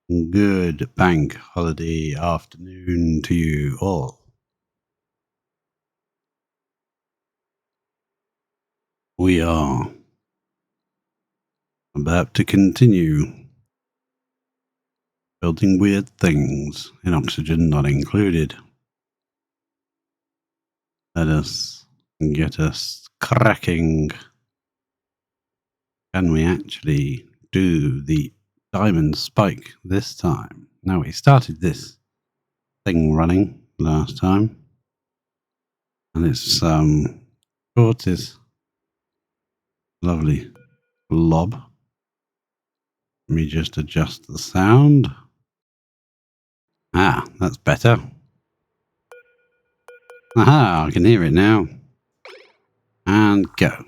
Good bank holiday afternoon to you all. We are about to continue building weird things in oxygen not included. Let us get us cracking. Can we actually do the diamond spike this time? Now, we started this thing running last time, and it's caught this lovely blob. Let me just adjust the sound. Ah, that's better. Aha, I can hear it now. And go.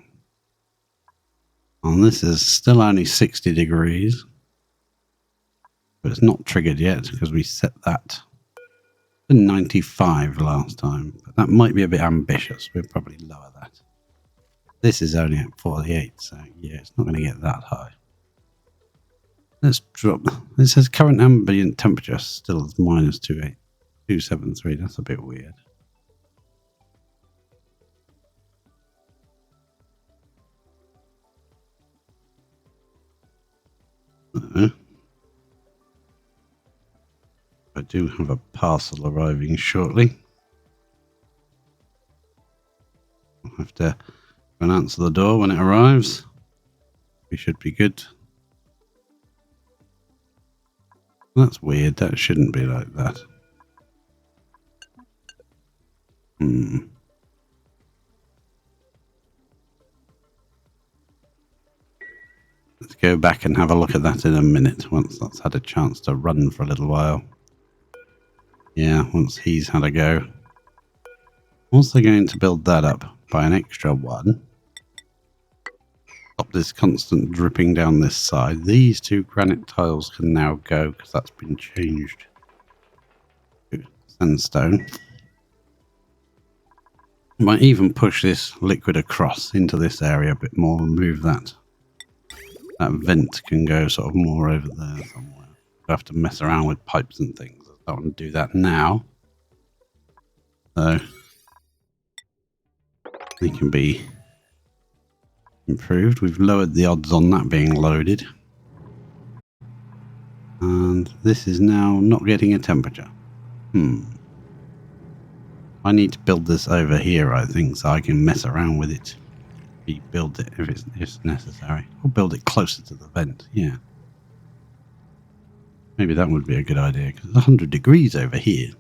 And this is still only 60 degrees. But it's not triggered yet because we set that to 95 last time. But that might be a bit ambitious. We'll probably lower that. This is only at 48, so yeah, it's not going to get that high. Let's drop. It says current ambient temperature still is minus 273. That's a bit weird. I do have a parcel arriving shortly. I'll have to go and answer the door when it arrives. We should be good. That's weird. That shouldn't be like that. Let's go back and have a look at that in a minute once that's had a chance to run for a little while. Yeah, once he's had a go. Also going to build that up by an extra one. Stop this constant dripping down this side. These two granite tiles can now go because that's been changed to sandstone. Might even push this liquid across into this area a bit more and move that. That vent can go sort of more over there somewhere. I have to mess around with pipes and things. I don't want to do that now. So they can be improved. We've lowered the odds on that being loaded. And this is now not getting a temperature. I need to build this over here, I think, so I can mess around with it. Rebuild it if it's necessary. Or build it closer to the vent, yeah. Maybe that would be a good idea, because it's 100 degrees over here.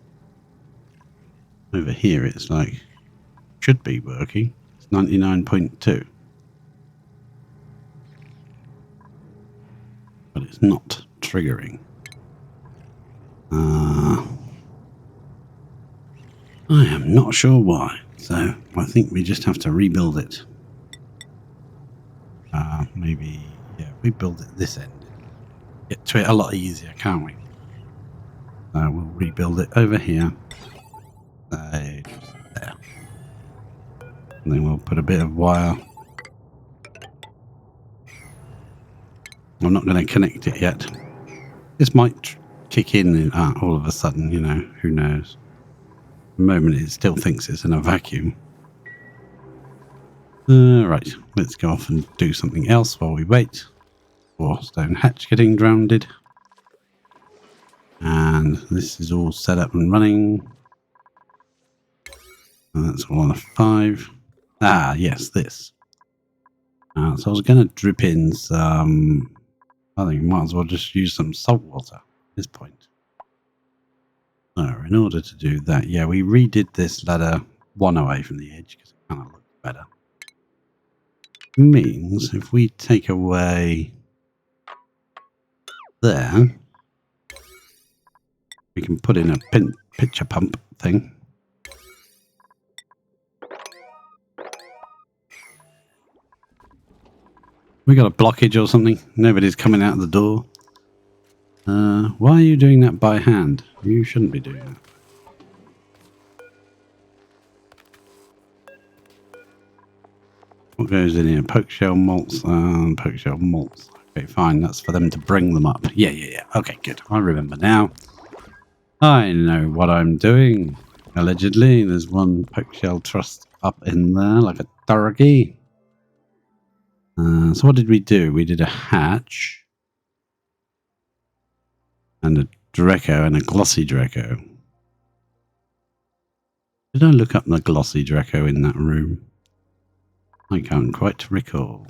Over here it's like, should be working. It's 99.2. But it's not triggering. I am not sure why, so I think we just have to rebuild it. Maybe, yeah, we build it this end. Get to it a lot easier, can't we? We'll rebuild it over here. There. And then we'll put a bit of wire. I'm not going to connect it yet. This might kick in all of a sudden, you know, who knows. At the moment it still thinks it's in a vacuum. Right, let's go off and do something else while we wait for stone hatch getting drowned. And this is all set up and running. And that's all on a 5. Ah, yes, this. So I was going to drip in some... I think we might as well just use some salt water at this point. So in order to do that, yeah, we redid this ladder one away from the edge because it kind of looked better. Means if we take away there, we can put in a pitcher pump thing. We got a blockage or something. Nobody's coming out of the door. Why are you doing that by hand? You shouldn't be doing that. What goes in here? Poke shell malts and poke shell malts. Okay, fine. That's for them to bring them up. Yeah. Okay, good. I remember now. I know what I'm doing. Allegedly, there's one Pokeshell Trust up in there like a turkey. So what did we do? We did a hatch and a Draco and a glossy Draco. Did I look up the glossy Draco in that room? I can't quite recall.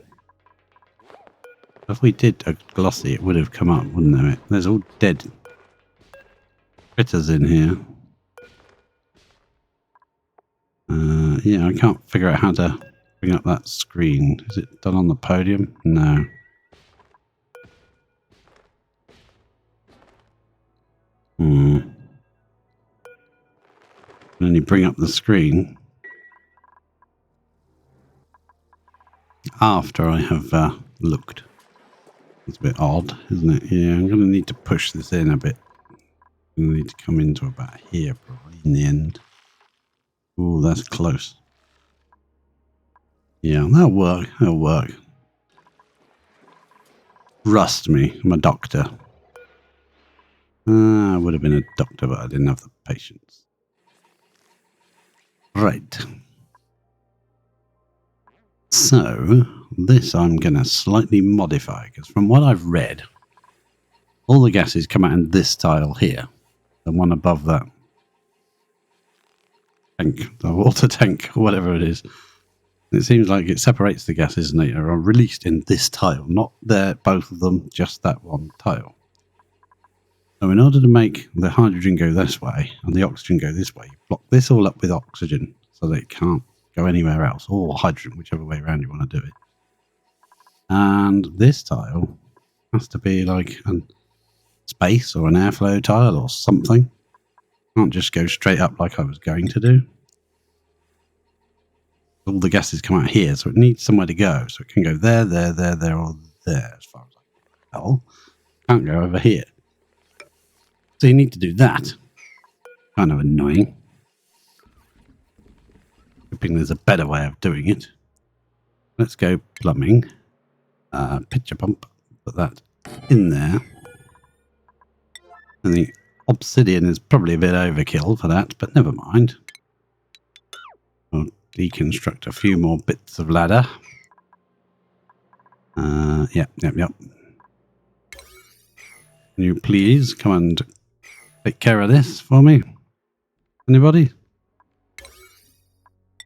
If we did a glossy, it would have come up, wouldn't it? There's all dead critters in here. Yeah, I can't figure out how to bring up that screen. Is it done on the podium? No. Can only bring up the screen after I have looked. It's a bit odd, isn't it? Yeah, I'm going to need to push this in a bit. I'm going to need to come into about here probably in the end. Ooh, that's close. Yeah, that'll work. That'll work. Rust me. I'm a doctor. I would have been a doctor, but I didn't have the patience. Right. So, this I'm going to slightly modify, because from what I've read, all the gases come out in this tile here. The one above that tank, the water tank, or whatever it is. It seems like it separates the gases and they are released in this tile, not there, both of them, just that one tile. So in order to make the hydrogen go this way and the oxygen go this way, block this all up with oxygen so that it can't go anywhere else, or hydrogen, whichever way around you want to do it. And this tile has to be like a space or an airflow tile or something. Can't just go straight up like I was going to do. All the gases come out here, so it needs somewhere to go. So it can go there, there, there, there, or there, as far as I can tell. Can't go over here. So you need to do that. Kind of annoying. Hoping there's a better way of doing it. Let's go plumbing. Pitcher pump. Put that in there. And the obsidian is probably a bit overkill for that, but never mind. We'll deconstruct a few more bits of ladder. Yep. Can you please come and take care of this for me? Anybody?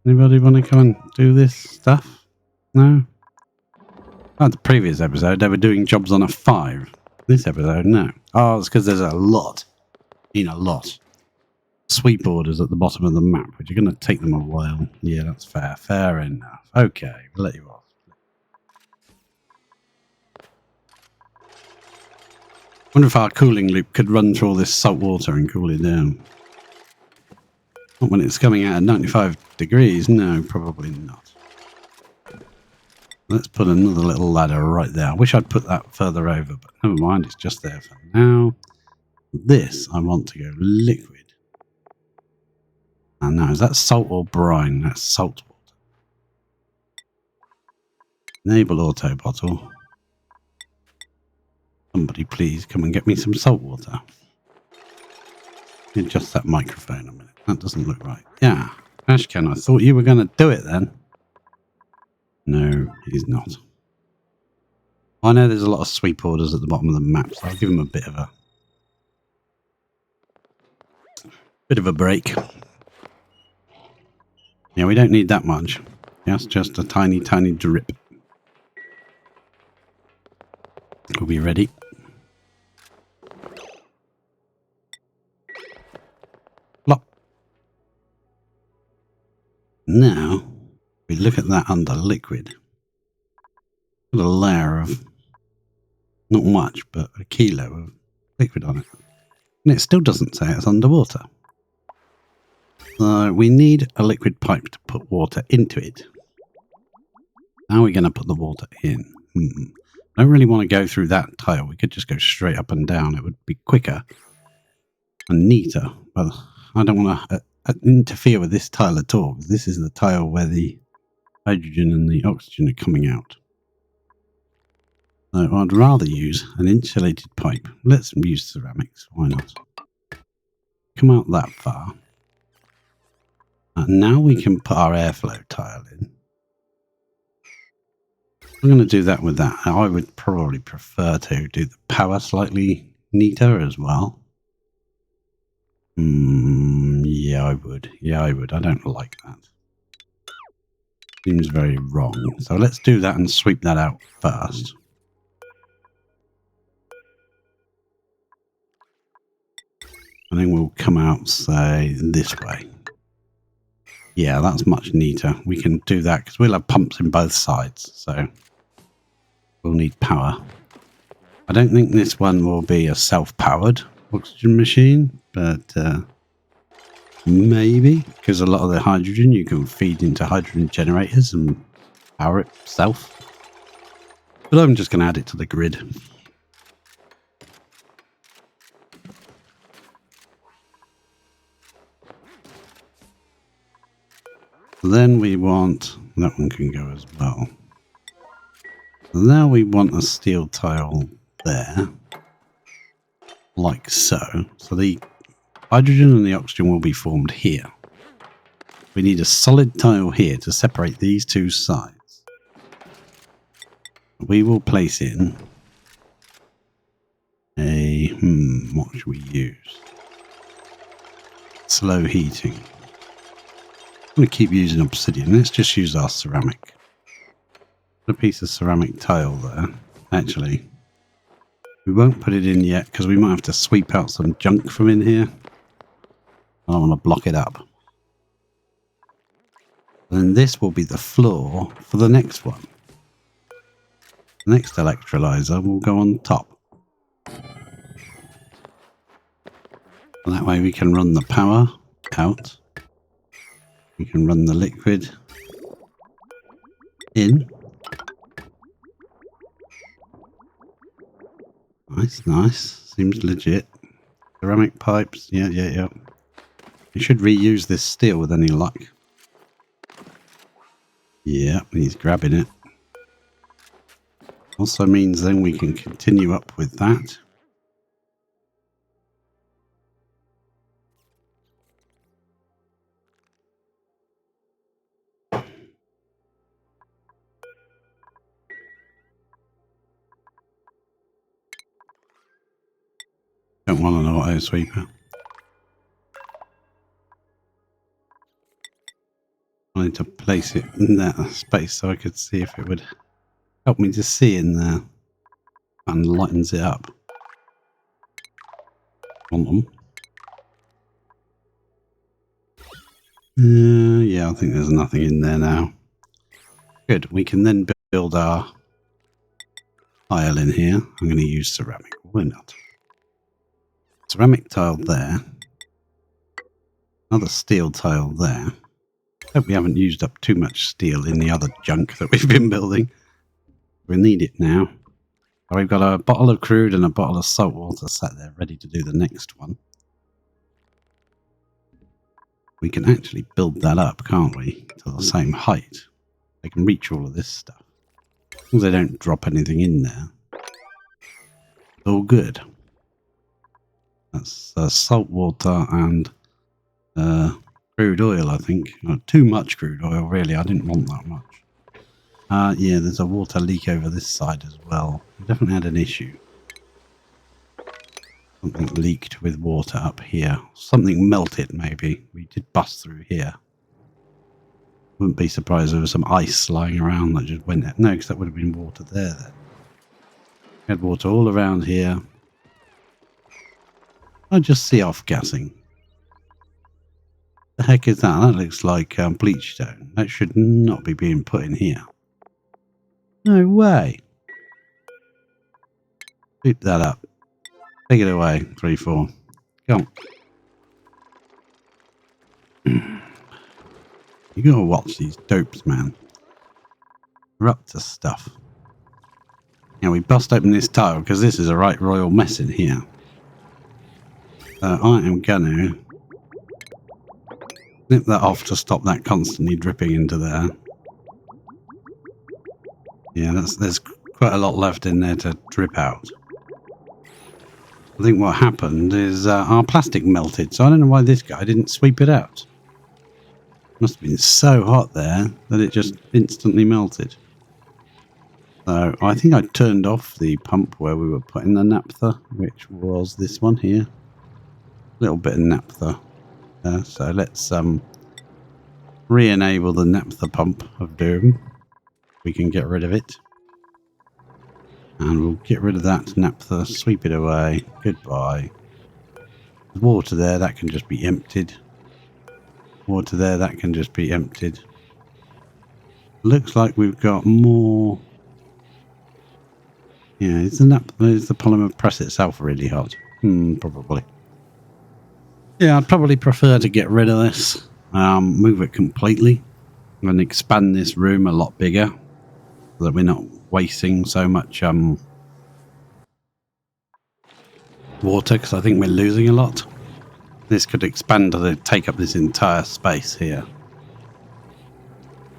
Anybody want to come and do this stuff? No? Oh, the previous episode, they were doing jobs on a 5. This episode, no. Oh, it's because there's a lot. A lot. Sweep orders at the bottom of the map, which are going to take them a while. Yeah, that's fair. Fair enough. Okay, we'll let you off. Wonder if our cooling loop could run through all this salt water and cool it down. Not when it's coming out at 95 degrees. No, probably not. Let's put another little ladder right there. I wish I'd put that further over, but never mind. It's just there for now. This, I want to go liquid. And now, is that salt or brine? That's salt water. Enable auto bottle. Somebody please come and get me some salt water. Adjust that microphone a minute. That doesn't look right. Yeah. Ashcan, I thought you were going to do it then. No, he's not. I know there's a lot of sweep orders at the bottom of the map, so I'll give him a bit of a break. Yeah, we don't need that much. Yes, just a tiny, tiny drip. We'll be ready. Plop. Now, we look at that under liquid. Got a layer of, not much, but a kilo of liquid on it. And it still doesn't say it's underwater. So we need a liquid pipe to put water into it. How are we going to put the water in? I don't really want to go through that tile. We could just go straight up and down. It would be quicker and neater. But I don't want to interfere with this tile at all, because this is the tile where the hydrogen and the oxygen are coming out. So I'd rather use an insulated pipe. Let's use ceramics. Why not? Come out that far. Now we can put our airflow tile in. I'm going to do that with that. I would probably prefer to do the power slightly neater as well. Yeah, I would. Yeah, I would. I don't like that. Seems very wrong. So let's do that and sweep that out first. And then we'll come out, say, this way. Yeah, that's much neater. We can do that because we'll have pumps in both sides. So we'll need power. I don't think this one will be a self-powered oxygen machine, but maybe, because a lot of the hydrogen you can feed into hydrogen generators and power it itself. But I'm just going to add it to the grid. Then we want, that one can go as well. Now we want a steel tile there, like so. So the hydrogen and the oxygen will be formed here. We need a solid tile here to separate these two sides. We will place in a, what should we use? Slow heating. I'm going to keep using obsidian. Let's just use our ceramic. Put a piece of ceramic tile there. Actually, we won't put it in yet because we might have to sweep out some junk from in here. I don't want to block it up. And this will be the floor for the next one. The next electrolyzer will go on top. And that way we can run the power out. We can run the liquid in. Nice, nice. Seems legit. Ceramic pipes. Yeah. You should reuse this steel with any luck. Yeah, he's grabbing it. Also means then we can continue up with that. Don't want an auto sweeper. I wanted to place it in that space so I could see if it would help me to see in there and lightens it up. Want them? Yeah, I think there's nothing in there now. Good. We can then build our tile in here. I'm going to use ceramic. Why not? Ceramic tile there. Another steel tile there. Hope we haven't used up too much steel in the other junk that we've been building. We need it now. So we've got a bottle of crude and a bottle of salt water sat there ready to do the next one. We can actually build that up, can't we? To the same height. They can reach all of this stuff. As long as they don't drop anything in there. All good. That's salt water and crude oil, I think. Not too much crude oil, really. I didn't want that much. Yeah, there's a water leak over this side as well. We definitely had an issue. Something leaked with water up here. Something melted, maybe. We did bust through here. Wouldn't be surprised if there was some ice lying around that just went... No, because that would have been water there then. We had water all around here. I just see off gassing. The heck is that? That looks like bleach stone. That should not be being put in here. No way. Sweep that up. Take it away. 3, 4. Come on. You gotta watch these dopes, man. They're up to stuff. Now we bust open this tile because this is a right royal mess in here. I am gonna snip that off to stop that constantly dripping into there. Yeah, there's quite quite a lot left in there to drip out. I think what happened is our plastic melted, so I don't know why this guy didn't sweep it out. Must have been so hot there that it just instantly melted. So I think I turned off the pump where we were putting the naphtha, which was this one here. A little bit of naphtha. So let's re-enable the naphtha pump of doom. We can get rid of it. And we'll get rid of that naphtha, sweep it away. Goodbye. There's water there, that can just be emptied. Water there, that can just be emptied. Looks like we've got more. Yeah, is the polymer press itself really hot? Probably. Yeah, I'd probably prefer to get rid of this, move it completely, and expand this room a lot bigger, so that we're not wasting so much water, because I think we're losing a lot. This could expand to take up this entire space here.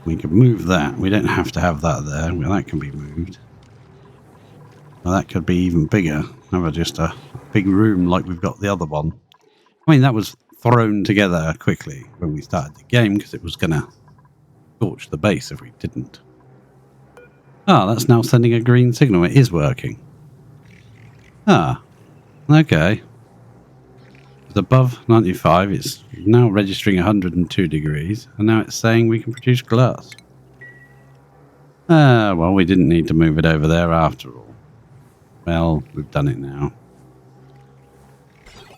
We could move that. We don't have to have that there. Well, that can be moved. Well, that could be even bigger. Have just a big room like we've got the other one. I mean, that was thrown together quickly when we started the game because it was going to torch the base if we didn't. Ah, that's now sending a green signal. It is working. Ah, okay. It's above 95. It's now registering 102 degrees, and now it's saying we can produce glass. Ah, well, we didn't need to move it over there after all. Well, we've done it now.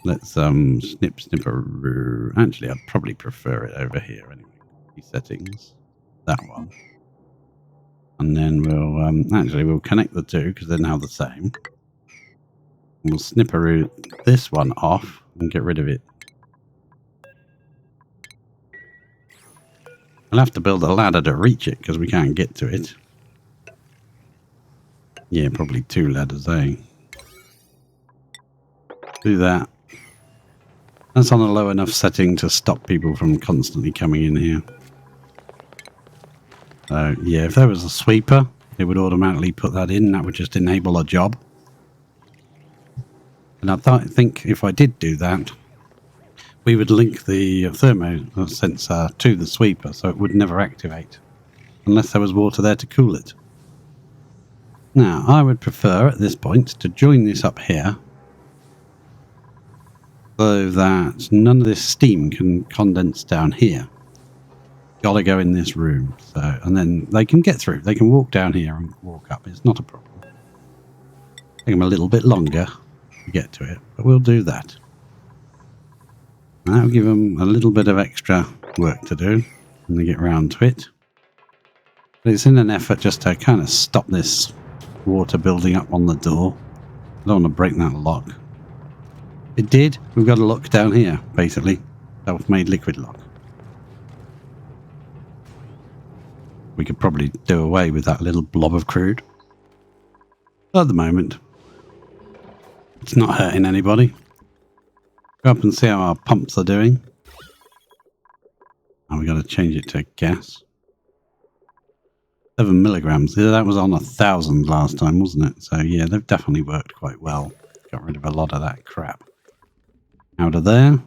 Let's snipper. Actually, I'd probably prefer it over here anyway. Settings, that one, and then we'll connect the two because they're now the same. We'll snipperoo this one off and get rid of it. I'll have to build a ladder to reach it because we can't get to it. Yeah, probably 2 ladders, eh? Do that. That's on a low enough setting to stop people from constantly coming in here. So, yeah, if there was a sweeper, it would automatically put that in. That would just enable a job. And I think if I did do that, we would link the thermo sensor to the sweeper, so it would never activate unless there was water there to cool it. Now, I would prefer at this point to join this up here so that none of this steam can condense down here. Gotta go in this room. So, and then they can get through. They can walk down here and walk up. It's not a problem. Take them a little bit longer to get to it, but we'll do that. And that'll give them a little bit of extra work to do when they get round to it. But it's in an effort just to kind of stop this water building up on the door. I don't want to break that lock. It did. We've got a lock down here, basically. Self-made liquid lock. We could probably do away with that little blob of crude. But at the moment, it's not hurting anybody. Go up and see how our pumps are doing. And we've got to change it to gas. 7 milligrams. Yeah, that was on 1,000 last time, wasn't it? So yeah, they've definitely worked quite well. Got rid of a lot of that crap. Out of there.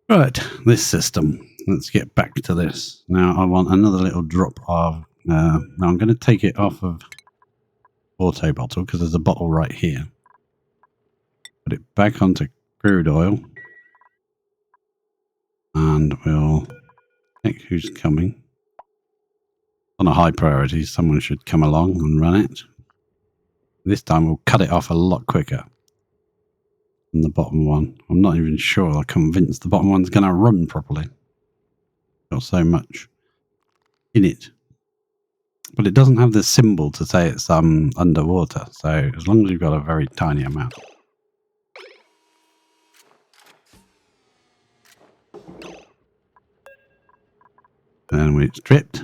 Right, this system. Let's get back to this. Now I want another little drop of... now I'm going to take it off of auto bottle because there's a bottle right here. Put it back onto crude oil. And we'll check who's coming. On a high priority, someone should come along and run it. This time we'll cut it off a lot quicker than the bottom one. I'm not even sure. I'm convinced the bottom one's going to run properly. Got so much in it. But it doesn't have the symbol to say it's underwater. So as long as you've got a very tiny amount. Then we stripped.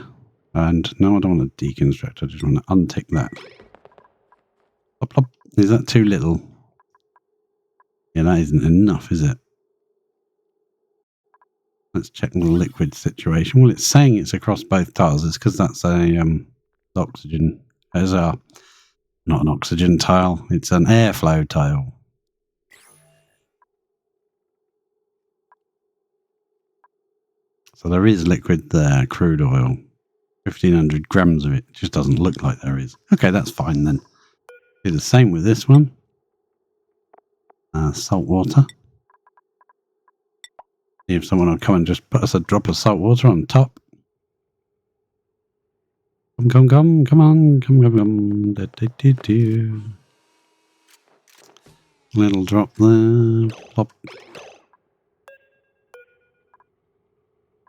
And no, I don't want to deconstruct. I just want to untick that. Plop, plop. Is that too little? Yeah, that isn't enough, is it? Let's check the liquid situation. Well, it's saying it's across both tiles. It's because that's a oxygen There's not an oxygen tile, it's an airflow tile. So there is liquid there, crude oil. 1,500 grams of it. Just doesn't look like there is. Okay, that's fine then. Do the same with this one. Salt water. See if someone will come and just put us a drop of salt water on top. Come on. Little drop there. Plop.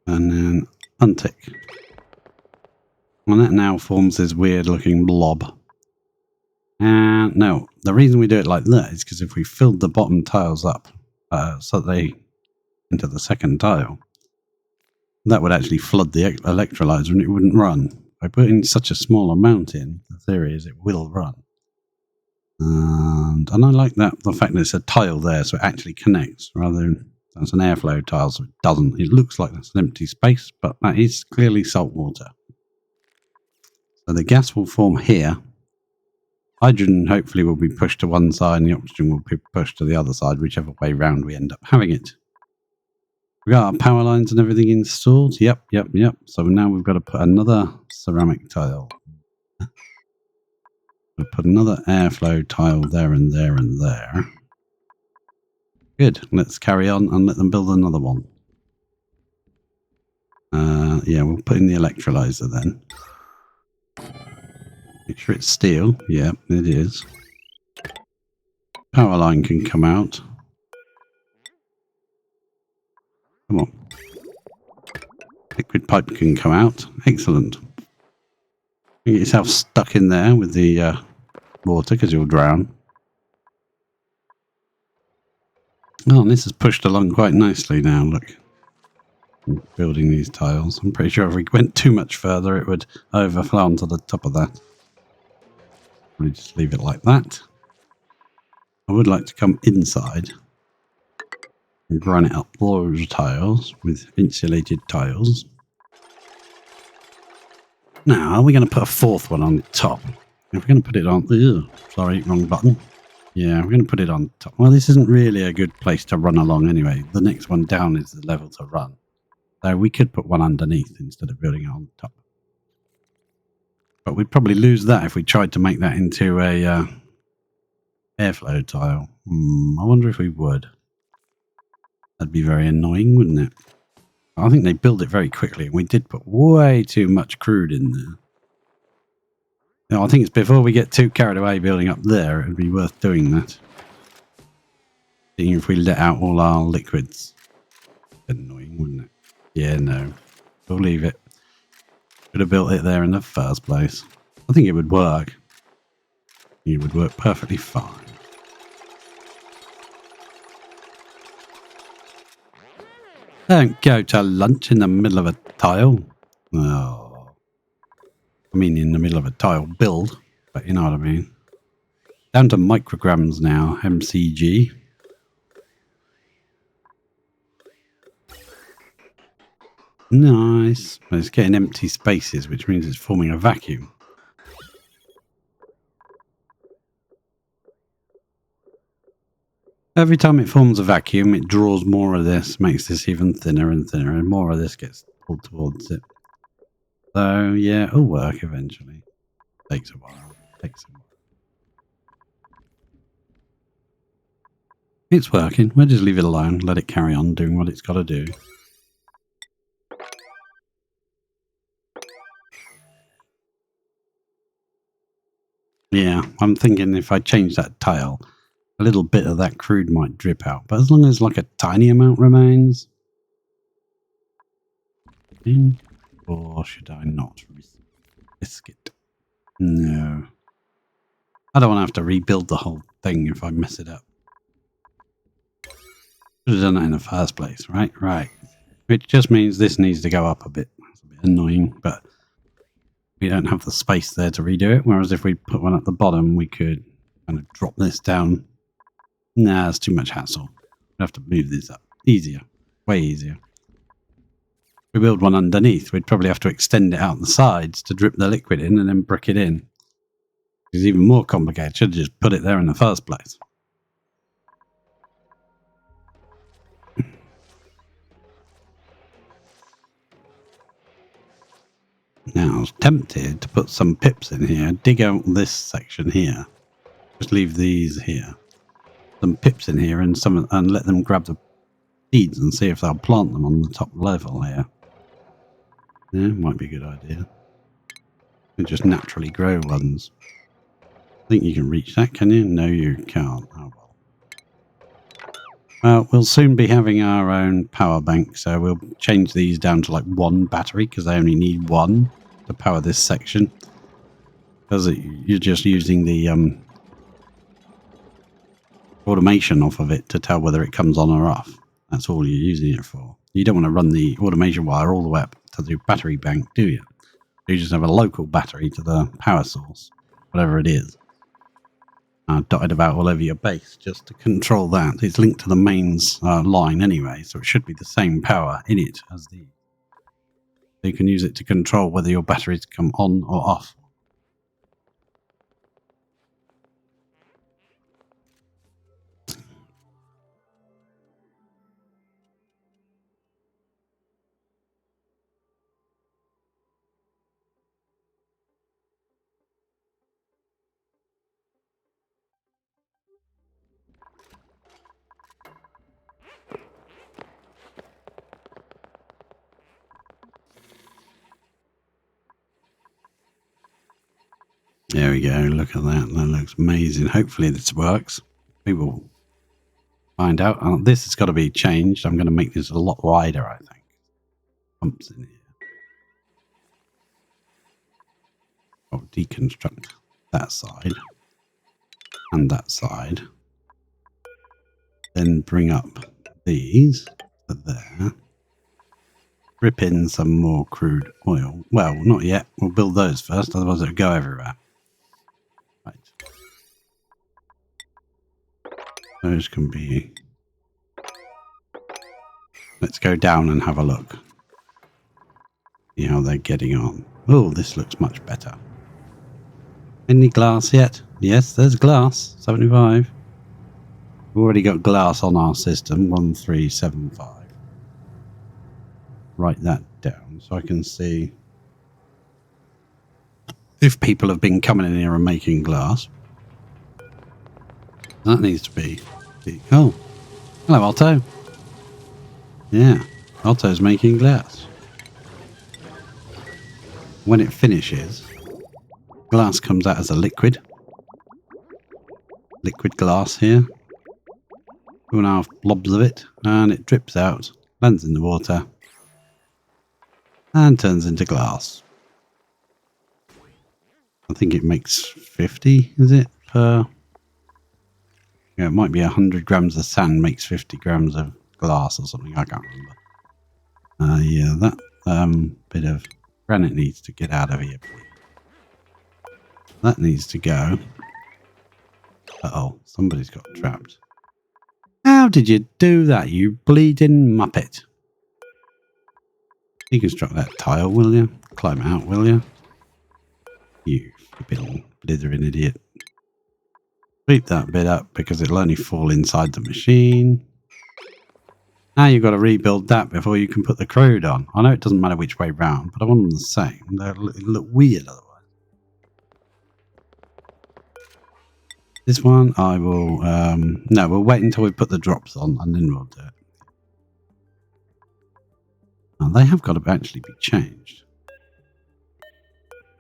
And then untick. And that now forms this weird looking blob. And no, the reason we do it like that is because if we filled the bottom tiles up so that they into the second tile, that would actually flood the electrolyzer and it wouldn't run. By putting such a small amount in, the theory is it will run. And I like that, the fact that it's a tile there, so it actually connects rather than that's an airflow tile, so it doesn't. It looks like that's an empty space, but that is clearly salt water. So the gas will form here. Hydrogen hopefully will be pushed to one side and the oxygen will be pushed to the other side, whichever way round we end up having it. We've got our power lines and everything installed. Yep. So now we've got to put another ceramic tile. We'll put another airflow tile there and there and there. Good. Let's carry on and let them build another one. Yeah, we'll put in the electrolyzer then. Make sure it's steel. Yeah, it is. Power line can come out. Come on. Liquid pipe can come out. Excellent. You get yourself stuck in there with the water because you'll drown. Oh, and this is pushed along quite nicely now, look. Building these tiles. I'm pretty sure if we went too much further, it would overflow onto the top of that. We just leave it like that. I would like to come inside and granite up those tiles with insulated tiles. Now, are we going to put a fourth one on top? If we're going to put it on... sorry, wrong button. Yeah, we're going to put it on top. Well, this isn't really a good place to run along anyway. The next one down is the level to run. So we could put one underneath instead of building it on top. But we'd probably lose that if we tried to make that into a airflow tile. I wonder if we would. That'd be very annoying, wouldn't it? I think they built it very quickly. We did put way too much crude in there. You know, I think it's before we get too carried away building up there, it would be worth doing that. Seeing if we let out all our liquids. Annoying, wouldn't it? Yeah, no. We'll leave it. Could have built it there in the first place. I think it would work. It would work perfectly fine. Don't go to lunch in the middle of a tile. Oh. I mean in the middle of a tile build, but you know what I mean. Down to micrograms now, MCG. Nice. But it's getting empty spaces, which means it's forming a vacuum. Every time it forms a vacuum, it draws more of this, makes this even thinner and thinner, and more of this gets pulled towards it. So, yeah, it'll work eventually. Takes a while. It's working. We'll just leave it alone, let it carry on doing what it's got to do. Yeah, I'm thinking if I change that tile, a little bit of that crude might drip out. But as long as like a tiny amount remains. Or should I not risk it? No. I don't want to have to rebuild the whole thing if I mess it up. Should have done that in the first place, right? Right. Which just means this needs to go up a bit. It's a bit annoying, but we don't have the space there to redo it. Whereas if we put one at the bottom, we could kind of drop this down. Nah, it's too much hassle. We have to move this up. Easier. Way easier. If we build one underneath, we'd probably have to extend it out the sides to drip the liquid in and then brick it in. It's even more complicated. Should have just put it there in the first place. Now, I was tempted to put some pips in here, dig out this section here. Just leave these here. Some pips in here and let them grab the seeds and see if they'll plant them on the top level here. Yeah, might be a good idea. They just naturally grow ones. I think you can reach that, can you? No, you can't. Oh well. Well, we'll soon be having our own power bank, so we'll change these down to like 1 battery because they only need 1 to power this section. Because you're just using the automation off of it to tell whether it comes on or off. That's all you're using it for. You don't want to run the automation wire all the way up to the battery bank, do you? You just have a local battery to the power source, whatever it is. Dotted about all over your base just to control that. It's linked to the mains line anyway, so it should be the same power in it as the. So you can use it to control whether your batteries come on or off. There we go, look at that. That looks amazing. Hopefully this works. We will find out. This has got to be changed. I'm going to make this a lot wider, I think. Pumps in here. Oh, deconstruct that side. And that side. Then bring up these to there. Rip in some more crude oil. Well, not yet. We'll build those first, otherwise it'll go everywhere. Right. Those can be... Let's go down and have a look. See how they're getting on. Oh, this looks much better. Any glass yet? Yes, there's glass. 75. We've already got glass on our system. 1375. Write that down so I can see if people have been coming in here and making glass. That needs to be... Oh, hello, Otto. Yeah, Otto's making glass. When it finishes, glass comes out as a liquid. Liquid glass here. 2.5 blobs of it, and it drips out, lands in the water, and turns into glass. I think it makes 50, is it? Per... Yeah, it might be 100 grams of sand makes 50 grams of glass or something. I can't remember. Yeah, that bit of granite needs to get out of here. That needs to go. Uh-oh, somebody's got trapped. How did you do that, you bleeding muppet? Deconstruct that tile, will you? Climb out, will you? You flipping blithering idiot. Sweep that bit up because it'll only fall inside the machine. Now you've got to rebuild that before you can put the crude on. I know it doesn't matter which way round, but I want them the same. They'll look weird otherwise. This one I will... no, we'll wait until we put the drops on and then we'll do it. Now, they have got to actually be changed.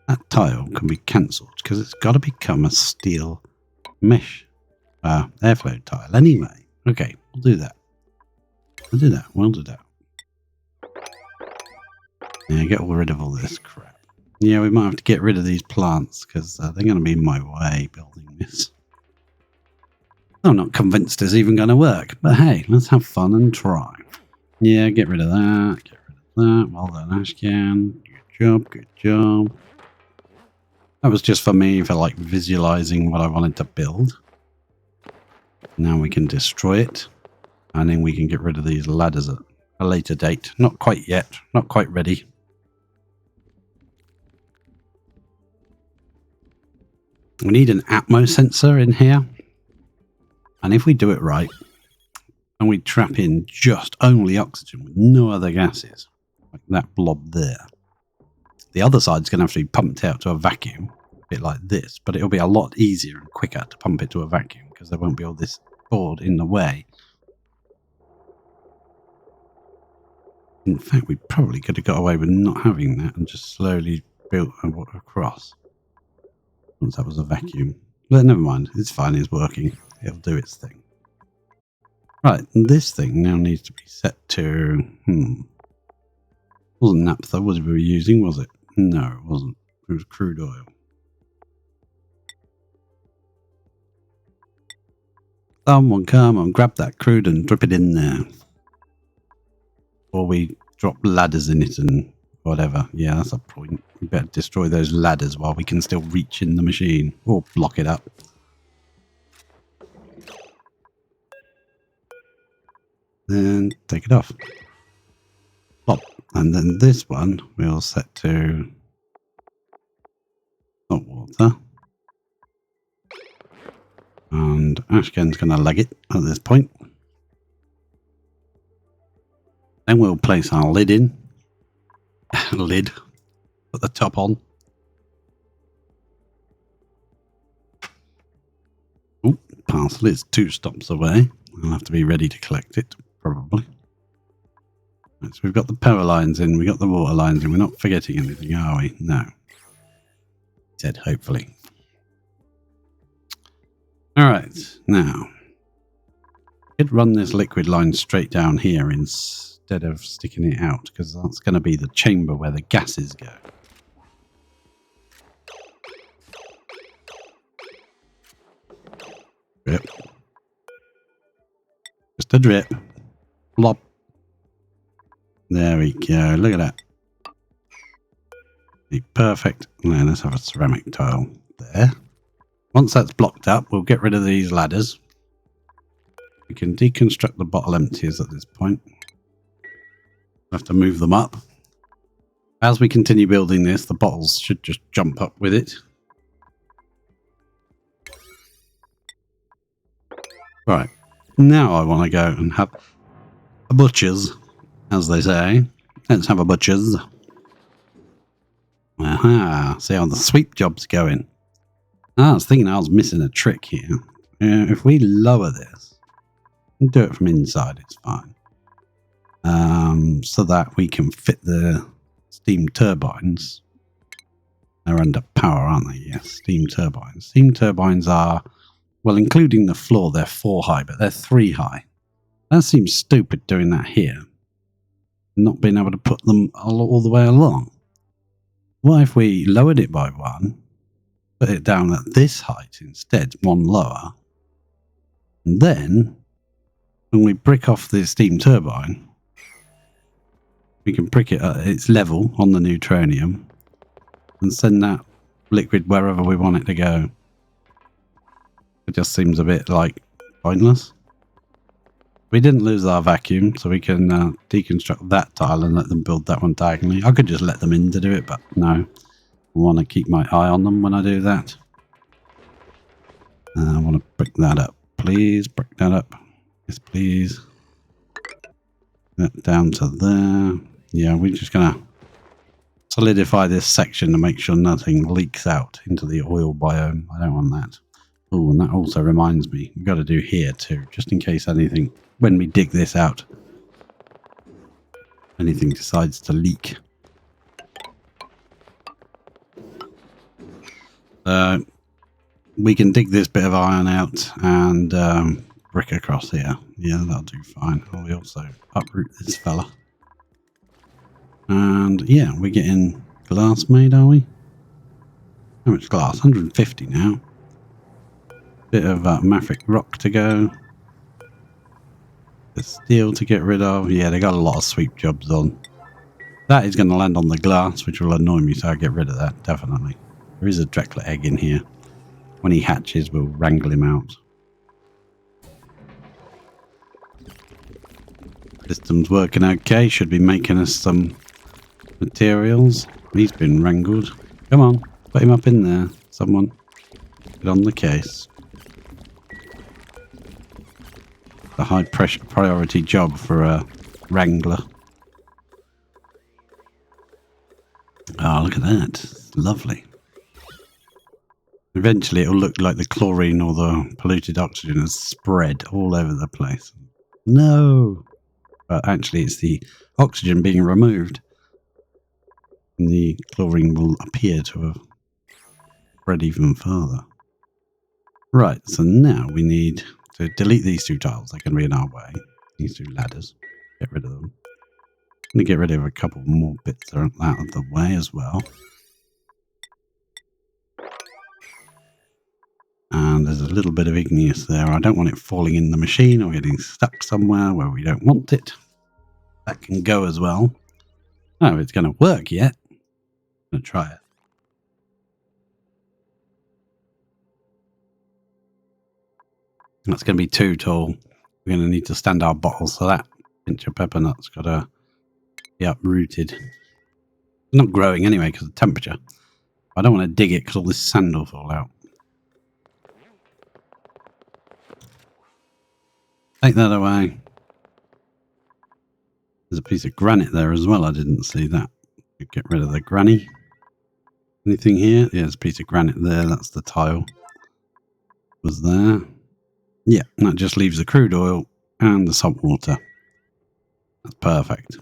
That tile can be cancelled because it's got to become a steel mesh airflow tile anyway. Okay, we'll do that. We'll do that. We'll do that. Yeah, get rid of all this crap. Yeah, we might have to get rid of these plants because they're going to be in my way building this. I'm not convinced it's even going to work, but hey, let's have fun and try. Yeah, get rid of that. Get rid of that. Well done, Ashcan. Good job. Good job. That was just for me for like visualizing what I wanted to build. Now we can destroy it. And then we can get rid of these ladders at a later date. Not quite yet. Not quite ready. We need an Atmo sensor in here. And if we do it right, and we trap in just only oxygen with no other gases, like that blob there, the other side's going to have to be pumped out to a vacuum, a bit like this, but it'll be a lot easier and quicker to pump it to a vacuum because there won't be all this board in the way. In fact, we probably could have got away with not having that and just slowly built across once that was a vacuum. But never mind, it's fine, it's working. It'll do its thing. Right, and this thing now needs to be set to... Wasn't naphtha, was we were using, was it? No, it wasn't. It was crude oil. Someone come and grab that crude and drip it in there. Or we drop ladders in it and whatever. Yeah, that's a point. We better destroy those ladders while we can still reach in the machine. Or block it up. And take it off. Plop. And then this one we'll set to hot water. And Ashken's going to leg it at this point. Then we'll place our lid in. Lid. Put the top on. Oh, parcel is 2 stops away. I'll have to be ready to collect it, probably. Right, so we've got the power lines in, we've got the water lines in. We're not forgetting anything, are we? No. Said hopefully. Alright, now. I could run this liquid line straight down here instead of sticking it out, because that's going to be the chamber where the gases go. Drip. Just a drip. Plop. There we go. Look at that. Perfect. Now let's have a ceramic tile there. Once that's blocked up, we'll get rid of these ladders. We can deconstruct the bottle empties at this point. We'll have to move them up. As we continue building this, the bottles should just jump up with it. Right. Now I want to go and have a butcher's, as they say. Let's have a butcher's. Aha. See how the sweep job's going. I was thinking I was missing a trick here. If we lower this, and do it from inside, it's fine. So that we can fit the steam turbines. They're under power, aren't they? Yes, steam turbines. Steam turbines are, well, including the floor, they're 4 high, but they're 3 high. That seems stupid doing that here. Not being able to put them all the way along. What if we lowered it by 1? Put it down at this height instead, 1 lower. And then, when we brick off the steam turbine, we can brick it at its level on the neutronium and send that liquid wherever we want it to go. It just seems a bit like pointless. We didn't lose our vacuum, so we can deconstruct that tile and let them build that one diagonally. I could just let them in to do it, but no. I want to keep my eye on them when I do that. I want to brick that up. Please, brick that up. Yes, please. That down to there. Yeah, we're just going to solidify this section to make sure nothing leaks out into the oil biome. I don't want that. Oh, and that also reminds me, we've got to do here too, just in case anything, when we dig this out, anything decides to leak. We can dig this bit of iron out and brick across here. Yeah, that'll do fine. We also uproot this fella. And yeah, we're getting glass made, are we? How much glass? 150 now. Bit of mafic rock to go. The steel to get rid of. Yeah, they got a lot of sweep jobs on. That is going to land on the glass, which will annoy me, so I'll get rid of that, definitely. There is a Drexler egg in here. When he hatches, we'll wrangle him out. System's working okay. Should be making us some materials. He's been wrangled. Come on, put him up in there, someone. Get on the case. A high pressure priority job for a wrangler. Oh, look at that. It's lovely. Eventually it'll look like the chlorine or the polluted oxygen has spread all over the place. No! But actually it's the oxygen being removed. And the chlorine will appear to have spread even further. Right, so now we need to delete these two tiles. They can be in our way. These two ladders. Get rid of them. I'm going to get rid of a couple more bits that are out of the way as well. And there's a little bit of igneous there. I don't want it falling in the machine or getting stuck somewhere where we don't want it. That can go as well. I don't know if it's going to work yet. I'm going to try it. That's going to be too tall. We're going to need to stand our bottle, so that pinch of pepper nut's got to be uprooted. It's not growing anyway because of the temperature. I don't want to dig it because all this sand will fall out. Take that away. There's a piece of granite there as well. I didn't see that. Get rid of the granny. Anything here? Yeah, there's a piece of granite there. That's the tile. Was there? Yeah, that just leaves the crude oil and the salt water. That's perfect.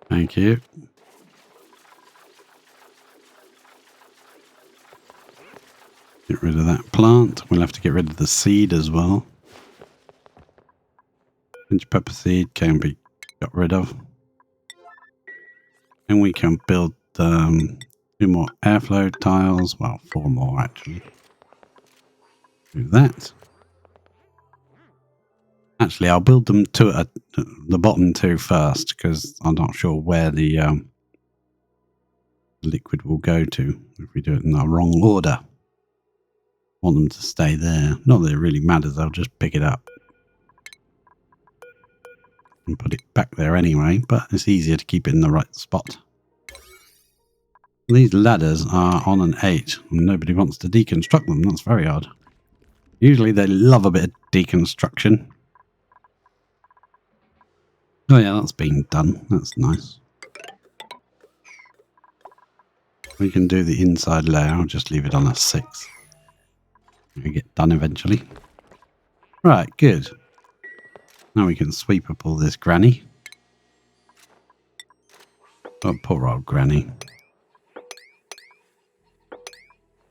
Thank you. Get rid of that plant. We'll have to get rid of the seed as well. Pinch pepper seed can be got rid of. And we can build 2 more airflow tiles. Well, 4 more actually. Do that. Actually, I'll build them to the bottom 2 first because I'm not sure where the liquid will go to if we do it in the wrong order. I want them to stay there. Not that it really matters. I'll just pick it up and put it back there anyway, but it's easier to keep it in the right spot. These ladders are on an 8 and nobody wants to deconstruct them. That's very odd. Usually they love a bit of deconstruction. Oh yeah, that's being done. That's nice. We can do the inside layer. I'll just leave it on a 6. It'll get done eventually. Right, good. Now we can sweep up all this granny. Oh, poor old granny.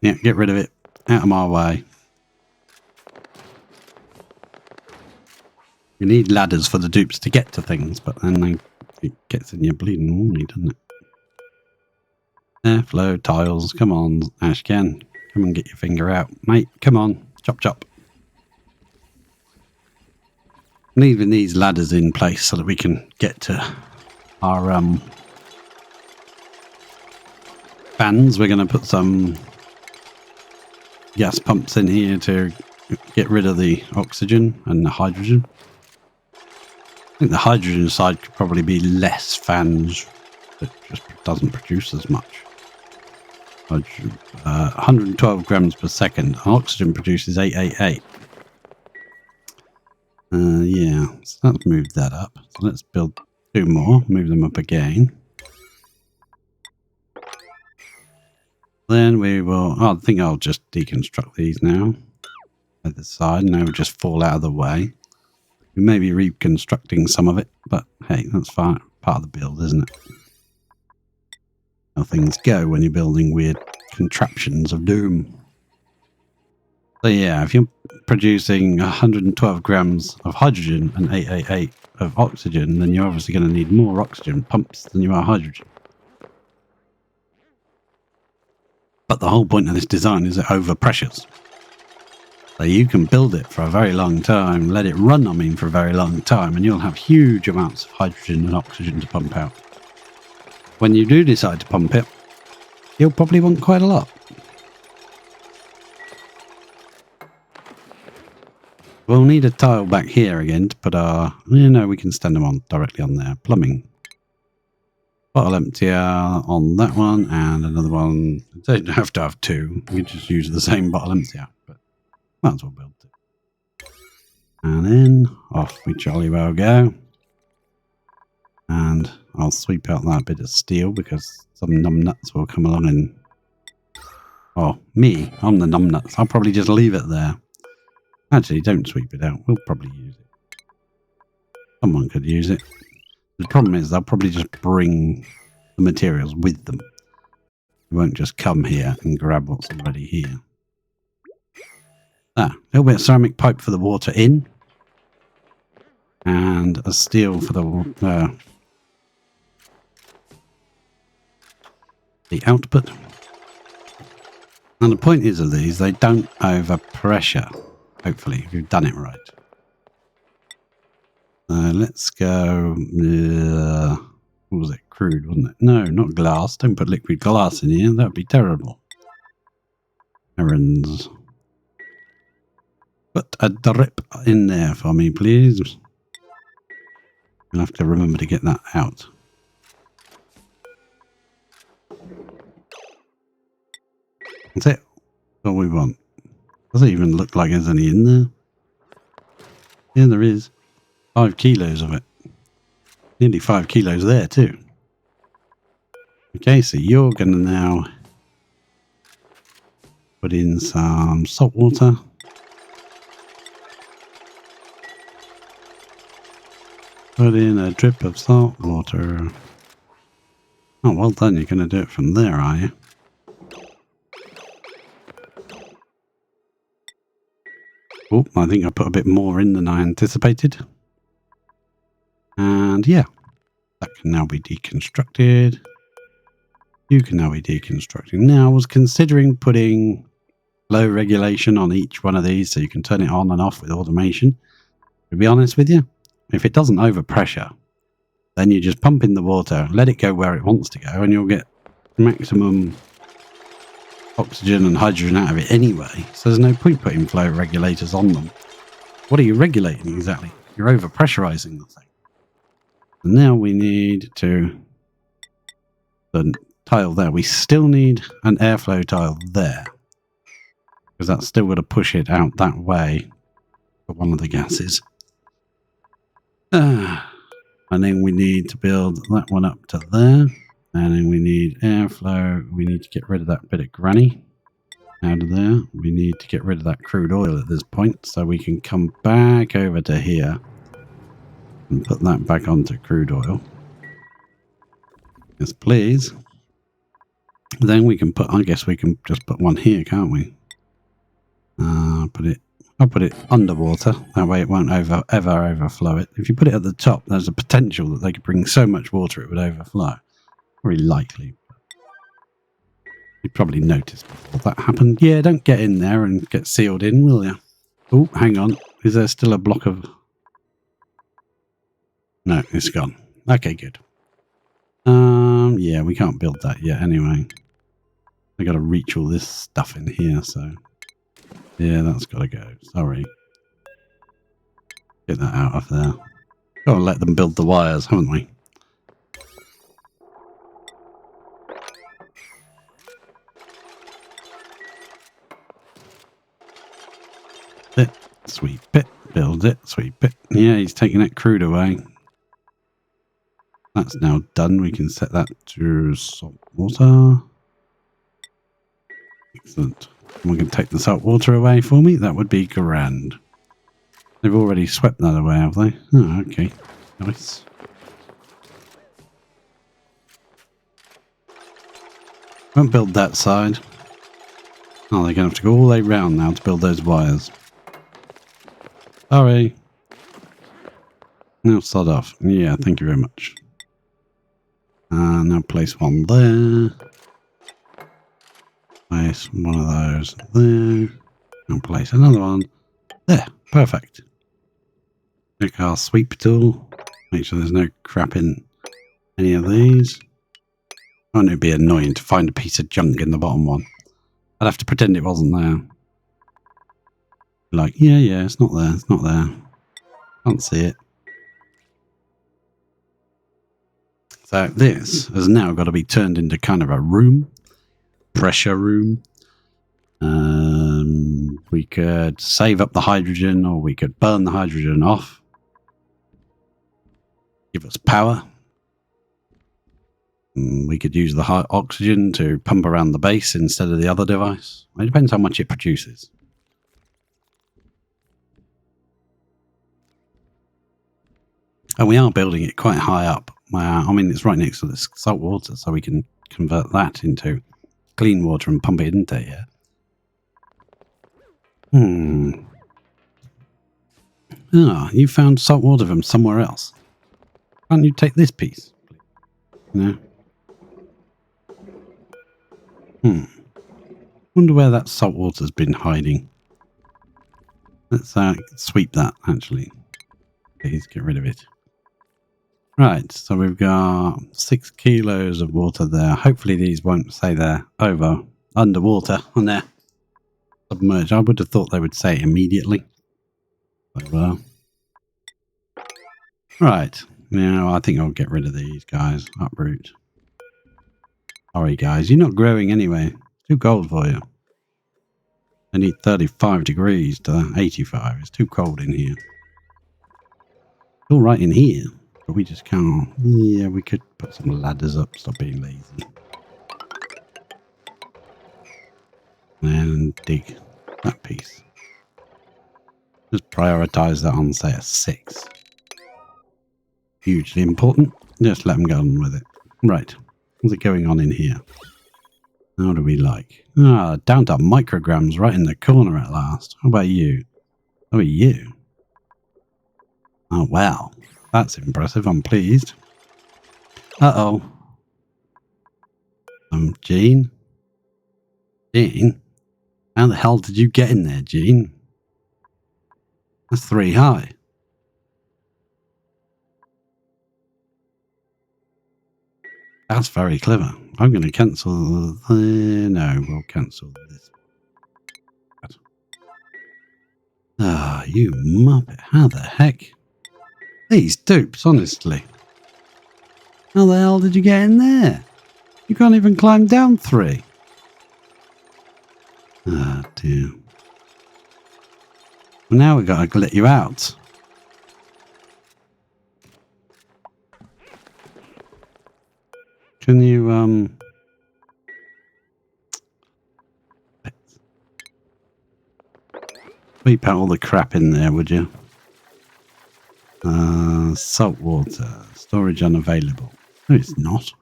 Yeah, get rid of it. Out of my way. You need ladders for the dupes to get to things, but then it gets in your bleeding warmly, doesn't it? Airflow tiles. Come on, Ashcan. Come and get your finger out. Mate, come on. Chop, chop. Leaving these ladders in place so that we can get to our fans. We're going to put some gas pumps in here to get rid of the oxygen and the hydrogen. I think the hydrogen side could probably be less fans. It just doesn't produce as much. 112 grams per second. Oxygen produces 888. Yeah, so let's move that up. So let's build 2 more. Move them up again. Then we will... I think I'll just deconstruct these now. At the side, and they will just fall out of the way. We may be reconstructing some of it, but hey, that's fine. Part of the build, isn't it? How things go when you're building weird contraptions of doom. So yeah, if you're producing 112 grams of hydrogen and 888 of oxygen, then you're obviously going to need more oxygen pumps than you are hydrogen. But the whole point of this design is it overpressures. So you can build it for a very long time, let it run, for a very long time, and you'll have huge amounts of hydrogen and oxygen to pump out. When you do decide to pump it, you'll probably want quite a lot. We'll need a tile back here again to put our... we can stand them on directly on there. Plumbing. Bottle emptier on that one, and another one. You don't have to have two. You can just use the same bottle emptier, but might as well build two. And then off we jolly well go. And I'll sweep out that bit of steel because some numbnuts will come along and... Oh, me, I'm the numbnuts. I'll probably just leave it there. Actually, don't sweep it out. We'll probably use it. Someone could use it. The problem is they'll probably just bring the materials with them. They won't just come here and grab what's already here. A little bit of ceramic pipe for the water in. And a steel for the output. And the point is of these, they don't overpressure. Hopefully, if you've done it right. Let's go... what was it? Crude, wasn't it? No, not glass. Don't put liquid glass in here. That would be terrible. Errands. Put a drip in there for me, please. You'll have to remember to get that out. That's it. What we want. Doesn't even look like there's any in there. Yeah, there is. 5 kilos of it. Nearly 5 kilos there too. Okay, so you're going to now put in some salt water. Put in a drip of salt water. Oh, well done. You're going to do it from there, are you? Oh, I think I put a bit more in than I anticipated. And yeah, that can now be deconstructed. You can now be deconstructing. Now, I was considering putting flow regulation on each one of these so you can turn it on and off with automation. To be honest with you, if it doesn't overpressure, then you just pump in the water, let it go where it wants to go, and you'll get maximum oxygen and hydrogen out of it anyway. So there's no point putting flow regulators on them. What are you regulating exactly? You're overpressurizing the thing. And now we need to... the tile there. We still need an airflow tile there. Because that's still going to push it out that way for one of the gases. And then we need to build that one up to there. And then we need airflow. We need to get rid of that bit of granny out of there. We need to get rid of that crude oil at this point. So we can come back over to here. And put that back onto crude oil. Yes, please. Then we can put, I guess we can just put one here, can't we? I'll put it underwater. That way it won't ever overflow it. If you put it at the top, there's a potential that they could bring so much water it would overflow. Very likely. You probably noticed before that happened. Yeah, don't get in there and get sealed in, will you? Oh, hang on. Is there still a block of... No, it's gone. Okay, good. Yeah, we can't build that yet anyway. I gotta reach all this stuff in here, so... Yeah, that's gotta go. Sorry. Get that out of there. Gotta let them build the wires, haven't we? Sweep it. Build it. Sweep it. Yeah, he's taking that crude away. That's now done. We can set that to salt water. Excellent. We can take the salt water away for me. That would be grand. They've already swept that away, have they? Oh, okay. Nice. Won't build that side. Oh, they're going to have to go all the way round now to build those wires. Sorry. Now sod off. Yeah, thank you very much. Now place one there. Place one of those there. And place another one there. Perfect. Take our sweep tool. Make sure there's no crap in any of these. Won't it be annoying to find a piece of junk in the bottom one? I'd have to pretend it wasn't there. Like, yeah, it's not there. It's not there. Can't see it. So this has now got to be turned into kind of a room, pressure room. We could save up the hydrogen, or we could burn the hydrogen off. Give us power. We could use the high oxygen to pump around the base instead of the other device. It depends how much it produces. And we are building it quite high up. I mean, it's right next to the salt water, so we can convert that into clean water and pump it into here. Ah, you found salt water from somewhere else. Can't you take this piece? No. Wonder where that salt water's been hiding. Let's sweep that, actually. Please get rid of it. Right, so we've got 6 kilos of water there. Hopefully these won't say they're underwater on there. Submerged. I would have thought they would say it immediately. So, right, now I think I'll get rid of these guys. Uproot. Sorry guys, you're not growing anyway. It's too cold for you. I need 35 degrees to 85. It's too cold in here. It's all right in here, but we just can't. Yeah, we could put some ladders up. Stop being lazy. And dig that piece. Just prioritize that on, say, a 6. Hugely important. Just let them go on with it. Right. What's it going on in here? How do we like? Ah, down to micrograms right in the corner at last. How about you? How about you? Oh, wow. That's impressive. I'm pleased. Uh-oh. Gene? Gene? How the hell did you get in there, Gene? That's 3 high. That's very clever. I'm going to cancel no, we'll cancel this. Ah, you muppet. How the heck? These dupes, honestly. How the hell did you get in there? You can't even climb down 3. Ah, dear. Well, now we've got to let you out. Can you, sweep out all the crap in there, would you? Salt water. Storage unavailable. No, it's not.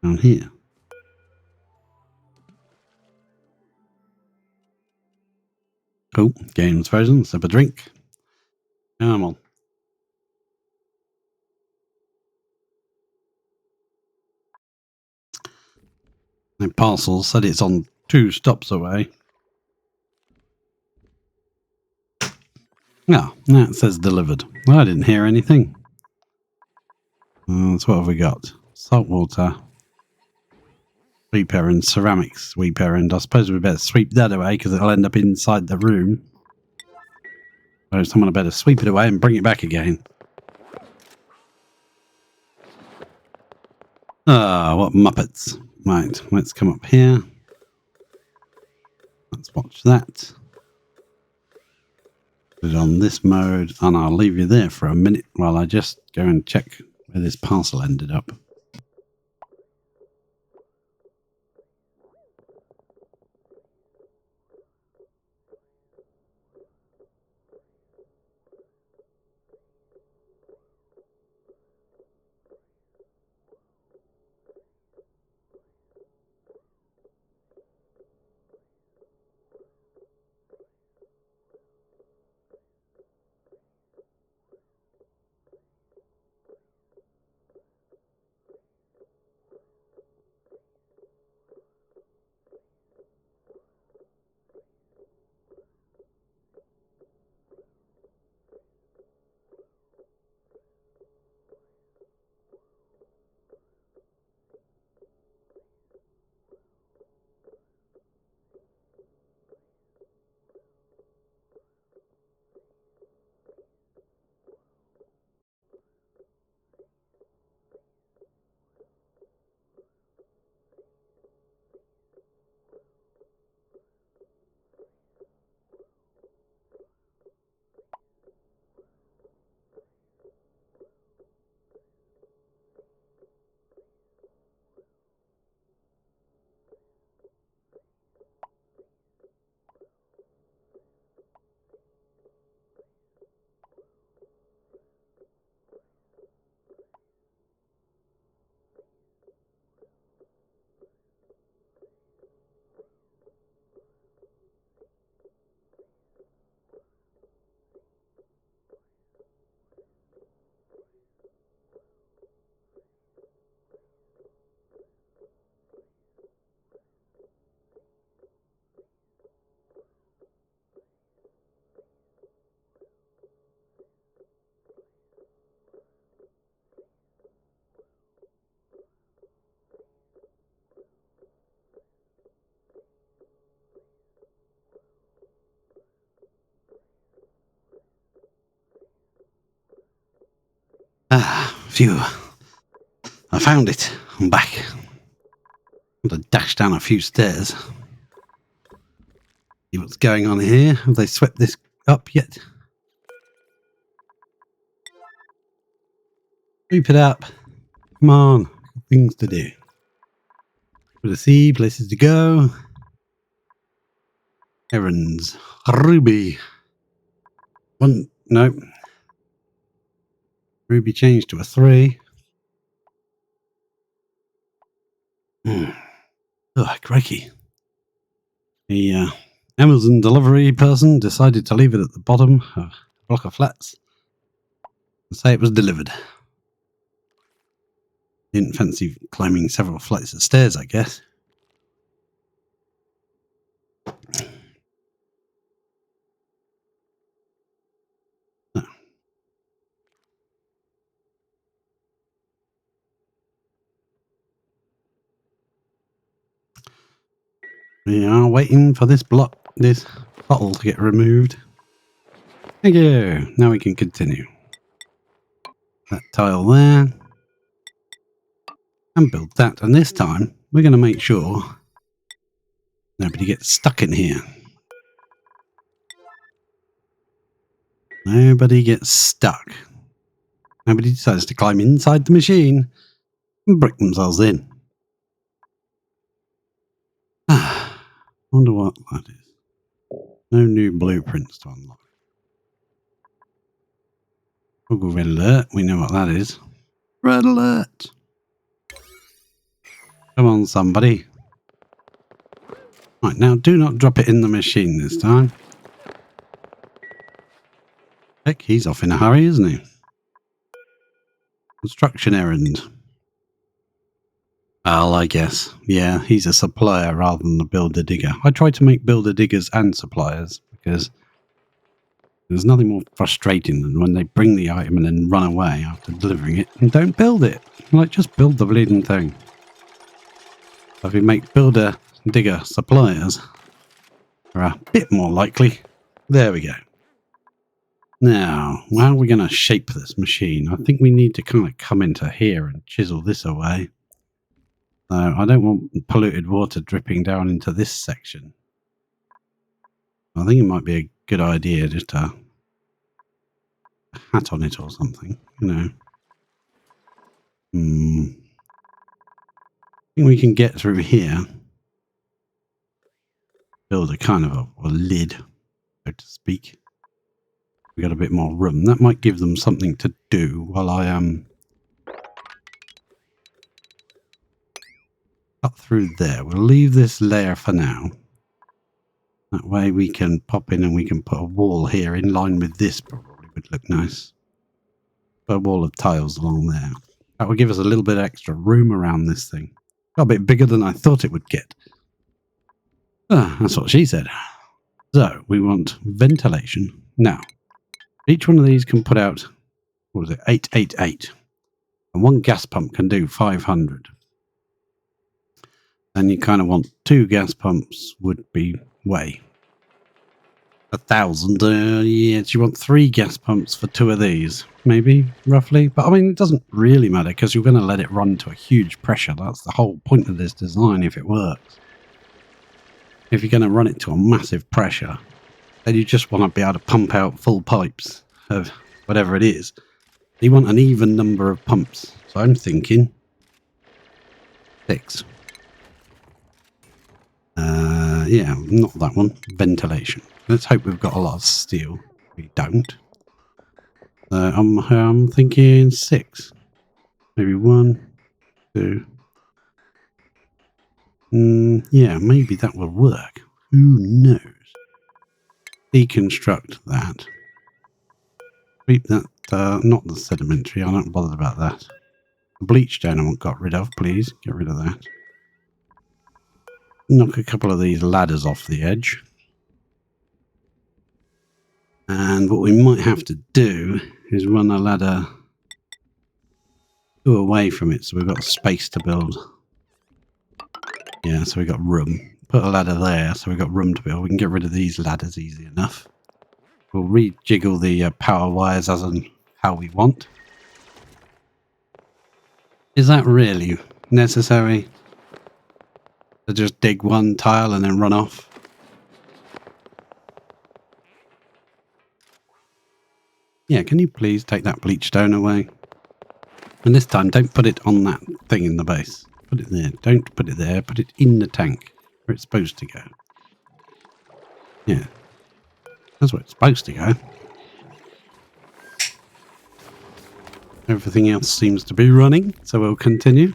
Down here. Oh, game's frozen. Sip a drink. Come on. The parcel said it's on 2 stops away. Ah, no, it says delivered. Well, I didn't hear anything. So what have we got? Salt water. Sweep errand, ceramics sweep errand. I suppose we better sweep that away because it'll end up inside the room. So someone better sweep it away and bring it back again. Ah, what muppets. Right, let's come up here. Let's watch that. Put it on this mode, and I'll leave you there for a minute while I just go and check where this parcel ended up. Phew. I found it. I'm back. I'm going to dash down a few stairs. See what's going on here. Have they swept this up yet? Sweep it up. Come on. Things to do. To see, places to go. Errands. Ruby. One. No. Ruby changed to a 3. Oh, crikey. The Amazon delivery person decided to leave it at the bottom of a block of flats and say it was delivered. Didn't fancy climbing several flights of stairs, I guess. No. We are waiting for this bottle to get removed. Thank you. Now we can continue. That tile there. And build that. And this time, we're going to make sure nobody gets stuck in here. Nobody gets stuck. Nobody decides to climb inside the machine and brick themselves in. Wonder what that is. No new blueprints to unlock. Google red alert. We know what that is. Red alert. Come on, somebody. Right, now do not drop it in the machine this time. Heck, he's off in a hurry, isn't he? Construction errand. Well, I guess. Yeah, he's a supplier rather than a builder-digger. I try to make builder-diggers and suppliers because there's nothing more frustrating than when they bring the item and then run away after delivering it and don't build it. Like, just build the bleeding thing. So if we make builder-digger suppliers, are a bit more likely. There we go. Now, how are we going to shape this machine? I think we need to kind of come into here and chisel this away. So I don't want polluted water dripping down into this section. I think it might be a good idea just to hat on it or something, you know. I think we can get through here. Build a kind of a lid, so to speak. We got a bit more room. That might give them something to do while I cut through there. We'll leave this layer for now. That way we can pop in and we can put a wall here in line with this. Probably would look nice. Put a wall of tiles along there. That will give us a little bit extra room around this thing. Got a bit bigger than I thought it would get. Ah, that's what she said. So we want ventilation. Now, each one of these can put out, what was it, 888. And one gas pump can do 500. And you kind of want 2 gas pumps would be way. 1,000. Yeah, you want 3 gas pumps for 2 of these, maybe, roughly. But I mean, it doesn't really matter because you're going to let it run to a huge pressure. That's the whole point of this design if it works. If you're going to run it to a massive pressure, then you just want to be able to pump out full pipes of whatever it is. You want an even number of pumps. So I'm thinking 6. Yeah, not that one. Ventilation. Let's hope we've got a lot of steel. We don't. I'm thinking 6. Maybe 1, 2. Yeah, maybe that will work. Who knows? Deconstruct that. Keep that, not the sedimentary. I'm not bothered about that. The bleach stone I want got rid of, please. Get rid of that. Knock a couple of these ladders off the edge. And what we might have to do is run a ladder away from it so we've got space to build. Yeah, so we've got room. Put a ladder there so we've got room to build. We can get rid of these ladders easy enough. We'll rejiggle the power wires as and how we want. Is that really necessary? To just dig one tile and then run off? Yeah, can you please take that bleach stone away? And this time, don't put it on that thing in the base. Put it there. Don't put it there. Put it in the tank where it's supposed to go. Yeah. That's where it's supposed to go. Everything else seems to be running, so we'll continue.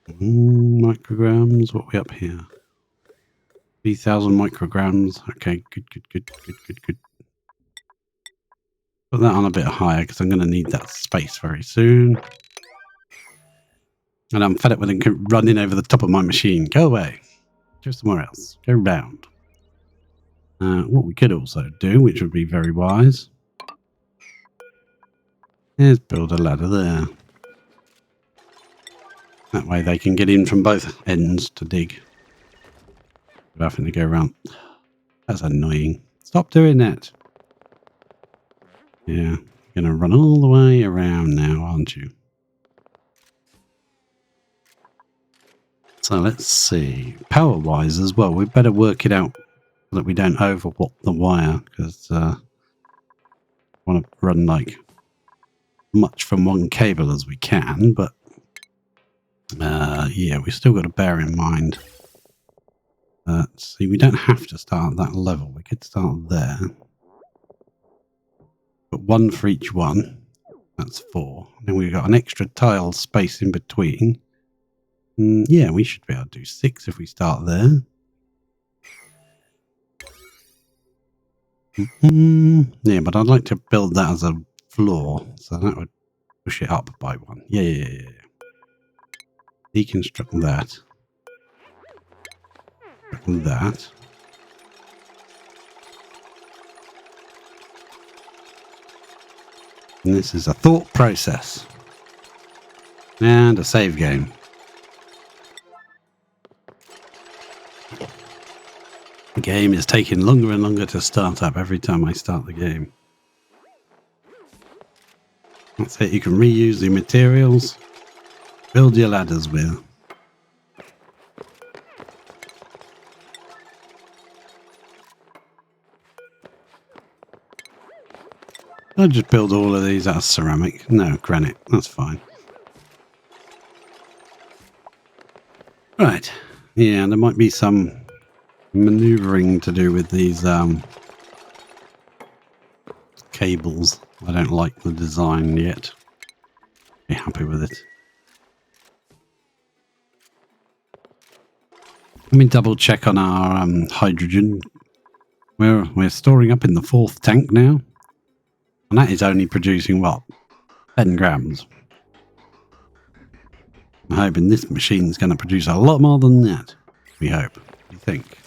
Micrograms. What are we up here? 3,000 micrograms. Okay, good. Put that on a bit higher because I'm going to need that space very soon. And I'm fed up with them running over the top of my machine. Go away. Go somewhere else. Go round. What we could also do, which would be very wise, is build a ladder there. That way they can get in from both ends to dig. Without having to go around. That's annoying. Stop doing that. Yeah, you're going to run all the way around now, aren't you? So let's see. Power-wise as well, we better work it out so that we don't overwatt the wire, because I want to run like much from one cable as we can, but yeah, we still got to bear in mind that, see, we don't have to start at that level. We could start there. But one for each one. That's 4. Then we've got an extra tile space in between. Yeah, we should be able to do 6 if we start there. Yeah, but I'd like to build that as a floor, so that would push it up by 1. Yeah. Deconstruct that. That. And this is a thought process. And a save game. The game is taking longer and longer to start up every time I start the game. That's it, you can reuse the materials. Build your ladders with. I'll just build all of these out of ceramic. No, granite. That's fine. Right. Yeah, there might be some maneuvering to do with these cables. I don't like the design yet. Be happy with it. Let me double check on our hydrogen. We're storing up in the 4th tank now. And that is only producing, what, 10 grams. I'm hoping this machine's going to produce a lot more than that. We hope. We think.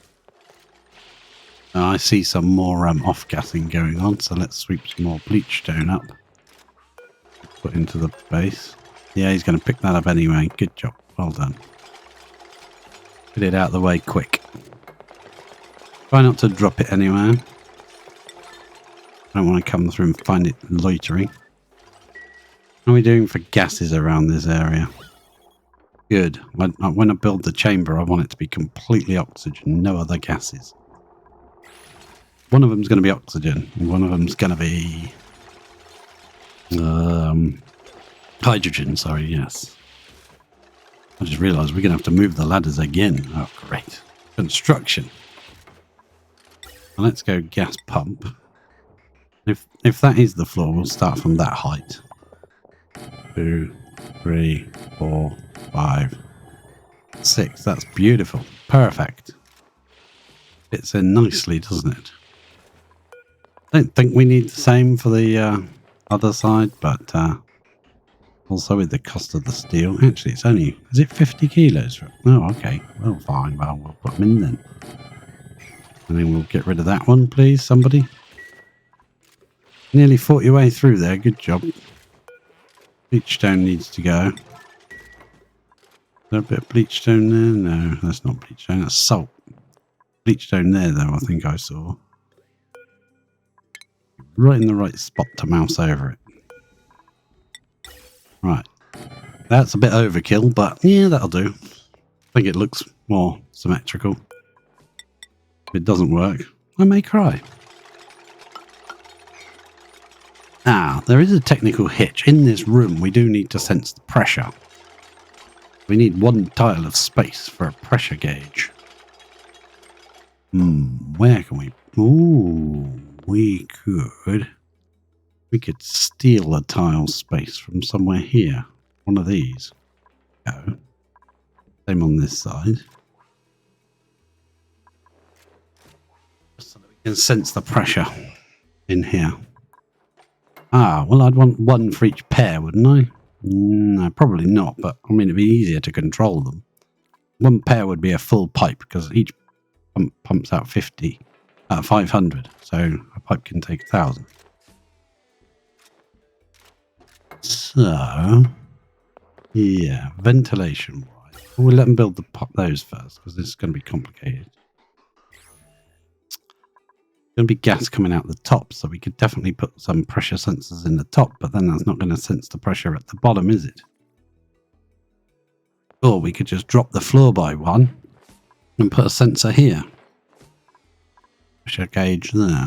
I see some more off-gassing going on, so let's sweep some more bleach stone up. Put into the base. Yeah, he's going to pick that up anyway. Good job. Well done. Get it out of the way quick. Try not to drop it anywhere. I don't want to come through and find it loitering. How are we doing for gases around this area? Good. When I build the chamber, I want it to be completely oxygen, no other gases. One of them's going to be oxygen, and one of them's going to be hydrogen, sorry, yes. I just realised we're going to have to move the ladders again. Oh, great. Construction. Well, let's go gas pump. If that is the floor, we'll start from that height. 2, 3, 4, 5, 6. That's beautiful. Perfect. Fits in nicely, doesn't it? I don't think we need the same for the other side, but also with the cost of the steel. Actually, it's only... Is it 50 kilos? Oh, okay. Well, fine. Well, we'll put them in then. And then we'll get rid of that one, please, somebody. Nearly 40 way through there. Good job. Bleach stone needs to go. Is there a bit of bleach stone there? No, that's not bleach stone. That's salt. Bleach stone there, though, I think I saw. Right in the right spot to mouse over it. Right. That's a bit overkill, but yeah, that'll do. I think it looks more symmetrical. If it doesn't work, I may cry. Ah, there is a technical hitch. In this room, we do need to sense the pressure. We need one tile of space for a pressure gauge. Where can we... Ooh, we could steal a tile space from somewhere here. One of these. Go. Same on this side. So that we can sense the pressure in here. Ah, well, I'd want one for each pair, wouldn't I? No, probably not, but I mean, it'd be easier to control them. One pair would be a full pipe because each pump pumps out 500, so a pipe can take 1,000. So, yeah, ventilation wise, we'll let them build those first because this is going to be complicated. Going to be gas coming out the top, so we could definitely put some pressure sensors in the top, but then that's not going to sense the pressure at the bottom, is it? Or we could just drop the floor by one and put a sensor here. Pressure gauge there.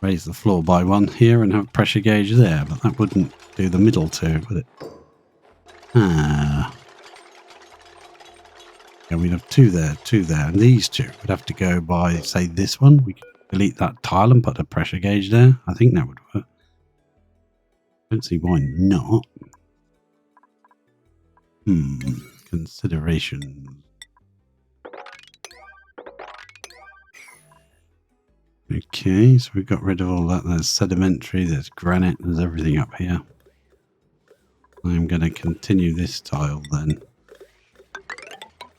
Raise the floor by one here and have a pressure gauge there, but that wouldn't do the middle two, would it? Ah. Yeah, we'd have two there, and these two would have to go by, say, this one. We could delete that tile and put a pressure gauge there. I think that would work. Don't see why not. Considerations. Okay, so we've got rid of all that. There's sedimentary, there's granite, there's everything up here. I'm going to continue this tile then.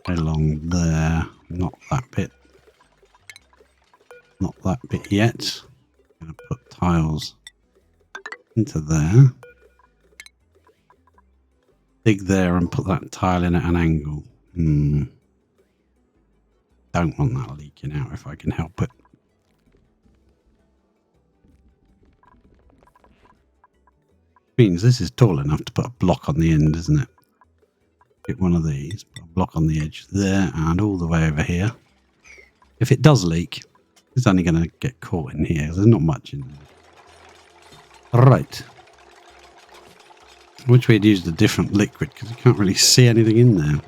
Along there. Not that bit. Not that bit yet. I'm going to put tiles into there. Dig there and put that tile in at an angle. Don't want that leaking out if I can help it. Means this is tall enough to put a block on the end, isn't it? Get one of these, put a block on the edge there and all the way over here. If it does leak, it's only going to get caught in here. There's not much in there. Right. Which we'd used a different liquid because you can't really see anything in there.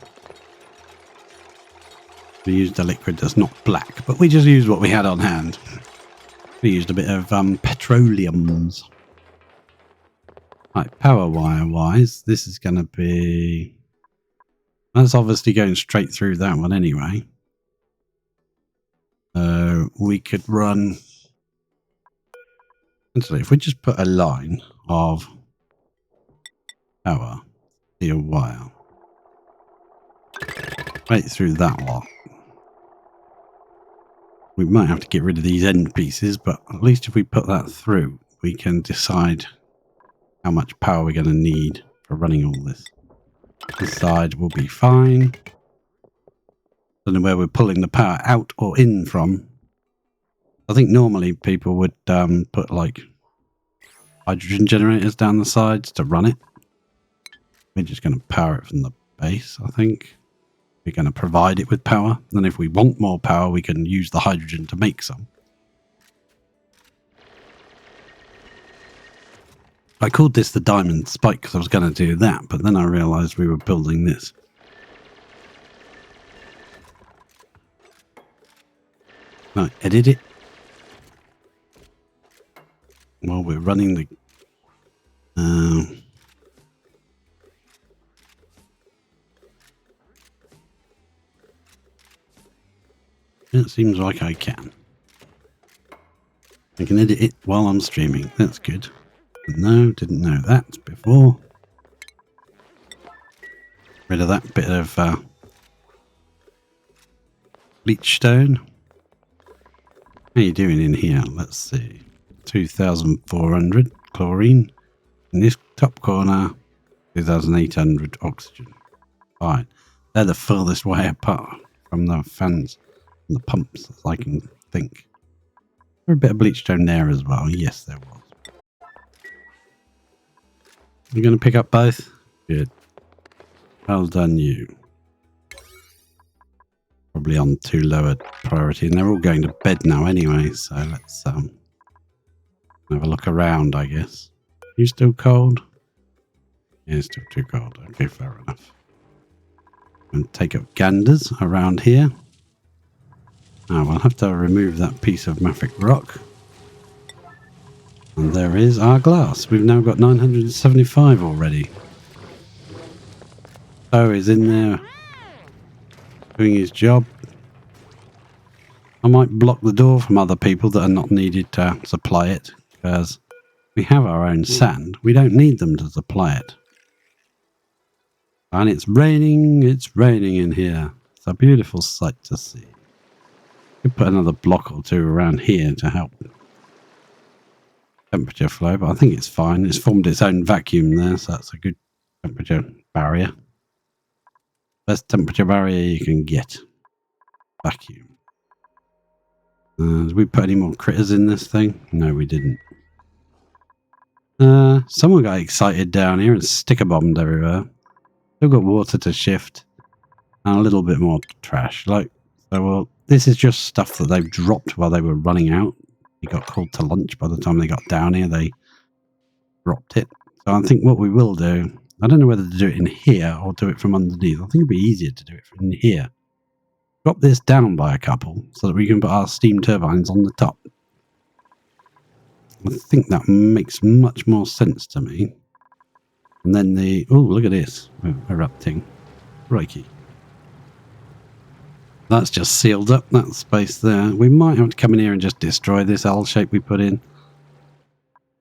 We used a liquid that's not black, but we just used what we had on hand. We used a bit of petroleums. Right, power wire wise, this is going to be... That's obviously going straight through that one anyway. So we could run... Actually, if we just put a line of power steel wire right through that lot. We might have to get rid of these end pieces, but at least if we put that through, we can decide how much power we're going to need for running all this. This side will be fine. Don't know where we're pulling the power out or in from. I think normally people would put like hydrogen generators down the sides to run it. We're just going to power it from the base, I think. We're going to provide it with power. Then if we want more power, we can use the hydrogen to make some. I called this the diamond spike because I was going to do that, but then I realized we were building this. Right, edit it. While we're running the... it seems like I can. I can edit it while I'm streaming. That's good. No, didn't know that before. Rid of that bit of bleach stone. How are you doing in here? Let's see. 2,400 chlorine. In this top corner, 2,800 oxygen. Fine. They're the furthest way apart from the fans and the pumps, as I can think. There's a bit of bleach stone there as well. Yes, there was. You're going to pick up both? Good. Well done, you. Probably on too low a priority, and they're all going to bed now anyway, so let's have a look around, I guess. You still cold? Yeah, it's still too cold. Okay, fair enough. And take up ganders around here. Now we'll have to remove that piece of mafic rock. And there is our glass. We've now got 975 already. So is in there doing his job. I might block the door from other people that are not needed to supply it, because we have our own sand. We don't need them to supply it. And it's raining in here. It's a beautiful sight to see. Could put another block or two around here to help temperature flow, but I think it's fine. It's formed its own vacuum there, so that's a good temperature barrier. Best temperature barrier you can get. Vacuum. Did we put any more critters in this thing? No, we didn't. Someone got excited down here and sticker bombed everywhere. Still got water to shift and a little bit more trash. Well, this is just stuff that they've dropped while they were running out. They got called to lunch. By the time they got down here, they dropped it. So I think what we will do, I don't know whether to do it in here or do it from underneath. I think it'd be easier to do it from here. Drop this down by a couple so that we can put our steam turbines on the top. I think that makes much more sense to me. And then oh, look at this. We're erupting. Crikey. That's just sealed up that space there. We might have to come in here and just destroy this L shape we put in.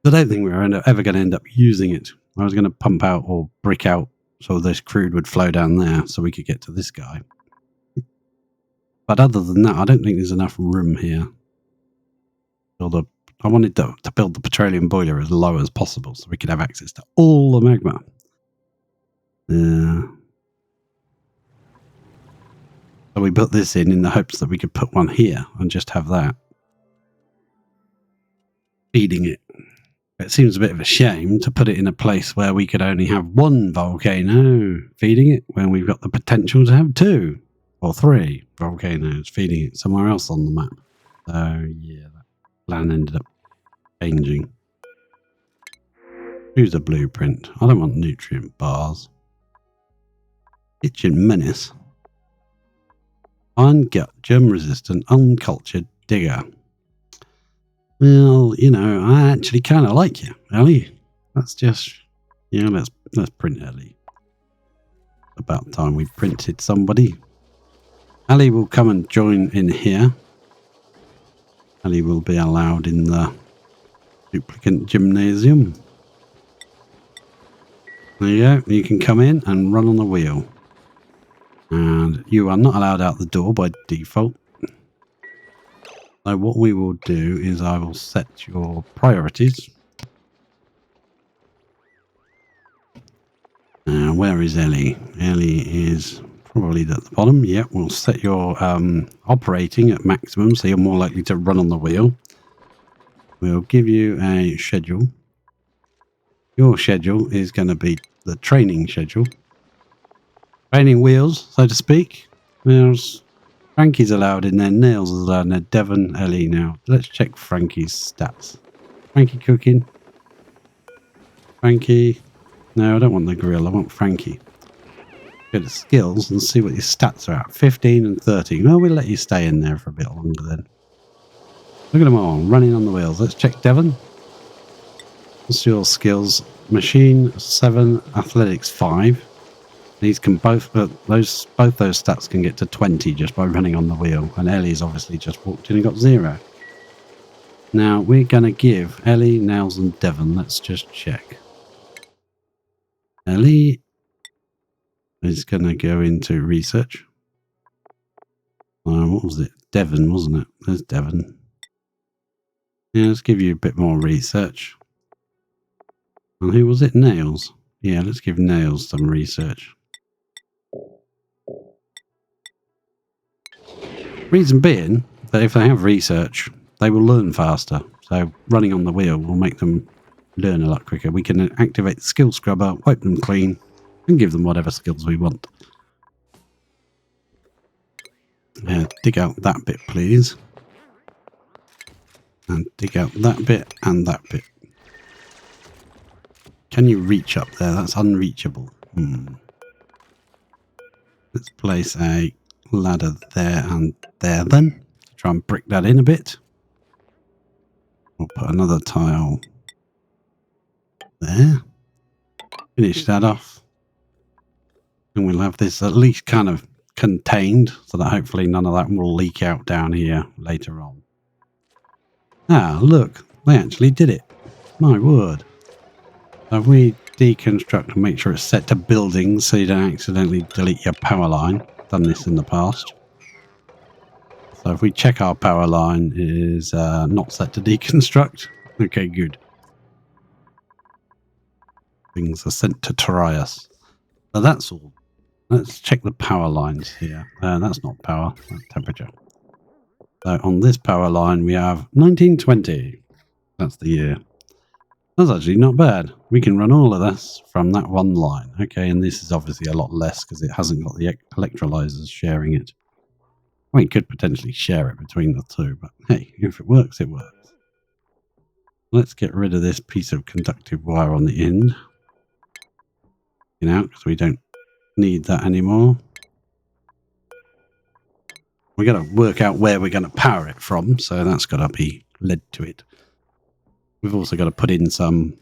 I don't think we're ever going to end up using it. I was going to pump out or brick out so this crude would flow down there so we could get to this guy. But other than that, I don't think there's enough room here. I wanted to build the petroleum boiler as low as possible so we could have access to all the magma. So we put this in the hopes that we could put one here and just have that feeding it. It seems a bit of a shame to put it in a place where we could only have one volcano feeding it when we've got the potential to have 2 or 3 volcanoes feeding it somewhere else on the map. So yeah, that plan ended up changing. Choose a blueprint. I don't want nutrient bars. Kitchen menace. Ungut, germ resistant, uncultured digger. Well, I actually kind of like you, Ellie. That's just, let's print Ellie. About time we printed somebody. Ellie will come and join in here. Ellie will be allowed in the duplicate gymnasium. There you go. You can come in and run on the wheel. And you are not allowed out the door by default. So what we will do is I will set your priorities. Where is Ellie? Ellie is probably at the bottom. Yep, we'll set your operating at maximum, so you're more likely to run on the wheel. We'll give you a schedule. Your schedule is going to be the training schedule. Training wheels, so to speak. Wheels. Frankie's allowed in there. Nails is allowed in there. Devon, Ellie now. Let's check Frankie's stats. Frankie cooking. Frankie. No, I don't want the grill. I want Frankie. Go to skills and see what your stats are at. 15 and 13. Well, we'll let you stay in there for a bit longer then. Look at them all running on the wheels. Let's check Devon. What's your skills? Machine 7, athletics 5. These can both those stats can get to 20 just by running on the wheel. And Ellie's obviously just walked in and got 0. Now we're going to give Ellie, Nails, and Devon. Let's just check. Ellie is going to go into research. What was it? Devon, wasn't it? There's Devon. Yeah, let's give you a bit more research. And who was it? Nails. Yeah, let's give Nails some research. Reason being that if they have research, they will learn faster. So running on the wheel will make them learn a lot quicker. We can activate the skill scrubber, wipe them clean, and give them whatever skills we want. Dig out that bit, please. And dig out that bit and that bit. Can you reach up there? That's unreachable. Let's place a ladder there and there then. Try and brick that in a bit. We'll put another tile there. Finish that off. And we'll have this at least kind of contained so that hopefully none of that will leak out down here later on. Ah, look, they actually did it. My word. So if we deconstruct and make sure it's set to buildings so you don't accidentally delete your power line. Done this in the past. So if we check our power line, it is not set to deconstruct. Okay, good. Things are sent to try us. So that's all. Let's check the power lines here. That's not power, that's temperature. So on this power line we have 1920. That's the year. That's actually not bad. We can run all of this from that one line. Okay, and this is obviously a lot less because it hasn't got the electrolyzers sharing it. We could potentially share it between the two, but hey, if it works, it works. Let's get rid of this piece of conductive wire on the end. You know, because we don't need that anymore. We're going to work out where we're going to power it from, so that's got to be led to it. We've also got to put in some...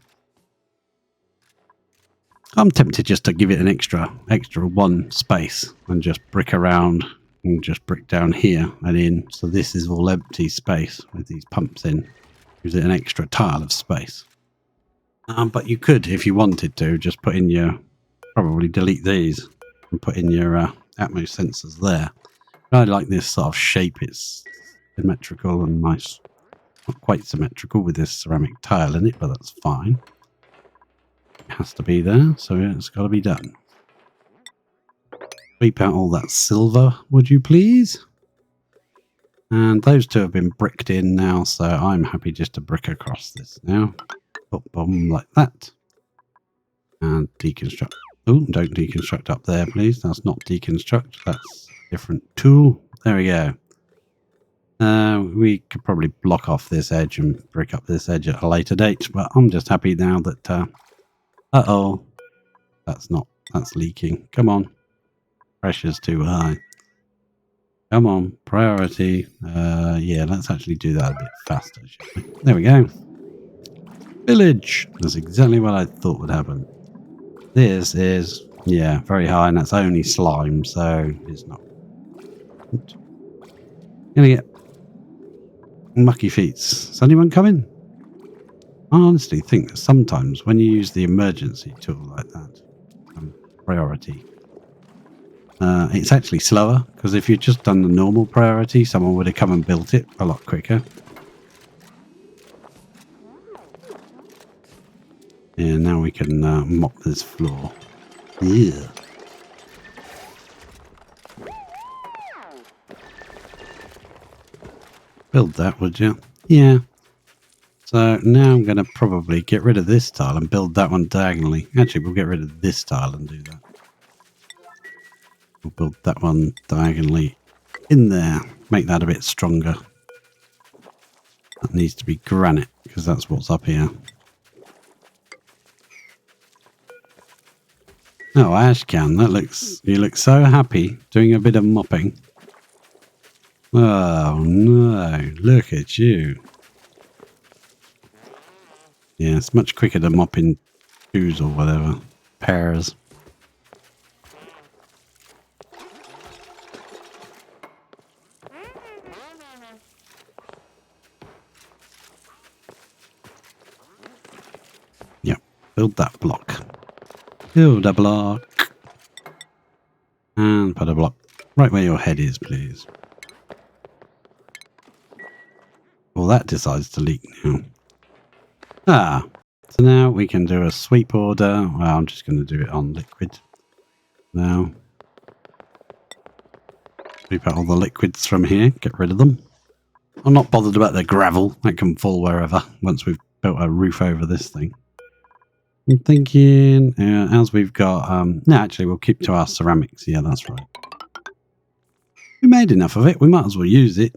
I'm tempted just to give it an extra one space and just brick around and just brick down here and in. So this is all empty space with these pumps in. Gives it an extra tile of space. But you could, if you wanted to, just put in your... Probably delete these and put in your Atmos sensors there. I like this sort of shape. It's symmetrical and nice. Not quite symmetrical with this ceramic tile in it, but that's fine. It has to be there, so it's got to be done. Sweep out all that silver, would you please? And those two have been bricked in now, so I'm happy just to brick across this now. Up, boom, like that. And deconstruct. Oh, don't deconstruct up there, please. That's not deconstruct. That's a different tool. There we go. We could probably block off this edge and brick up this edge at a later date, but I'm just happy now that... uh-oh. That's leaking. Come on. Pressure's too high. Come on. Priority. Yeah, let's actually do that a bit faster, shall we? There we go. Village. That's exactly what I thought would happen. This is, yeah, very high, and that's only slime, so it's not. Gonna get mucky feet. Is anyone coming? I honestly think that sometimes when you use the emergency tool like that, priority, it's actually slower, because if you'd just done the normal priority, someone would have come and built it a lot quicker. Yeah, now we can mop this floor. Yeah. Build that, would you? Yeah. So now I'm going to probably get rid of this tile and build that one diagonally. Actually, we'll get rid of this tile and do that. We'll build that one diagonally in there. Make that a bit stronger. That needs to be granite, because that's what's up here. Oh, Ashcan, you look so happy doing a bit of mopping. Oh no, look at you. Yeah, it's much quicker than mopping twos or whatever. Pairs. Yep, build that block. Build a block. And put a block right where your head is, please. Well, that decides to leak now. Ah, so now we can do a sweep order. Well, I'm just going to do it on liquid now. Sweep out all the liquids from here, get rid of them. I'm not bothered about the gravel. That can fall wherever once we've built a roof over this thing. I'm thinking, as we've got, no, actually, we'll keep to our ceramics. Yeah, that's right. We made enough of it. We might as well use it.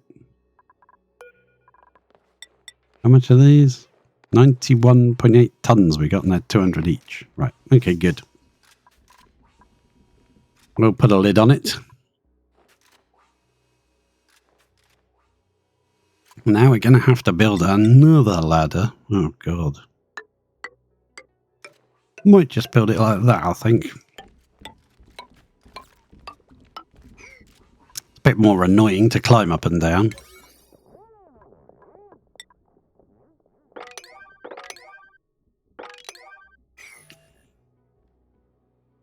How much are these? 91.8 tons we got, and they're 200 each. Right, okay, good. We'll put a lid on it. Now we're going to have to build another ladder. Oh, God. Might just build it like that, I think. It's a bit more annoying to climb up and down.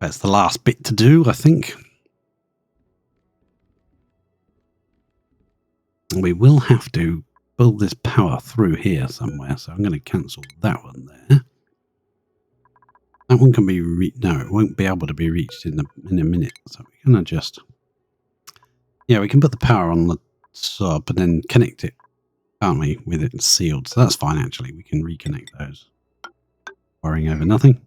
That's the last bit to do, I think. We will have to build this power through here somewhere, so I'm going to cancel that one there. That one can be reached. No, it won't be able to be reached in a minute. So we're going to just... Yeah, we can put the power on the top and then connect it, can't we, with it sealed. So that's fine, actually. We can reconnect those. Worrying over nothing.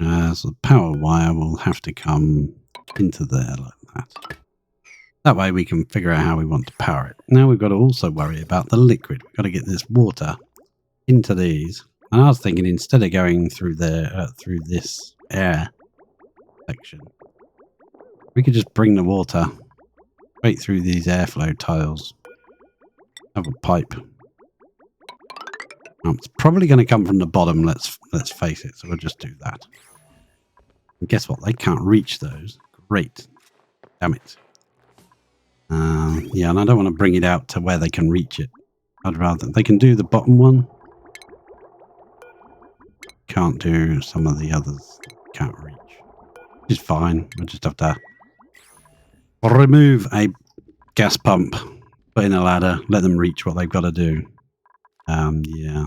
So the power wire will have to come into there like that. That way we can figure out how we want to power it. Now we've got to also worry about the liquid. We've got to get this water into these. And I was thinking, instead of going through there, through this air section, we could just bring the water straight through these airflow tiles. Have a pipe. It's probably going to come from the bottom, let's face it, so we'll just do that. And guess what? They can't reach those. Great. Damn it. Yeah, and I don't want to bring it out to where they can reach it. I'd rather... They can do the bottom one. Can't do some of the others. Can't reach. Which is fine. We'll just have to remove a gas pump, put in a ladder, let them reach what they've got to do. Yeah.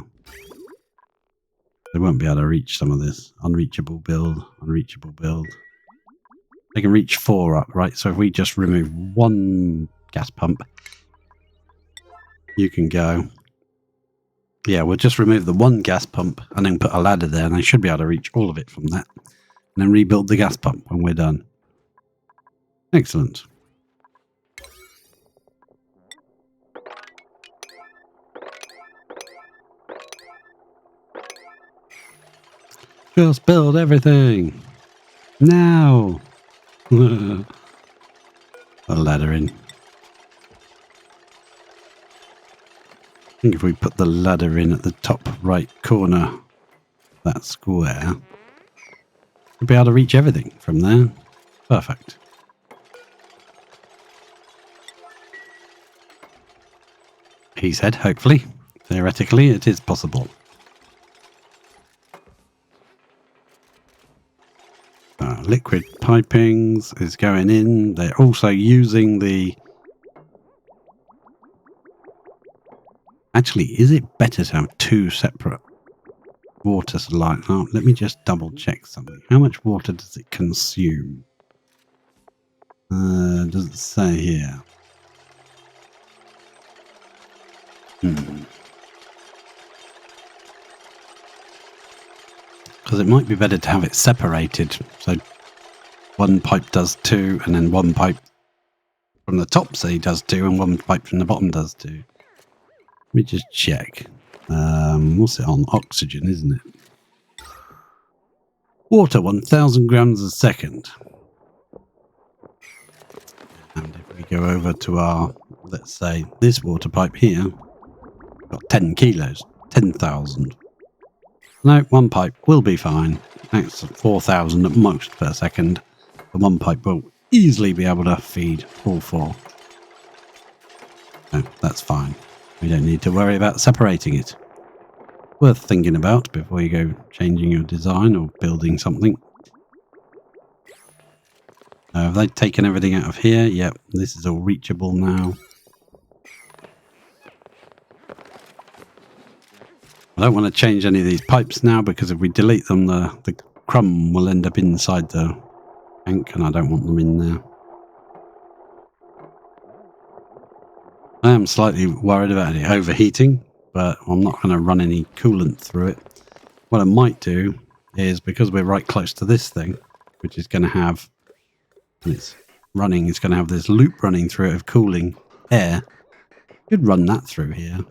They won't be able to reach some of this. Unreachable build, unreachable build. They can reach 4 up, right? So if we just remove one gas pump, you can go. Yeah, we'll just remove the one gas pump and then put a ladder there, and they should be able to reach all of it from that. And then rebuild the gas pump when we're done. Excellent. Just build everything. Now. A ladder in. I think if we put the ladder in at the top right corner of that square, we'll be able to reach everything from there. Perfect. He said, hopefully. Theoretically, it is possible. Liquid pipings is going in. They're also using the... Actually, is it better to have 2 separate water supplies? Oh, let me just double check something. How much water does it consume? Does it say here? Because it might be better to have it separated. So one pipe does 2, and then one pipe from the top, say, does 2, and one pipe from the bottom does 2. Let me just check. What's it on? Oxygen, isn't it? Water, 1,000 grams a second. And if we go over to our, let's say, this water pipe here, got 10 kilos, 10,000. No, one pipe will be fine. That's 4,000 at most per second. The one pipe will easily be able to feed all 4. No, that's fine. We don't need to worry about separating it. Worth thinking about before you go changing your design or building something. Have they taken everything out of here? Yep, this is all reachable now. I don't want to change any of these pipes now, because if we delete them, the crumb will end up inside the tank, and I don't want them in there. I am slightly worried about it overheating, but I'm not going to run any coolant through it. what I might do is, because we're right close to this thing, which is going to have, when it's running, it's going to have this loop running through it of cooling air. Could run that through here. And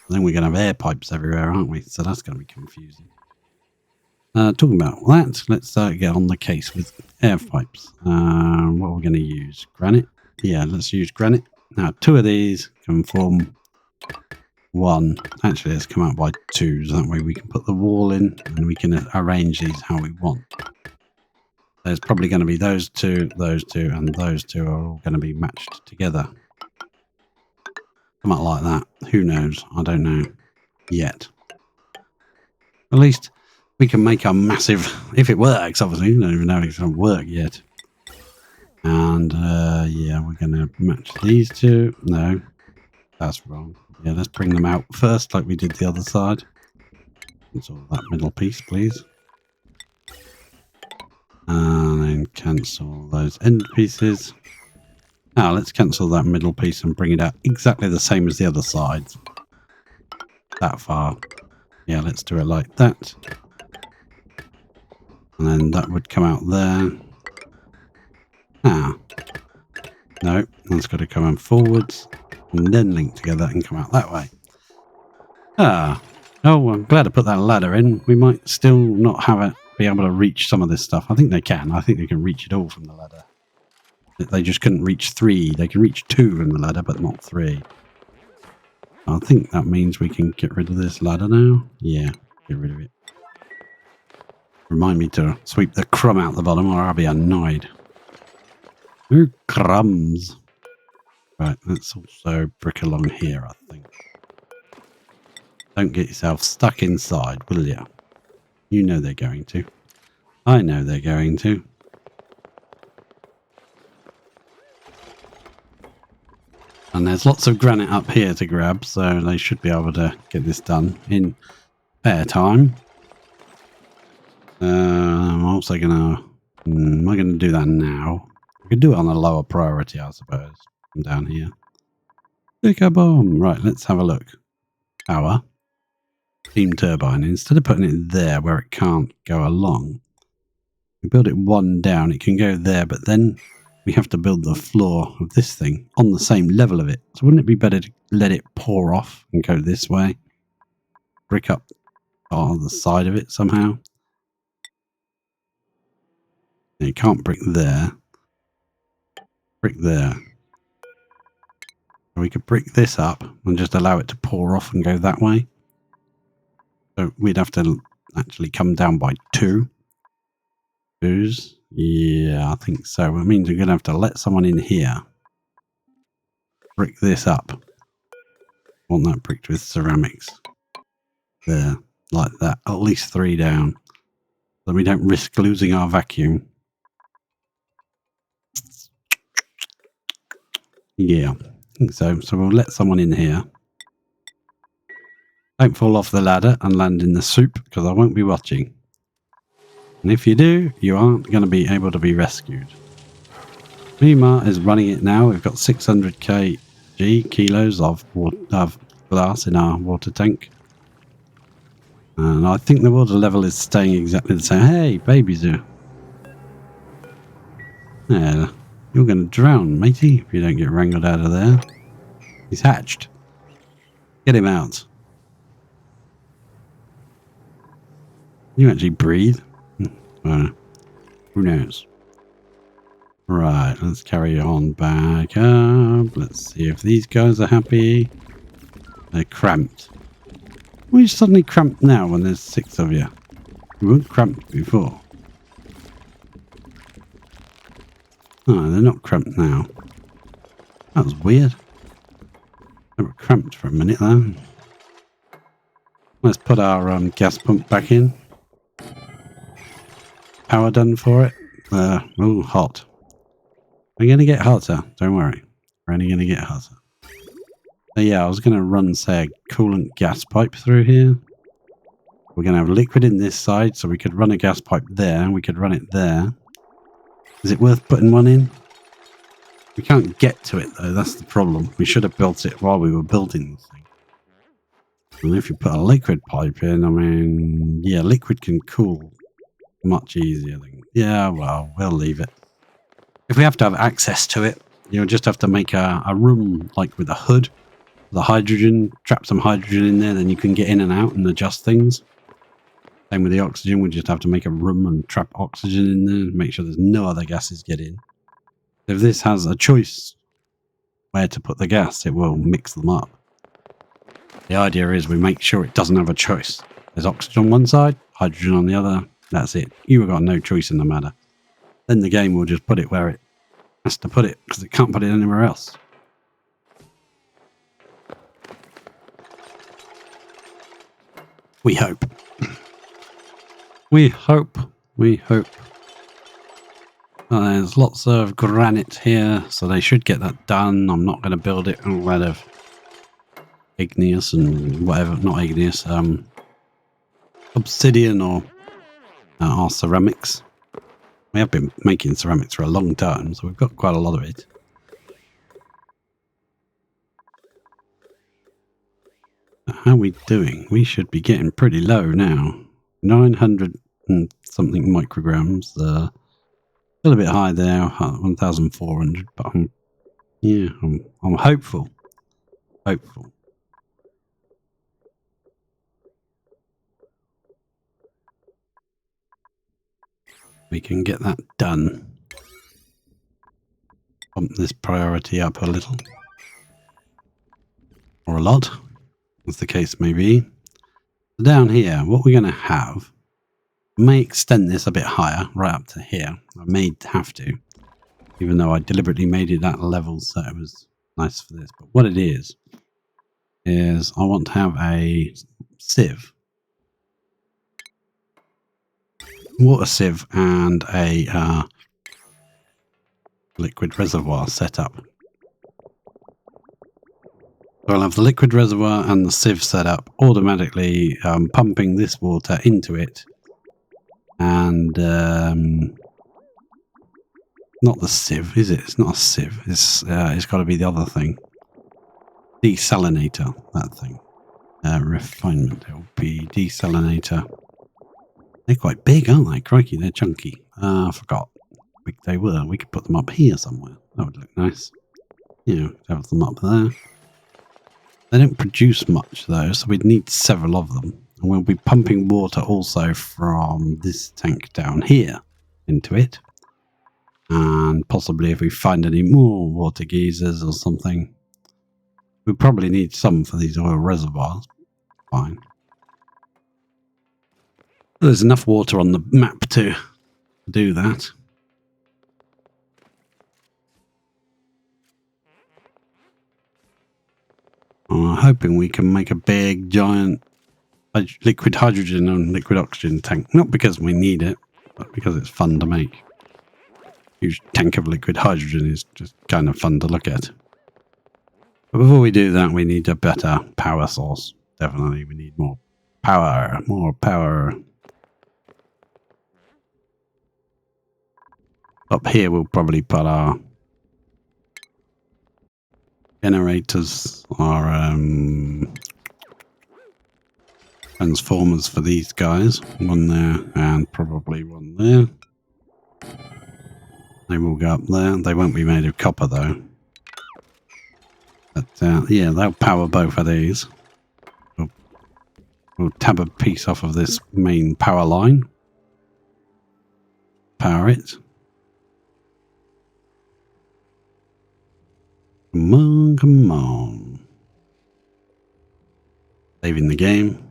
then we're going to have air pipes everywhere, aren't we? So that's going to be confusing. Talking about that, let's get on the case with air pipes. What are we going to use? Granite? Yeah, let's use granite. Now, 2 of these can form 1. Actually, let's come out by 2, so that way we can put the wall in and we can arrange these how we want. There's probably going to be those 2, and those 2 are all going to be matched together. Something like that. Who knows? I don't know yet. At least we can make a massive, if it works, obviously. We don't even know if it's going to work yet. And yeah, we're going to match these 2. No, that's wrong. Yeah, let's bring them out first like we did the other side. Cancel that middle piece, please. And then cancel those end pieces. Now let's cancel that middle piece and bring it out exactly the same as the other sides. That far. Yeah, let's do it like that. And then that would come out there. Ah. No, that's got to come on forwards and then link together and come out that way. Ah. Oh, I'm glad I put that ladder in. We might still not have it be able to reach some of this stuff. I think they can. I think they can reach it all from the ladder. They just couldn't reach 3. They can reach 2 from the ladder, but not 3. I think that means we can get rid of this ladder now. Yeah, get rid of it. Remind me to sweep the crumb out the bottom or I'll be annoyed. Ooh, crumbs. Right, let's also brick along here, I think. Don't get yourself stuck inside, will ya? You know they're going to. I know they're going to. And there's lots of granite up here to grab, so they should be able to get this done in fair time. I'm also going to... am I going to do that now? I could do it on a lower priority, I suppose. From down here. Pick a bomb. Right, let's have a look. Power. Steam turbine. Instead of putting it there where it can't go along, we build it 1 down. It can go there, but then we have to build the floor of this thing on the same level of it. So wouldn't it be better to let it pour off and go this way? Brick up on the side of it somehow. You can't brick there. Brick there. We could brick this up and just allow it to pour off and go that way. So we'd have to actually come down by 2. 2s. Yeah, I think so. It means we're going to have to let someone in here. Brick this up. Want that bricked with ceramics. There. Like that. At least 3 down. So we don't risk losing our vacuum. Yeah. I think so. So we'll let someone in here. Don't fall off the ladder and land in the soup because I won't be watching. And if you do, you aren't going to be able to be rescued. Mima is running it now. We've got 600 kilos of glass in our water tank. And I think the water level is staying exactly the same. Hey, baby zoo. Yeah, you're going to drown, matey, if you don't get wrangled out of there. He's hatched. Get him out. You actually breathe? Who knows? Right, let's carry on back up. Let's see if these guys are happy. They're cramped. Why are you suddenly cramped now when there's 6 of you? You weren't cramped before. Oh, they're not cramped now. That was weird. They were cramped for a minute though. Let's put our gas pump back in. Power done for it. Oh, hot. We're going to get hotter. Don't worry. We're only going to get hotter. So yeah, I was going to run, say, a coolant gas pipe through here. We're going to have liquid in this side, so we could run a gas pipe there. We could run it there. Is it worth putting one in? We can't get to it, though. That's the problem. We should have built it while we were building this thing. And if you put a liquid pipe in, I mean, yeah, liquid can cool much easier than... Yeah, well, we'll leave it. If we have to have access to it, you'll just have to make a room, like with a hood, the hydrogen, trap some hydrogen in there, then you can get in and out and adjust things. Same with the oxygen, we just have to make a room and trap oxygen in there, and make sure there's no other gases get in. If this has a choice where to put the gas, it will mix them up. The idea is we make sure it doesn't have a choice. There's oxygen on one side, hydrogen on the other, that's it. You've got no choice in the matter. Then the game will just put it where it has to put it, because it can't put it anywhere else. We hope. We hope. We hope. There's lots of granite here, so they should get that done. I'm not going to build it out of igneous and whatever, not igneous, obsidian or our ceramics. We have been making ceramics for a long time, so we've got quite a lot of it. How are we doing? We should be getting pretty low now. 900 and something micrograms. Still a bit high there, 1,400. But I'm hopeful. Hopeful. We can get that done. Bump this priority up a little. Or a lot, as the case may be. Down here, what we're going to have, I may extend this a bit higher, right up to here. I may have to, even though I deliberately made it that level so it was nice for this. But what it is I want to have a sieve. Water sieve and a liquid reservoir set up. So I'll have the liquid reservoir and the sieve set up, automatically pumping this water into it. And not the sieve, is it? It's not a sieve. It's got to be the other thing. Desalinator, that thing. Refinement. It will be desalinator. They're quite big, aren't they? Crikey, they're chunky. I forgot. They were. We could put them up here somewhere. That would look nice. Yeah, have them up there. They don't produce much though, so we'd need several of them. And we'll be pumping water also from this tank down here into it. And possibly if we find any more water geysers or something, we probably need some for these oil reservoirs. Fine. There's enough water on the map to do that. I'm hoping we can make a big, giant liquid hydrogen and liquid oxygen tank. Not because we need it, but because it's fun to make. Huge tank of liquid hydrogen is just kind of fun to look at. But before we do that, we need a better power source. Definitely, we need more power. More power. Up here, we'll probably put our generators, our transformers for these guys. One there and probably one there. They will go up there. They won't be made of copper though. But yeah, they'll power both of these. We'll tab a piece off of this main power line. Power it. Come on, come on. Saving the game.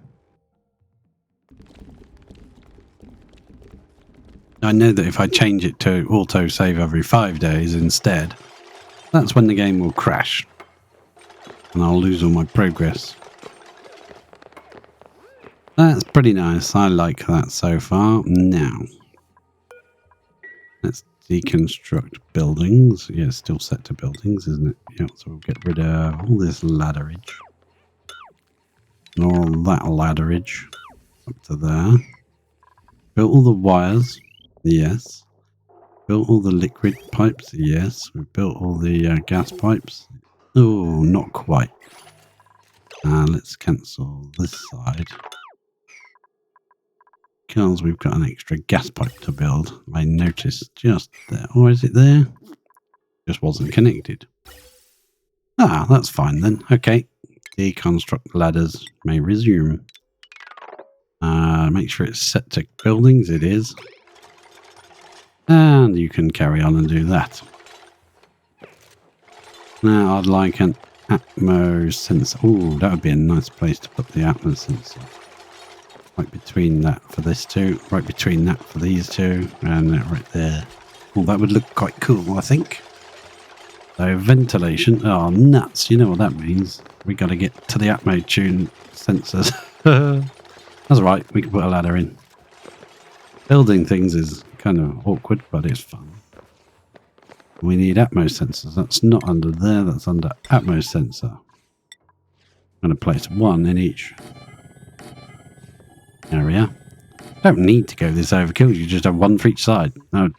I know that if I change it to auto save every 5 days instead, that's when the game will crash. And I'll lose all my progress. That's pretty nice. I like that so far. Now, let's deconstruct buildings. Yeah, it's still set to buildings, isn't it? Yeah, so we'll get rid of all this ladderage. And all that ladderage up to there. Built all the wires. Yes. Built all the liquid pipes. Yes. We've built all the gas pipes. Oh, not quite. Let's cancel this side. Because we've got an extra gas pipe to build. I noticed just there. Or is it there? Just wasn't connected. Ah, that's fine then. Okay. Deconstruct ladders may resume. Make sure it's set to buildings. It is. And you can carry on and do that. Now I'd like an Atmos sensor. Oh, that would be a nice place to put the Atmos sensor. Right between that for this two. Right between that for these two. And that right there. Well, that would look quite cool, I think. So ventilation. Oh, nuts. You know what that means. We got to get to the Atmo tune sensors. That's right. We can put a ladder in. Building things is kind of awkward, but it's fun. We need Atmos sensors. That's not under there. That's under Atmos sensor. I'm going to place one in each area. Don't need to go this overkill. You just have one for each side. No,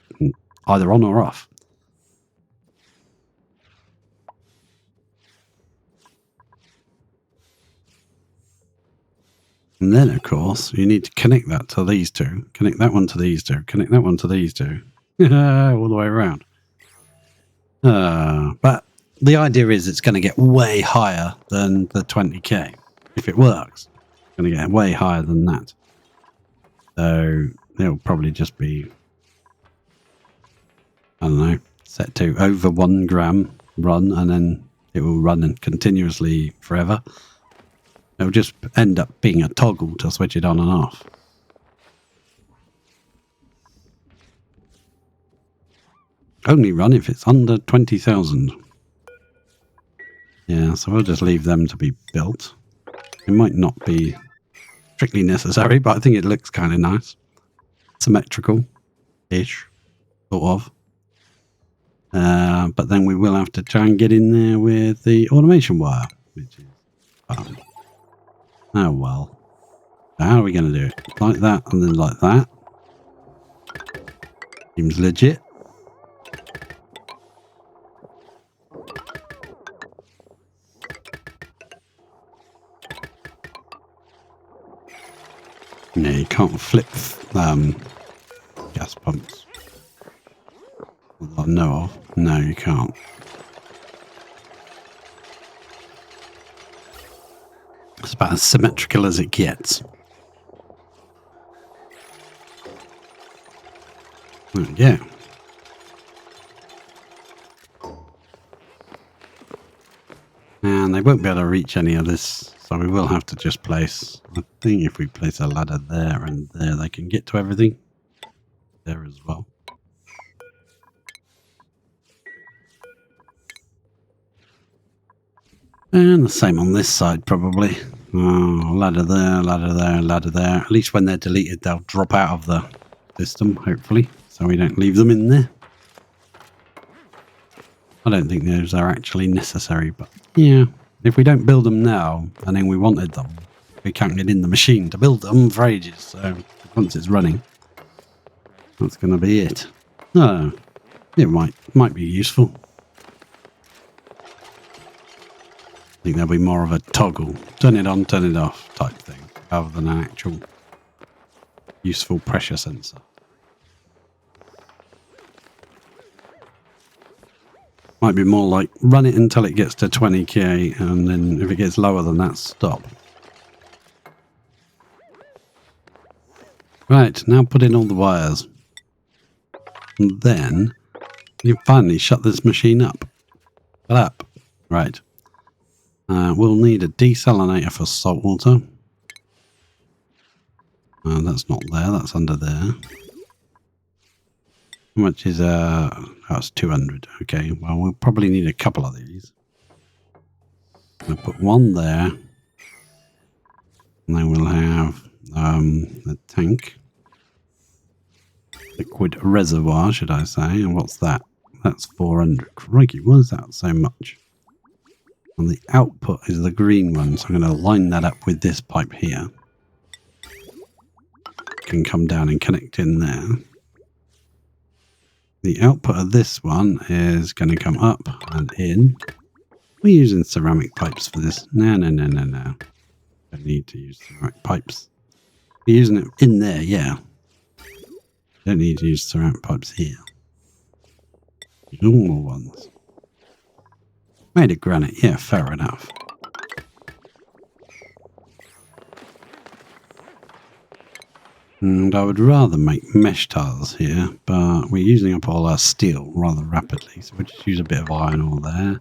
either on or off. And then, of course, you need to connect that to these two. Connect that one to these two. Connect that one to these two. All the way around. But the idea is it's going to get way higher than the 20k. If it works, it's going to get way higher than that. So it'll probably just be, I don't know, set to over 1 gram run, and then it will run continuously forever. It'll just end up being a toggle to switch it on and off. Only run if it's under 20,000. Yeah, so we'll just leave them to be built. It might not be strictly necessary, but I think it looks kind of nice. Symmetrical-ish, sort of. But then we will have to try and get in there with the automation wire, which is fun. Oh well. So how are we going to do it? Like that and then like that. Seems legit. No, you can't flip gas pumps. That I know of. No, you can't. It's about as symmetrical as it gets. There we go. And they won't be able to reach any of this, so we will have to just place, I think if we place a ladder there and there, they can get to everything. There as well. And the same on this side, probably. Oh, ladder there, ladder there, ladder there. At least when they're deleted, they'll drop out of the system, hopefully, so we don't leave them in there. I don't think those are actually necessary, but yeah, if we don't build them now and then we wanted them, we can't get in the machine to build them for ages. So once it's running, that's going to be it. Oh, it might be useful. I think there'll be more of a toggle, turn it on, turn it off type thing, rather than an actual useful pressure sensor. Might be more like run it until it gets to 20k, and then if it gets lower than that, stop. Right, now put in all the wires. And then you finally shut this machine up. Shut up. Right. We'll need a desalinator for salt water. That's not there, that's under there. How much is that's 200. Okay, well we'll probably need a couple of these. I'll put one there. And then we'll have a tank. Liquid reservoir, should I say. And what's that? That's 400. Crikey, why is that so much? And the output is the green one, so I'm going to line that up with this pipe here. Can come down and connect in there. The output of this one is going to come up and in. We're using ceramic pipes for this. No. Don't need to use ceramic pipes. We're using it in there, yeah. Don't need to use ceramic pipes here. Normal ones. Made of granite, yeah, fair enough. And I would rather make mesh tiles here, but we're using up all our steel rather rapidly, so we'll just use a bit of iron ore there.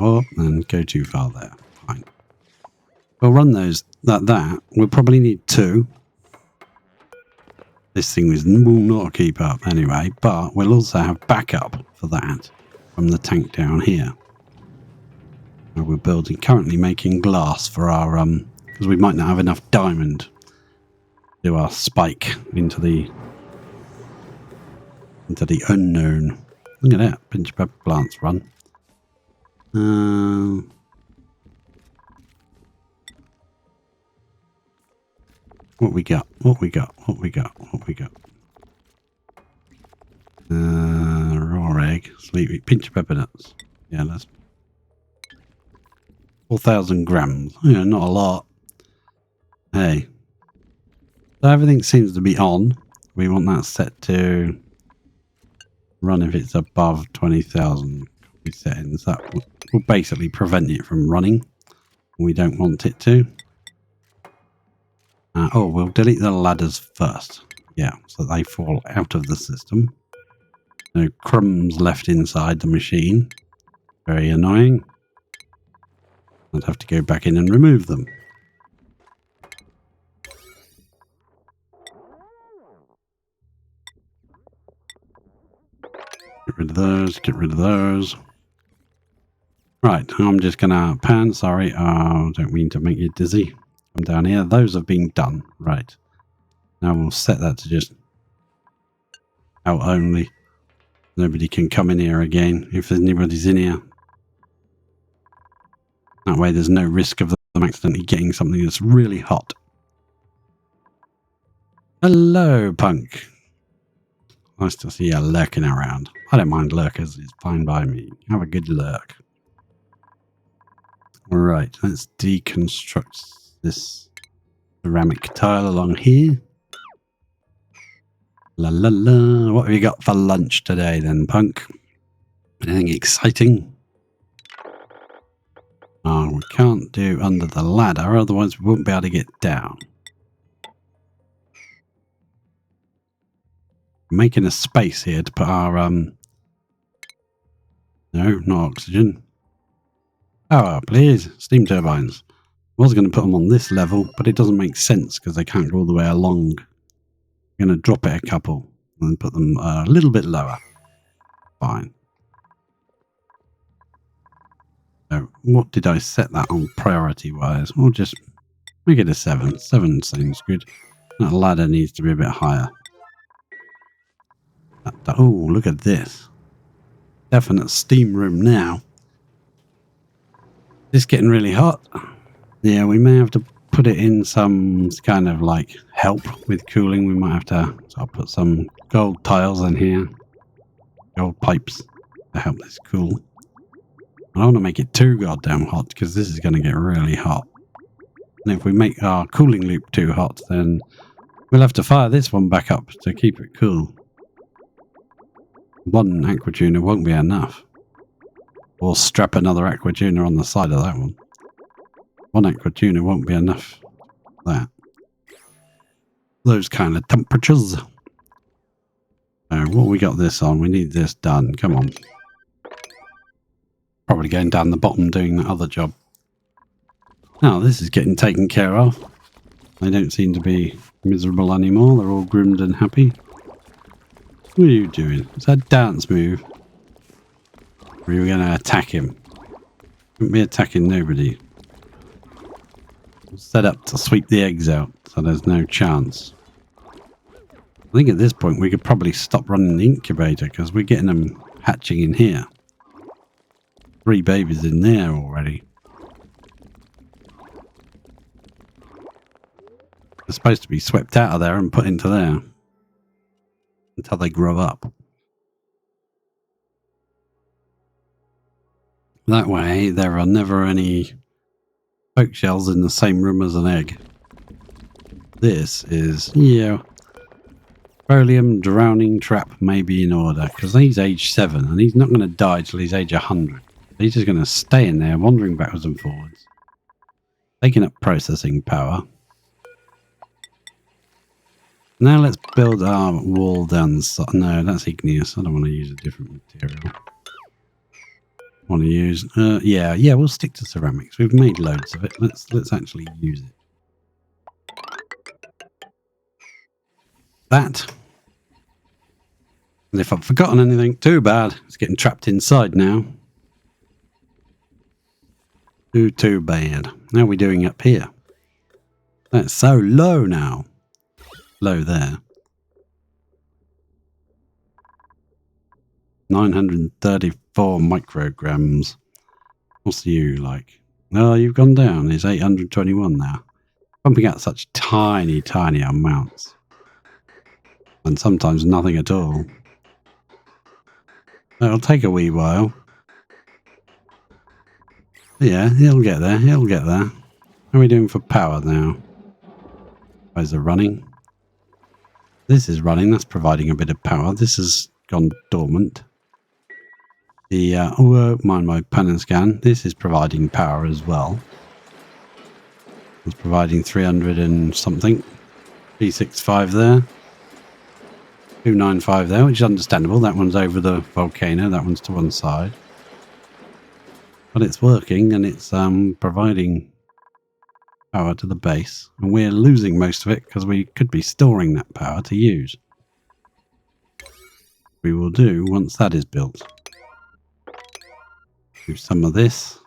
Oh, and go too far there. Fine. We'll run those like that. We'll probably need 2. This thing will not keep up anyway, but we'll also have backup for that from the tank down here. We're building, currently making glass for our, because we might not have enough diamond. Do our spike into the unknown. Look at that, pinch pepper plants run. What we got? Raw egg, sleepy, pinch pepper nuts. Yeah, that's 4,000 grams. Yeah, not a lot. Hey. So everything seems to be on. We want that set to run if it's above 20,000 settings. That will basically prevent it from running. We don't want it to. We'll delete the ladders first. Yeah, so they fall out of the system. No crumbs left inside the machine. Very annoying. I'd have to go back in and remove them. Get rid of those, get rid of those. Right, I'm just gonna pan, sorry, don't mean to make you dizzy. Come down here, those have been done. Right. Now we'll set that to just out only. Nobody can come in here again if anybody's in here. That way there's no risk of them accidentally getting something that's really hot. Hello, punk. Nice to see you lurking around. I don't mind lurkers, it's fine by me. Have a good lurk. Right, let's deconstruct this ceramic tile along here. La la la. What have you got for lunch today then, punk? Anything exciting? Oh, we can't do under the ladder, otherwise we won't be able to get down. Making a space here to put our no, not oxygen. Power, please. Steam turbines. I was going to put them on this level, but it doesn't make sense because they can't go all the way along. I'm going to drop it a couple and put them a little bit lower. Fine. So what did I set that on priority wise? We'll just make it a 7. 7 seems good. That ladder needs to be a bit higher. Oh, look at this. Definite steam room now. It's getting really hot. Yeah, we may have to put it in some kind of like help with cooling. We might have to, so I'll put some gold tiles in here. Gold pipes to help this cool. I don't want to make it too goddamn hot because this is going to get really hot. And if we make our cooling loop too hot, then we'll have to fire this one back up to keep it cool. One aqua tuner won't be enough. We'll strap another aqua tuner on the side of that one. One aqua tuner won't be enough for that. Those kind of temperatures. What we got this on? We need this done. Come on. Probably going down the bottom doing that other job. Now this is getting taken care of. They don't seem to be miserable anymore. They're all groomed and happy. What are you doing? Is that a dance move? Or are you going to attack him? Wouldn't be attacking nobody. Set up to sweep the eggs out, so there's no chance. I think at this point we could probably stop running the incubator because we're getting them hatching in here. 3 babies in there already. They're supposed to be swept out of there and put into there until they grow up. That way, there are never any poke shells in the same room as an egg. This is, yeah, Petroleum drowning trap may be in order, because he's age 7 and he's not going to die till he's age 100. He's just going to stay in there, wandering backwards and forwards, taking up processing power. Now let's build our wall down the side. No, that's igneous. I don't want to use a different material. I want to use, yeah, we'll stick to ceramics. We've made loads of it. Let's actually use it. That. And if I've forgotten anything, too bad. It's getting trapped inside now. Too bad. How are we doing up here? That's so low now. Low there. 934 micrograms. What's you like? Oh, you've gone down. It's 821 now. Pumping out such tiny amounts. And sometimes nothing at all. It'll take a wee while. Yeah, he'll get there. He'll get there. How are we doing for power now? Is it running? This is running. That's providing a bit of power. This has gone dormant. The mind my pan and scan. This is providing power as well. It's providing 300 and something. 365 there. 295 there, which is understandable. That one's over the volcano. That one's to one side. But it's working and it's providing power to the base. And we're losing most of it because we could be storing that power to use. We will do once that is built. Do some of this.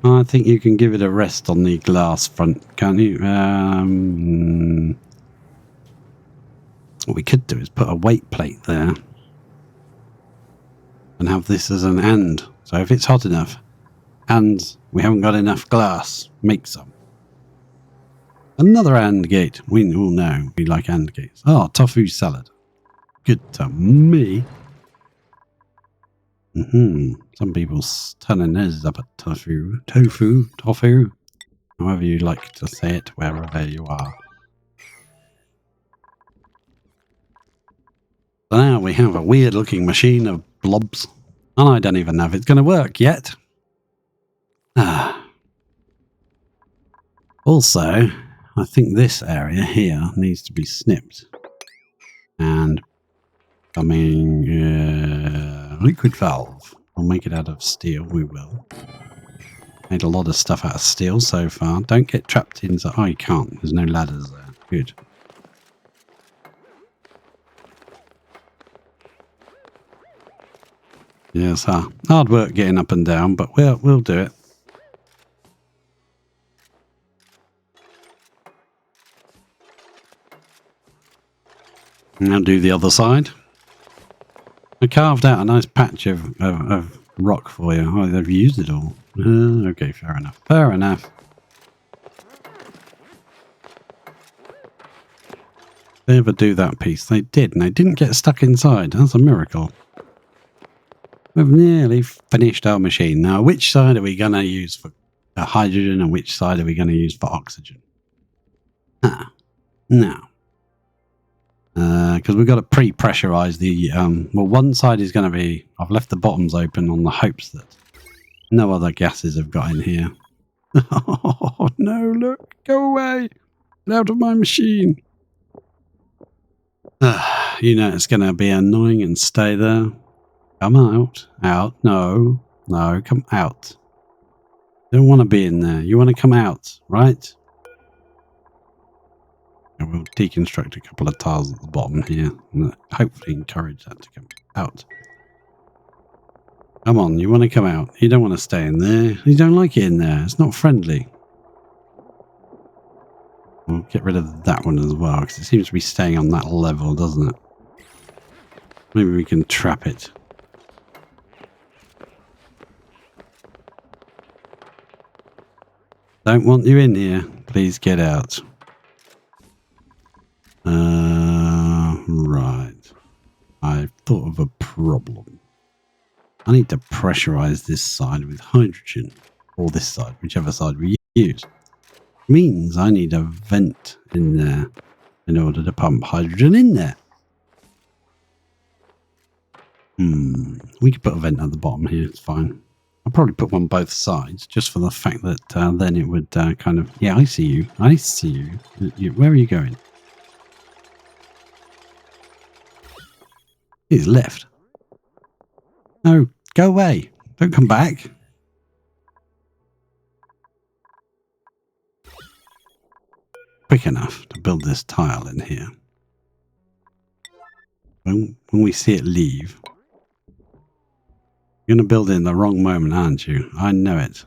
I think you can give it a rest on the glass front, can't you? What we could do is put a weight plate there. And have this as an and. So if it's hot enough and we haven't got enough glass, make some. Another and gate. We all know we like and gates. Oh, tofu salad. Good to me. Some people turn their noses up at tofu. However you like to say it, wherever you are. So now we have a weird looking machine of blobs. And I don't even know if it's going to work yet. Also, I think this area here needs to be snipped. And liquid valve. We'll make it out of steel, we will. Made a lot of stuff out of steel so far. Don't get trapped into... Oh, you can't. There's no ladders there. Good. Yes, hard work getting up and down, but we'll do it. Now do the other side. I carved out a nice patch of rock for you. Oh, they've used it all. Okay, fair enough. Fair enough. They ever do that piece? They did, and they didn't get stuck inside. That's a miracle. We've nearly finished our machine. Now, which side are we going to use for hydrogen and which side are we going to use for oxygen? Now. Because we've got to pre-pressurize the... well, one side is going to be... I've left the bottoms open on the hopes that no other gases have got in here. Oh, no, look. Go away. Get out of my machine. You know it's going to be annoying and stay there. Come out. Out. No. No, come out. You don't want to be in there. You want to come out, right? And we'll deconstruct a couple of tiles at the bottom here and hopefully encourage that to come out. Come on, you want to come out. You don't want to stay in there. You don't like it in there. It's not friendly. We'll get rid of that one as well because it seems to be staying on that level, doesn't it? Maybe we can trap it. Don't want you in here. Please get out. Right. I thought I need to pressurize this side with hydrogen, or this side, whichever side we use. Means I need a vent in there in order to pump hydrogen in there. We could put a vent at the bottom here, it's fine. I'll probably put one both sides, just for the fact that then it would kind of... Yeah, I see you. I see you. Where are you going? He's left. No, go away. Don't come back. Quick enough to build this tile in here. When we see it leave... You're going to build it in the wrong moment, aren't you? I know it.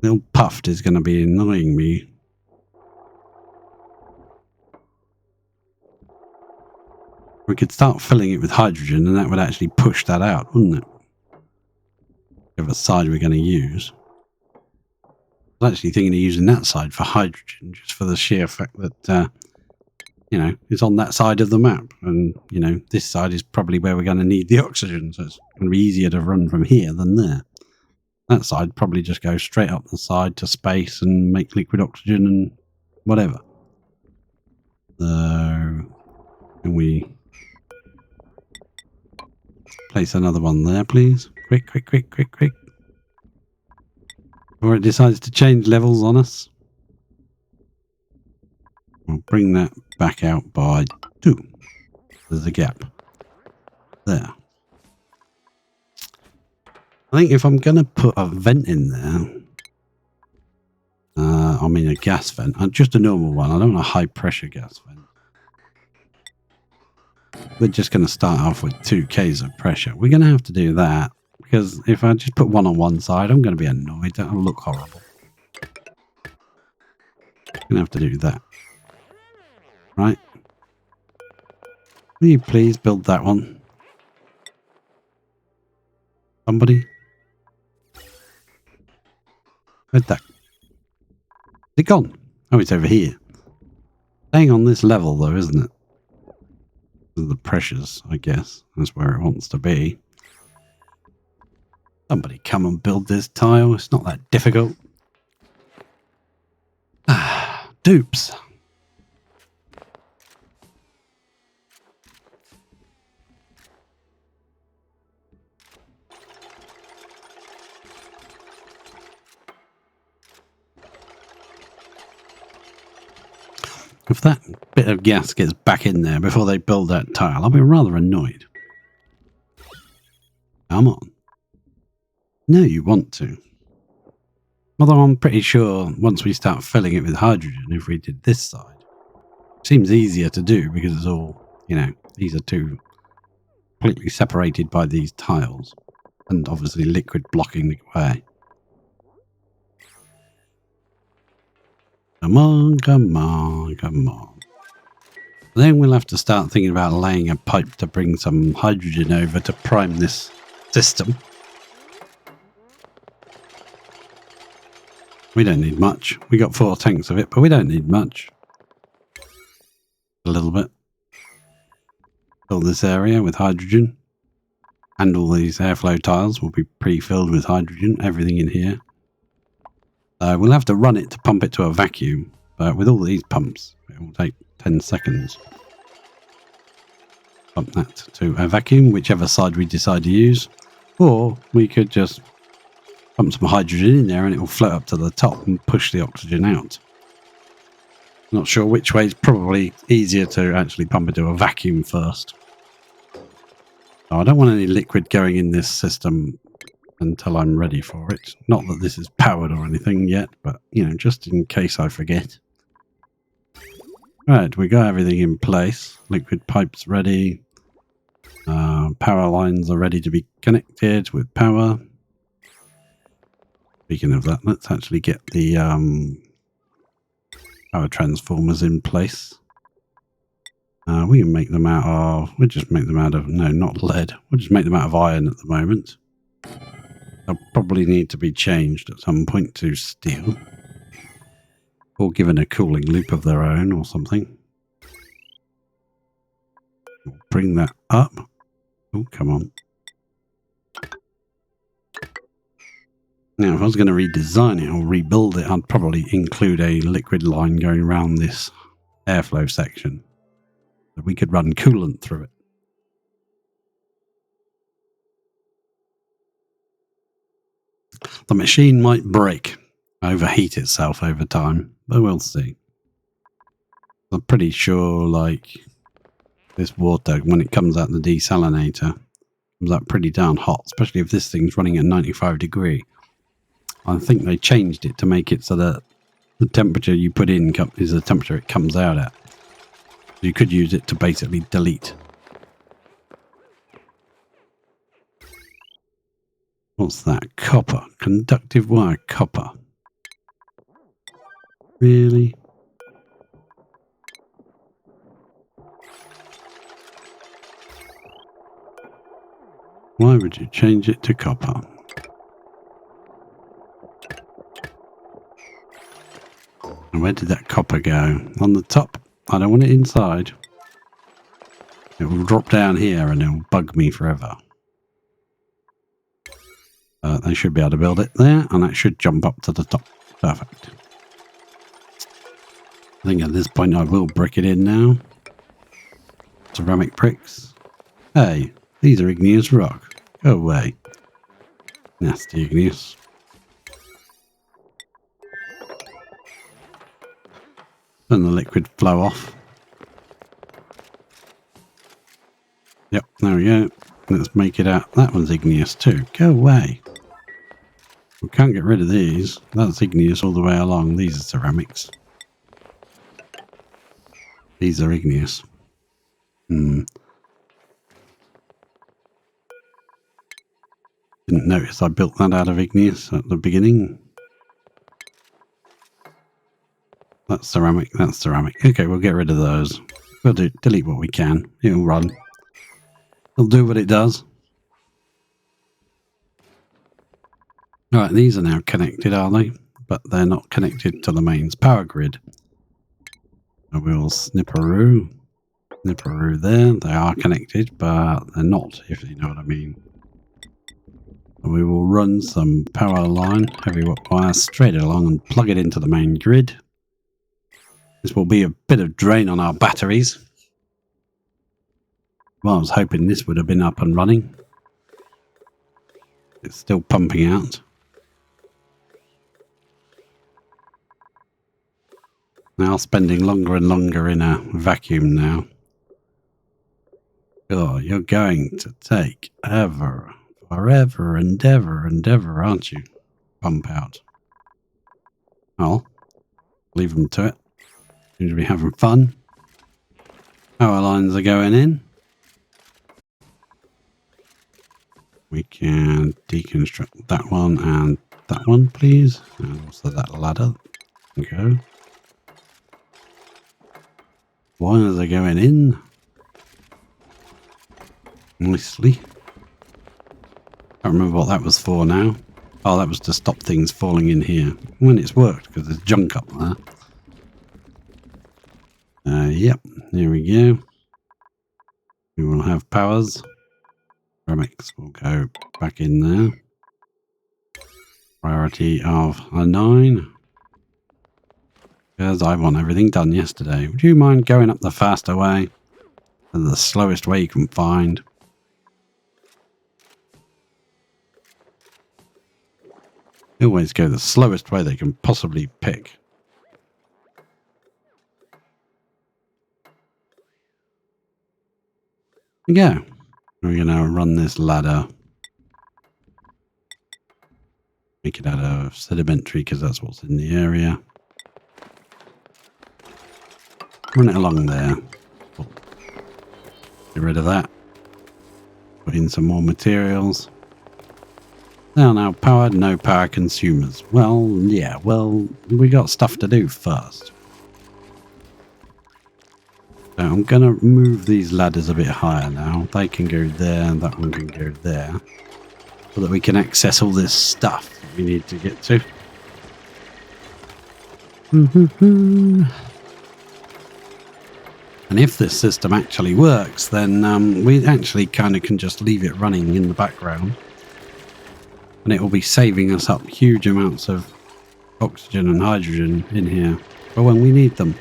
Little Puffed is going to be annoying me. We could start filling it with hydrogen and that would actually push that out, wouldn't it? Whichever side we're going to use. I was actually thinking of using that side for hydrogen, just for the sheer fact that, you know, it's on that side of the map. And, you know, this side is probably where we're going to need the oxygen. So it's going to be easier to run from here than there. That side probably just goes straight up the side to space and make liquid oxygen and whatever. So, can we place another one there, please? Quick, quick, quick, quick, quick. Or it decides to change levels on us. We'll bring that back out by 2. There's a gap. There. I think if I'm going to put a vent in there, I mean a gas vent, just a normal one. I don't want a high pressure gas vent. We're just going to start off with 2 Ks of pressure. We're going to have to do that because if I just put one on one side, I'm going to be annoyed. That'll look horrible. I'm going to have to do that. Right. Will you please build that one? Somebody? Where'd that? Is it gone? Oh, it's over here. Staying on this level though, isn't it? The pressures, I guess. That's where it wants to be. Somebody come and build this tile. It's not that difficult. Ah, dupes. If that bit of gas gets back in there before they build that tile, I'll be rather annoyed. Come on. No, you want to. Although I'm pretty sure once we start filling it with hydrogen, if we did this side, it seems easier to do because it's all, you know, these are 2 completely separated by these tiles. And obviously liquid blocking the way. Come on, come on, come on. Then we'll have to start thinking about laying a pipe to bring some hydrogen over to prime this system. We don't need much. We got 4 tanks of it, but we don't need much. A little bit. Fill this area with hydrogen. And all these airflow tiles will be pre-filled with hydrogen. Everything in here. We'll have to run it to pump it to a vacuum, but with all these pumps, it will take 10 seconds. Pump that to a vacuum, whichever side we decide to use, or we could just pump some hydrogen in there and it will float up to the top and push the oxygen out. Not sure which way is probably easier to actually pump it to a vacuum first. So I don't want any liquid going in this system until I'm ready for it. Not that this is powered or anything yet, but, you know, just in case I forget. Right, we got everything in place. Liquid pipes ready. Power lines are ready to be connected with power. Speaking of that, let's actually get the power transformers in place. We can make them out of... We'll just make them out of... No, not lead. We'll just make them out of iron at the moment. They'll probably need to be changed at some point to steel. Or given a cooling loop of their own or something. We'll bring that up. Oh, come on. Now, if I was going to redesign it or rebuild it, I'd probably include a liquid line going around this airflow section. So we could run coolant through it. The machine might break, overheat itself over time, but we'll see. I'm pretty sure, like, this water, when it comes out the desalinator, comes out pretty darn hot, especially if this thing's running at 95 degrees. I think they changed it to make it so that the temperature you put in is the temperature it comes out at. You could use it to basically delete. What's that? Copper. Conductive wire copper. Really? Why would you change it to copper? And where did that copper go? On the top? I don't want it inside. It will drop down here and it will bug me forever. They should be able to build it there, and that should jump up to the top. Perfect. I think at this point I will brick it in now. Ceramic bricks. Hey, these are igneous rock. Go away. Nasty igneous. Turn the liquid flow off. Yep, there we go. Let's make it out. That one's igneous too. Go away. We can't get rid of these. That's igneous all the way along. These are ceramics. These are igneous. Didn't notice I built that out of igneous at the beginning. That's ceramic. That's ceramic. Okay, we'll get rid of those. We'll delete what we can. It'll run. It'll do what it does. Alright, these are now connected, are they? But they're not connected to the mains power grid. So we'll snipperoo there. They are connected, but they're not, if you know what I mean. And we will run some power line, heavy wire, straight along and plug it into the main grid. This will be a bit of drain on our batteries. Well, I was hoping this would have been up and running. It's still pumping out. Now spending longer and longer in a vacuum now. Oh, you're going to take forever and ever, aren't you? Pump out. Well, leave them to it. Seems to be having fun. Power lines are going in. We can deconstruct that one and that one, please. And also that ladder. There we go. Wires are going in. Nicely. Can't remember what that was for now. Oh, that was to stop things falling in here. When it's worked, because there's junk up there. Yep, here we go. We will have powers. Ceramics will go back in there. Priority of a 9. Because I want everything done yesterday. Would you mind going up the faster way? The slowest way you can find. They always go the slowest way they can possibly pick. There we go. We're going to run this ladder. Make it out of sedimentary because that's what's in the area. Run it along there. Get rid of that. Put in some more materials. They are now powered, no power consumers. Well, yeah, well, we got stuff to do first. So I'm going to move these ladders a bit higher now. They can go there and that one can go there. So that we can access all this stuff that we need to get to. And if this system actually works, then we actually kind of can just leave it running in the background. And it will be saving us up huge amounts of oxygen and hydrogen in here for when we need them.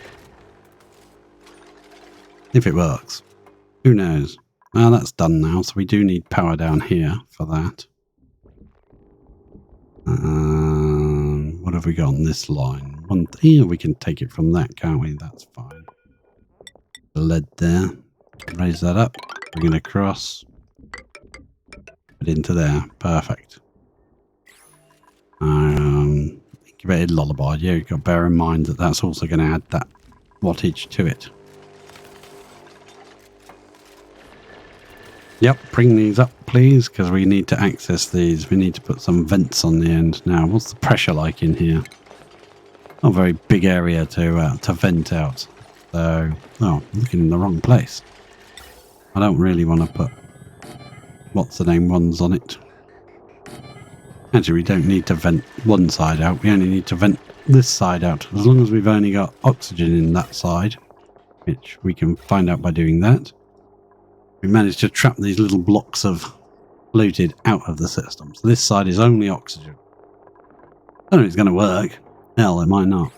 If it works. Who knows? Well, that's done now, so we do need power down here for that. What have we got on this line? Yeah, we can take it from that, can't we? That's fine. The lead there. Raise that up. Bring it across. Put into there. Perfect. Incubated lullaby. Yeah, you've got to bear in mind that that's also going to add that wattage to it. Yep, bring these up, please, because we need to access these. We need to put some vents on the end. Now, what's the pressure like in here? Not a very big area to vent out. So, oh, I'm looking in the wrong place. I don't really want to put what's the name ones on it. Actually, we don't need to vent one side out. We only need to vent this side out. As long as we've only got oxygen in that side, which we can find out by doing that. We managed to trap these little blocks of fluid out of the system. So this side is only oxygen. I don't know if it's going to work. Hell, it might not.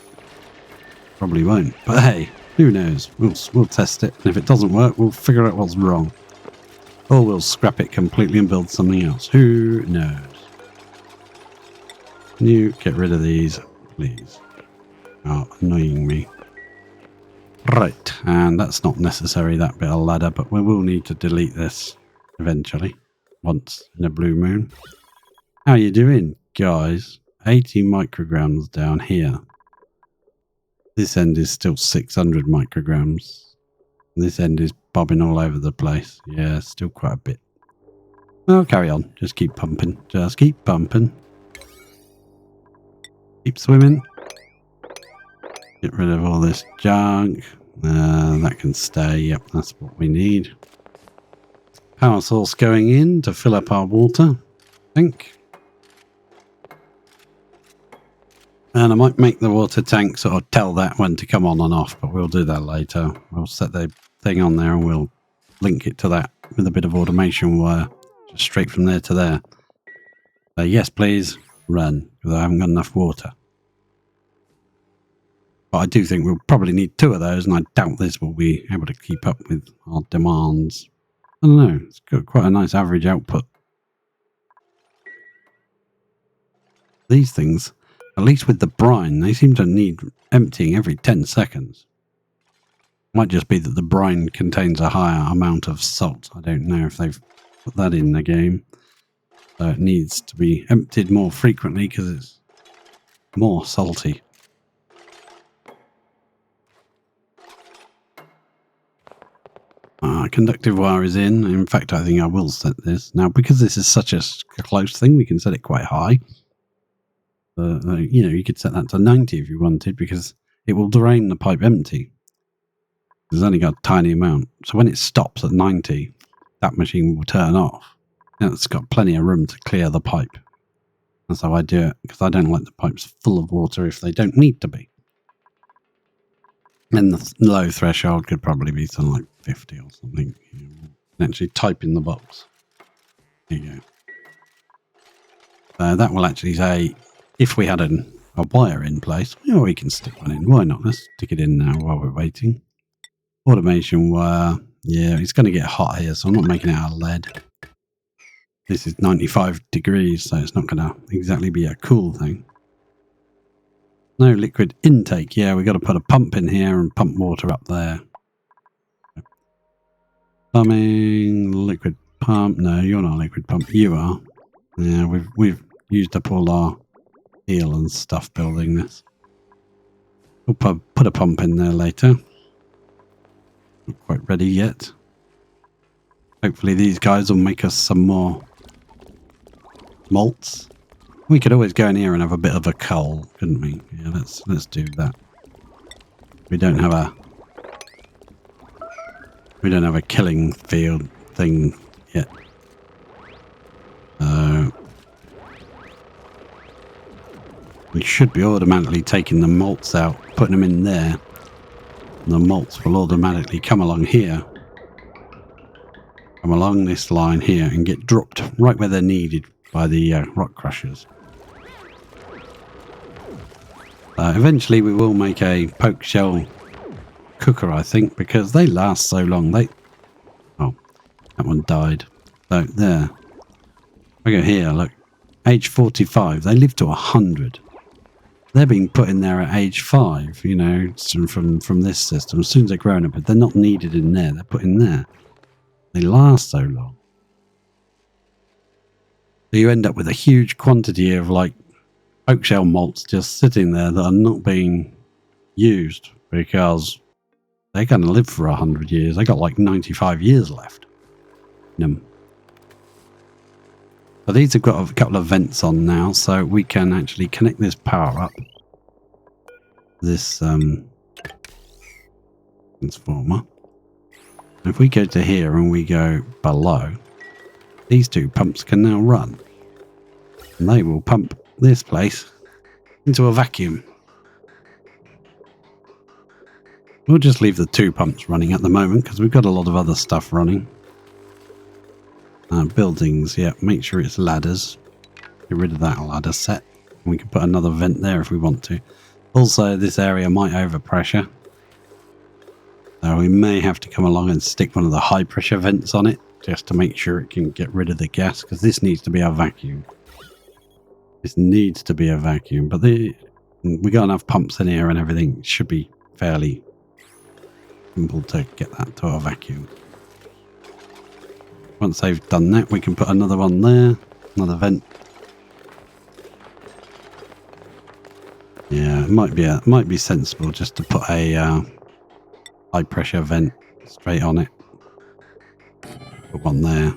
Probably won't. But hey, who knows? We'll test it. And if it doesn't work, we'll figure out what's wrong. Or we'll scrap it completely and build something else. Who knows? Can you get rid of these, please? Oh, annoying me. Right, and that's not necessary, that bit of ladder, but we will need to delete this eventually, once in a blue moon. How you doing, guys? 80 micrograms down here. This end is still 600 micrograms. This end is bobbing all over the place. Yeah, still quite a bit. Well, carry on. Just keep pumping. Just keep pumping. Keep swimming. Get rid of all this junk. That can stay. Yep, that's what we need. Power source going in to fill up our water tank. And I might make the water tank sort of tell that when to come on and off, but we'll do that later. We'll set the thing on there and we'll link it to that with a bit of automation wire. Just straight from there to there. Yes, please, run, because I haven't got enough water. But I do think we'll probably need 2 of those, and I doubt this will be able to keep up with our demands. I don't know, it's got quite a nice average output. These things, at least with the brine, they seem to need emptying every 10 seconds. Might just be that the brine contains a higher amount of salt. I don't know if they've put that in the game. So it needs to be emptied more frequently because it's more salty. Conductive wire is in. In fact, I think I will set this. Now, because this is such a close thing, we can set it quite high. You know, you could set that to 90 if you wanted, because it will drain the pipe empty. It's only got a tiny amount. So when it stops at 90, that machine will turn off. And it's got plenty of room to clear the pipe. That's how I do it, because I don't like the pipes full of water if they don't need to be. And the low threshold could probably be something like 50 or something. You know, actually type in the box. There you go. That will actually say, if we had a wire in place, well, we can stick one in. Why not? Let's stick it in now while we're waiting. Automation wire. Yeah, it's going to get hot here, so I'm not making it out of lead. This is 95 degrees, so it's not going to exactly be a cool thing. No liquid intake. Yeah, we've got to put a pump in here and pump water up there. Plumbing, liquid pump. No, you're not a liquid pump. You are. Yeah, we've used up all our steel and stuff building this. We'll put a pump in there later. Not quite ready yet. Hopefully these guys will make us some more malts. We could always go in here and have a bit of a coal, couldn't we? Yeah, let's do that. We don't have a killing field thing yet. We should be automatically taking the malts out, putting them in there. And the malts will automatically come along here. Come along this line here and get dropped right where they're needed by the rock crushers. Eventually we will make a poke shell cooker, I think, because they last so long. Oh, that one died. So there. Look at here, look. Age 45, they live to 100. They're being put in there at age 5, you know, from this system. As soon as they're grown up, but they're not needed in there. They're put in there. They last so long. So you end up with a huge quantity of, like, oak shell malts just sitting there that are not being used because they're going to live for 100 years. They got like 95 years left in them. But these have got a couple of vents on now, so we can actually connect this power up. This transformer. If we go to here and we go below, these two pumps can now run. And they will pump this place into a vacuum. We'll just leave the two pumps running at the moment because we've got a lot of other stuff running. Buildings, yeah, make sure it's ladders. Get rid of that ladder set. We can put another vent there if we want to. Also, this area might overpressure. So we may have to come along and stick one of the high pressure vents on it just to make sure it can get rid of the gas, because this needs to be a vacuum. This needs to be a vacuum, but we got enough pumps in here and everything should be fairly simple to get that to a vacuum. Once they've done that, we can put another one there, another vent. Yeah, it might be sensible just to put a high pressure vent straight on it. Put one there.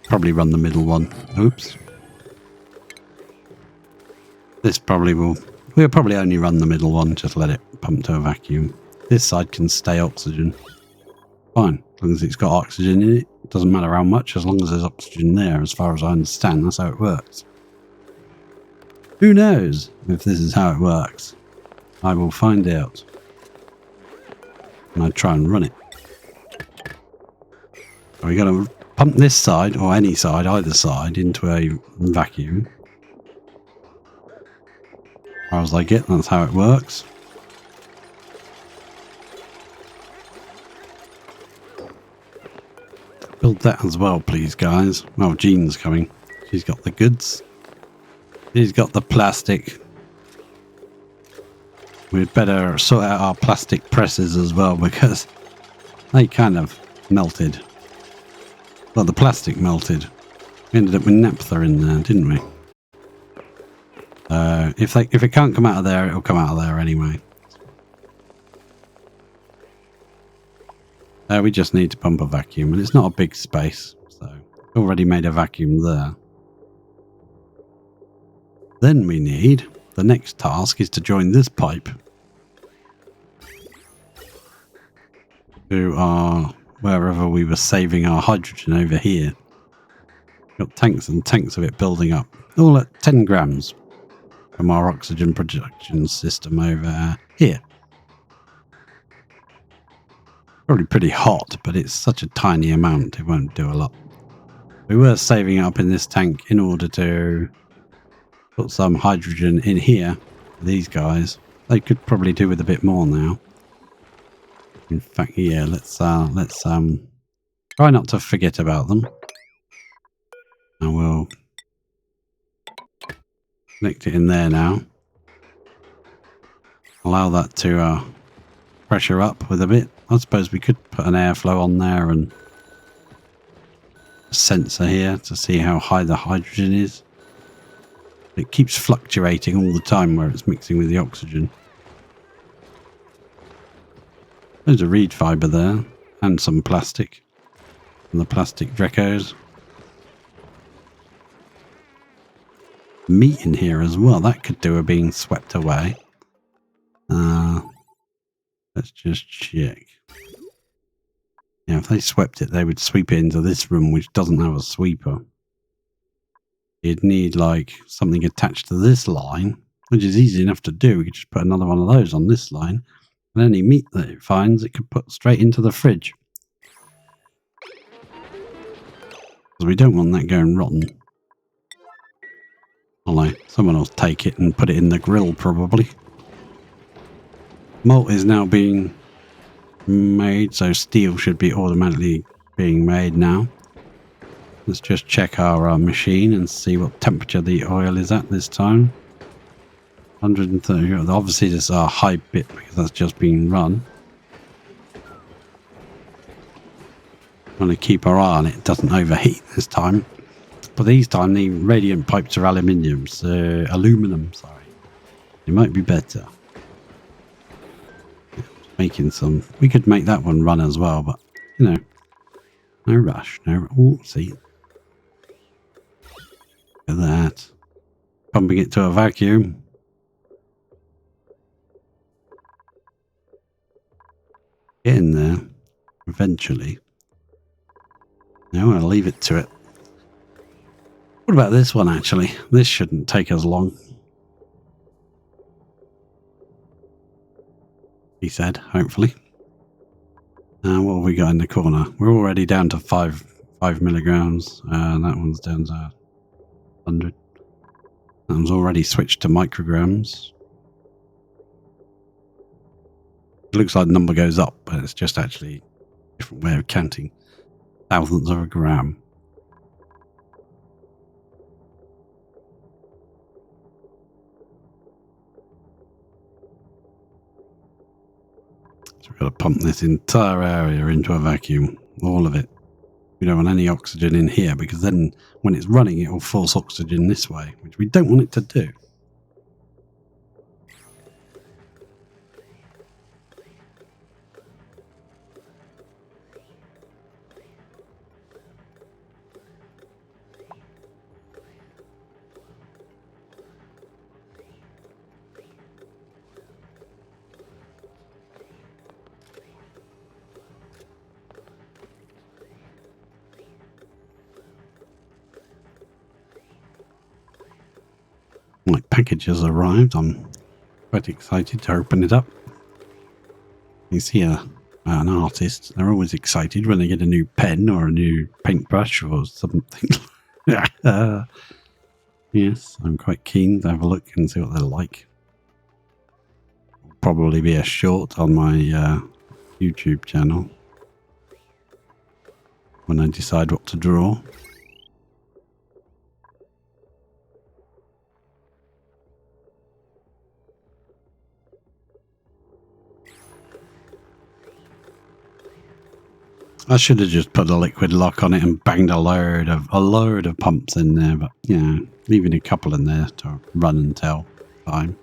Probably run the middle one. Oops. This probably will... We'll probably only run the middle one, just let it pump to a vacuum. This side can stay oxygen. Fine, as long as it's got oxygen in it. It doesn't matter how much, as long as there's oxygen there, as far as I understand. That's how it works. Who knows if this is how it works? I will find out. And I try and run it. We got to pump this side, or any side, either side, into a vacuum. As far as I get, that's how it works. Build that as well, please, guys. Oh, Jean's coming. She's got the goods. She's got the plastic. We'd better sort out our plastic presses as well, because they kind of melted. Well, the plastic melted. We ended up with naphtha in there, didn't we? If it can't come out of there, it'll come out of there anyway. We just need to pump a vacuum, and it's not a big space, so already made a vacuum there. Then we need, the next task is to join this pipe to our, wherever we were saving our hydrogen over here. Got tanks and tanks of it building up, all at 10 grams from our oxygen production system over here. Probably pretty hot, but it's such a tiny amount, it won't do a lot. We were saving it up in this tank in order to put some hydrogen in here for these guys. They could probably do with a bit more now. In fact, yeah, let's try not to forget about them. And we'll connect it in there now. Allow that to pressure up with a bit. I suppose we could put an airflow on there and a sensor here to see how high the hydrogen is. It keeps fluctuating all the time where it's mixing with the oxygen. There's a reed fibre there and some plastic. And the plastic Drecos. Meat in here as well. That could do with being swept away. Let's just check. Yeah, if they swept it, they would sweep it into this room, which doesn't have a sweeper. You'd need, like, something attached to this line, which is easy enough to do. We could just put another one of those on this line. And any meat that it finds, it could put straight into the fridge. Because we don't want that going rotten. Although someone will take it and put it in the grill probably. Malt is now being made, so steel should be automatically being made now. Let's just check our machine and see what temperature the oil is at this time. 130. Obviously this is our high bit because that's just being run. Want to keep our eye on it doesn't overheat this time. But this time the radiant pipes are aluminum, sorry. It might be better. Making some. We could make that one run as well, but you know, no rush. No. Oh, see. Look at that. Pumping it to a vacuum. Get in there. Eventually. No, I'll leave it to it. What about this one actually? This shouldn't take us long. He said, hopefully. What have we got in the corner? We're already down to 5 milligrams. That one's down to 100. That one's already switched to micrograms. It looks like the number goes up, but it's just actually a different way of counting. Thousandths of a gram. So we've got to pump this entire area into a vacuum. All of it. We don't want any oxygen in here because then when it's running it will force oxygen this way, which we don't want it to do. My package has arrived. I'm quite excited to open it up. You see an artist. They're always excited when they get a new pen or a new paintbrush or something. Yes, I'm quite keen to have a look and see what they're like. It'll probably be a short on my YouTube channel when I decide what to draw. I should have just put a liquid lock on it and banged a load of pumps in there, but you know, leaving a couple in there to run until time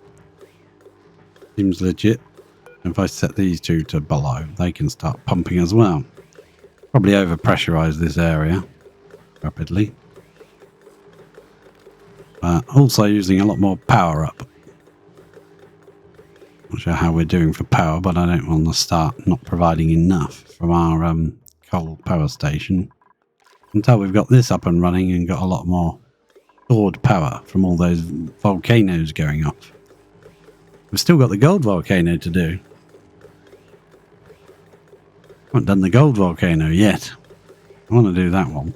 seems legit. If I set these two to below, they can start pumping as well. Probably overpressurize this area rapidly, but also using a lot more power up. Not sure how we're doing for power, but I don't want to start not providing enough from our coal power station until we've got this up and running and got a lot more stored power from all those volcanoes going up. We've still got the gold volcano to do. Haven't done the gold volcano yet. I want to do that one.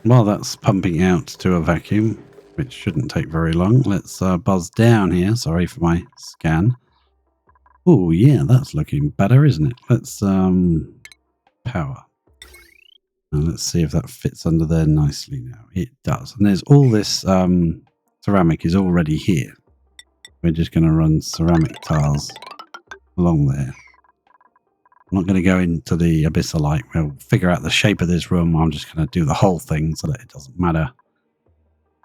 While that's pumping out to a vacuum, which shouldn't take very long, let's buzz down here. Sorry for my scan. Oh yeah, that's looking better, isn't it? Let's power. And let's see if that fits under there nicely now. It does. And there's all this ceramic is already here. We're just going to run ceramic tiles along there. I'm not going to go into the abyssalite. We'll figure out the shape of this room. I'm just going to do the whole thing so that it doesn't matter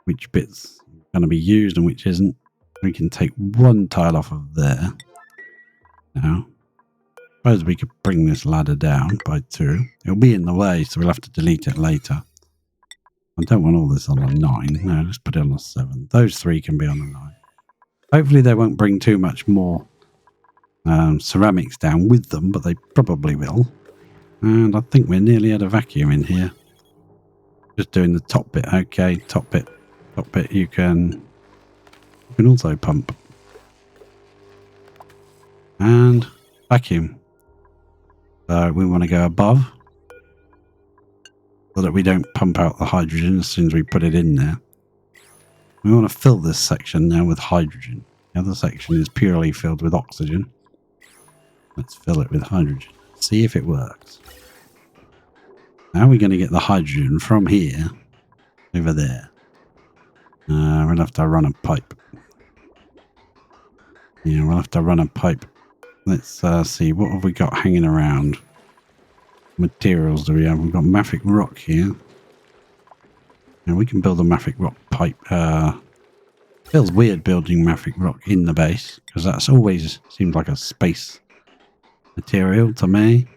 which bit's going to be used and which isn't. We can take one tile off of there. Now, I suppose we could bring this ladder down by 2. It'll be in the way, so we'll have to delete it later. I don't want all this on a 9. No, let's put it on a 7. Those 3 can be on a 9. Hopefully they won't bring too much more ceramics down with them, but they probably will. And I think we're nearly at a vacuum in here. Just doing the top bit. Okay, top bit. Top bit you can also pump. and vacuum. So we want to go above so that we don't pump out the hydrogen as soon as we put it in there. We want to fill this section now with hydrogen. The other section is purely filled with oxygen. Let's fill it with hydrogen. See if it works. Now we're going to get the hydrogen from here over there. We'll have to run a pipe. Yeah, we'll have to run a pipe. Let's see, what have we got hanging around? Materials do we have? We've got mafic rock here. Now we can build a mafic rock pipe. Feels weird building mafic rock in the base, because that's always seemed like a space material to me.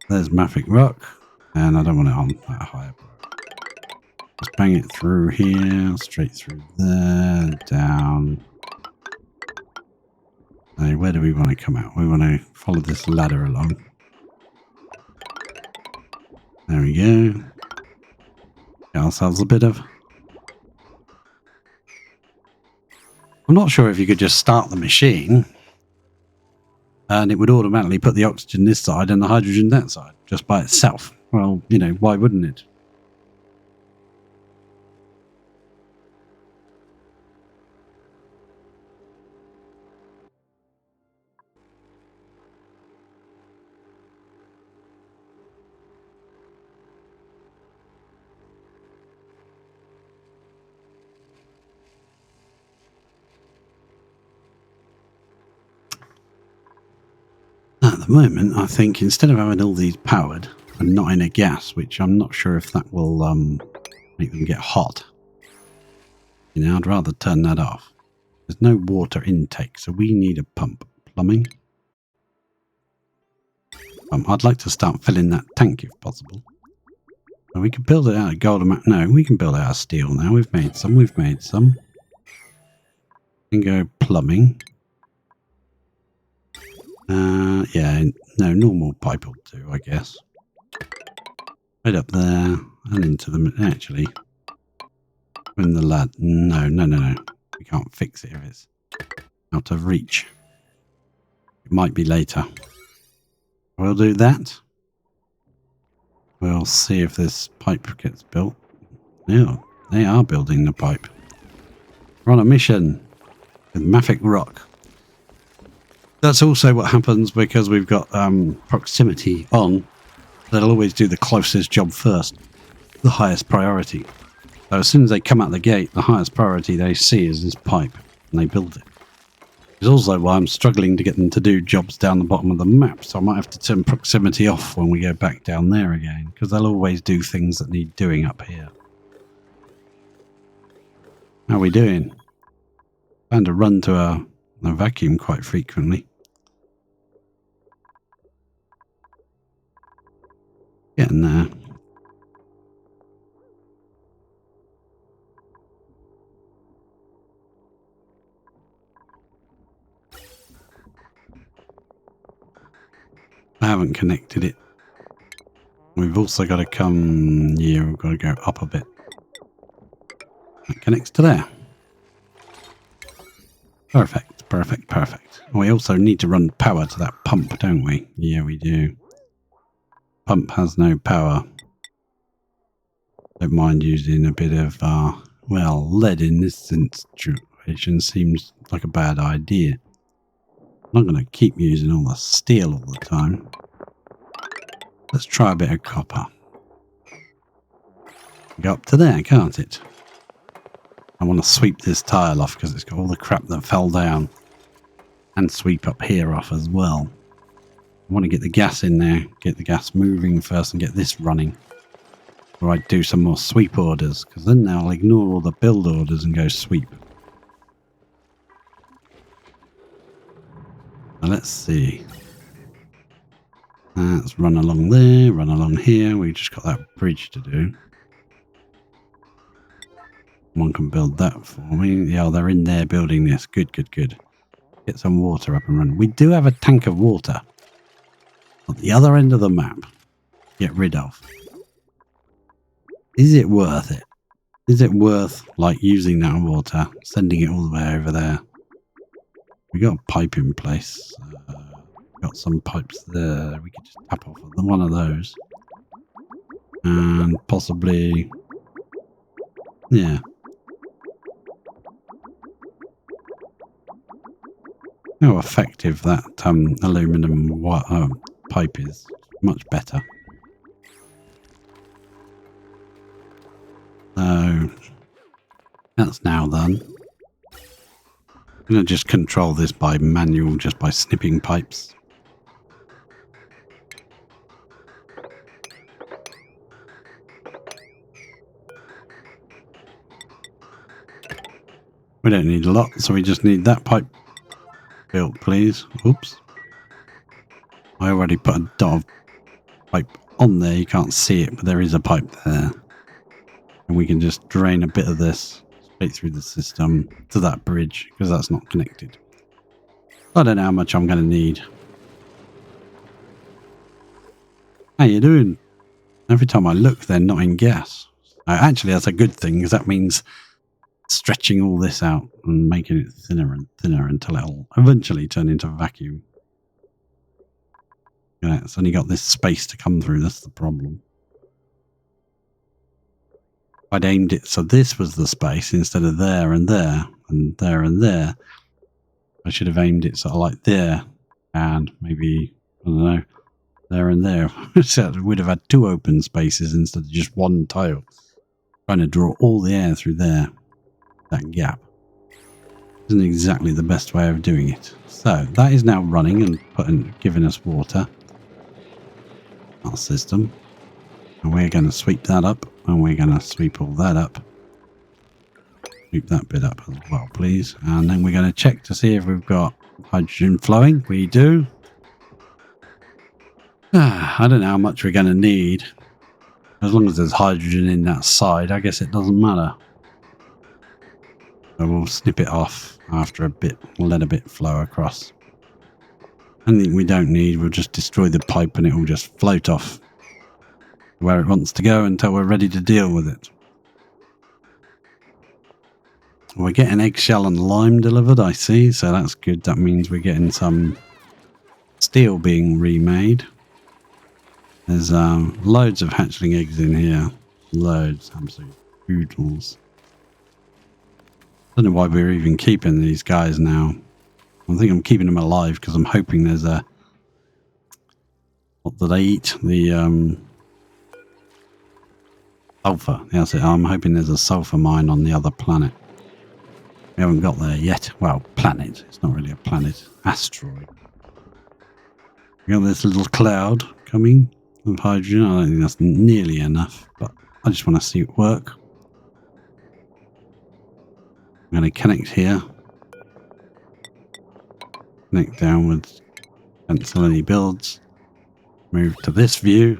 There's mafic rock, and I don't want it on that high up. Just bang it through here, straight through there, down. Now, where do we want to come out? We want to follow this ladder along. There we go. Get ourselves a bit of... I'm not sure if you could just start the machine and it would automatically put the oxygen this side and the hydrogen that side, just by itself. Well, you know, why wouldn't it? At the moment, I think instead of having all these powered and not in a gas, which I'm not sure if that will make them get hot, you know, I'd rather turn that off. There's no water intake, so we need a pump. Plumbing. I'd like to start filling that tank if possible. So we can build it out of gold. No, we can build it out of steel now. We've made some. We can go plumbing. Yeah, no, normal pipe will do, I guess. Right up there and into the... Actually, when the lad... No. We can't fix it if it's out of reach. It might be later. We'll do that. We'll see if this pipe gets built. Yeah, they are building the pipe. We're on a mission with mafic rock. That's also what happens because we've got proximity on. They'll always do the closest job first, the highest priority. So as soon as they come out the gate, the highest priority they see is this pipe, and they build it. It's also why I'm struggling to get them to do jobs down the bottom of the map, so I might have to turn proximity off when we go back down there again, because they'll always do things that need doing up here. How are we doing? I had to run to a vacuum quite frequently. Getting there. I haven't connected it. We've also got to come... Yeah, we've got to go up a bit. That connects to there. Perfect, perfect, perfect. We also need to run power to that pump, don't we? Yeah, we do. Pump has no power. Don't mind using a bit of, well, lead in this situation seems like a bad idea. I'm not going to keep using all the steel all the time. Let's try a bit of copper. Go up to there, can't it? I want to sweep this tile off because it's got all the crap that fell down. And sweep up here off as well. I want to get the gas in there, get the gas moving first and get this running. Or I'd do some more sweep orders, because then they'll ignore all the build orders and go sweep. Now let's see. Let's run along there, run along here. We just got that bridge to do. One can build that for me. Yeah, they're in there building this. Good, good, good. Get some water up and running. We do have a tank of water at the other end of the map. Get rid of. Is it worth it? Is it worth, like, using that water, sending it all the way over there? We've got a pipe in place. Got some pipes there. We could just tap off of one of those. And possibly... yeah. How effective that aluminum pipe is. Much better. So that's now done. I'm going to just control this by manual, just by snipping pipes. We don't need a lot, so we just need that pipe built, please. Oops. I already put a dot of pipe on there. You can't see it, but there is a pipe there. And we can just drain a bit of this straight through the system to that bridge, because that's not connected. I don't know how much I'm going to need. How you doing? Every time I look, they're not in gas. Actually, that's a good thing, because that means stretching all this out and making it thinner and thinner until it'll eventually turn into vacuum. Yeah, it's only got this space to come through. That's the problem. I'd aimed it so this was the space instead of there and there and there and there. I should have aimed it sort of like there and maybe, I don't know, there and there. So we'd have had two open spaces instead of just one tile. Trying to draw all the air through there. That gap isn't exactly the best way of doing it. So that is now running and giving us water. Our system. And we're going to sweep that up, and we're going to sweep all that up. Sweep that bit up as well, please. And then we're going to check to see if we've got hydrogen flowing. We do. I don't know how much we're going to need. As long as there's hydrogen in that side, I guess it doesn't matter. So we'll snip it off after a bit. We'll let a bit flow across. Anything we don't need, we'll just destroy the pipe and it will just float off where it wants to go until we're ready to deal with it. We're getting eggshell and lime delivered, I see, so that's good. That means we're getting some steel being remade. There's loads of hatchling eggs in here. Loads, absolute oodles. I don't know why we're even keeping these guys now. I think I'm keeping them alive because I'm hoping there's a... what do they eat? The sulfur. That's it. I'm hoping there's a sulfur mine on the other planet. We haven't got there yet. Well, planet. It's not really a planet. Asteroid. We got this little cloud coming of hydrogen. I don't think that's nearly enough, but I just want to see it work. I'm going to connect here. Connect downwards. Cancel any builds. Move to this view.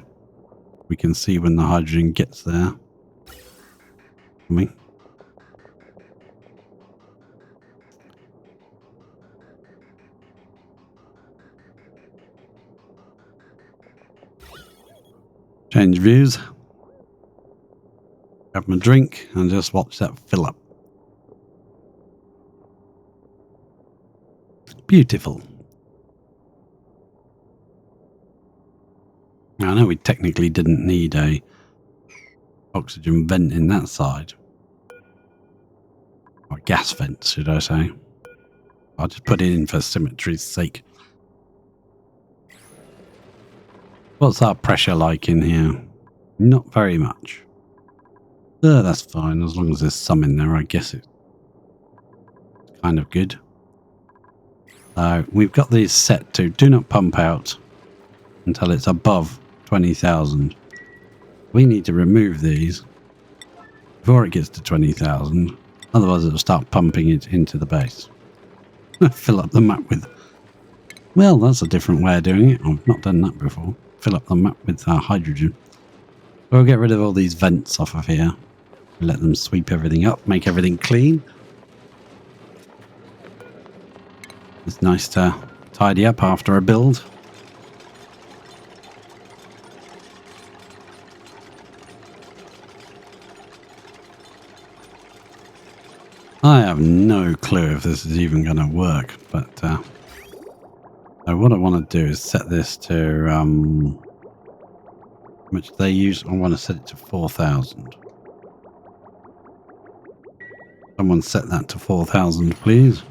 We can see when the hydrogen gets there. Coming. Change views. Grab my drink and just watch that fill up. Beautiful. Now, I know we technically didn't need a oxygen vent in that side. Or gas vent, should I say. I'll just put it in for symmetry's sake. What's our pressure like in here? Not very much. That's fine, as long as there's some in there, I guess it's kind of good. We've got these set to do not pump out until it's above 20,000. We need to remove these before it gets to 20,000, otherwise it'll start pumping it into the base. Fill up the map with... well, that's a different way of doing it. I've not done that before. Fill up the map with hydrogen. We'll get rid of all these vents off of here. Let them sweep everything up, make everything clean. It's nice to tidy up after a build. I have no clue if this is even going to work, but so what I want to do is set this to which they use. I want to set it to 4,000. Someone set that to 4,000, please.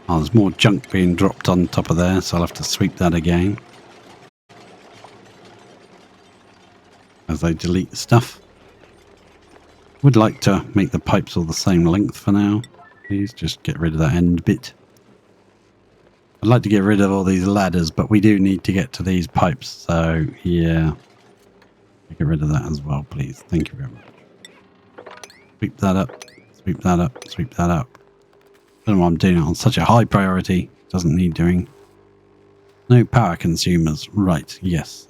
Oh, there's more junk being dropped on top of there, so I'll have to sweep that again as they delete stuff. Would like to make the pipes all the same length for now. Please just get rid of that end bit. I'd like to get rid of all these ladders, but we do need to get to these pipes, so yeah. Get rid of that as well, please. Thank you very much. Sweep that up, sweep that up, sweep that up. I don't know why I'm doing it on such a high priority. Doesn't need doing. No power consumers. Right, yes.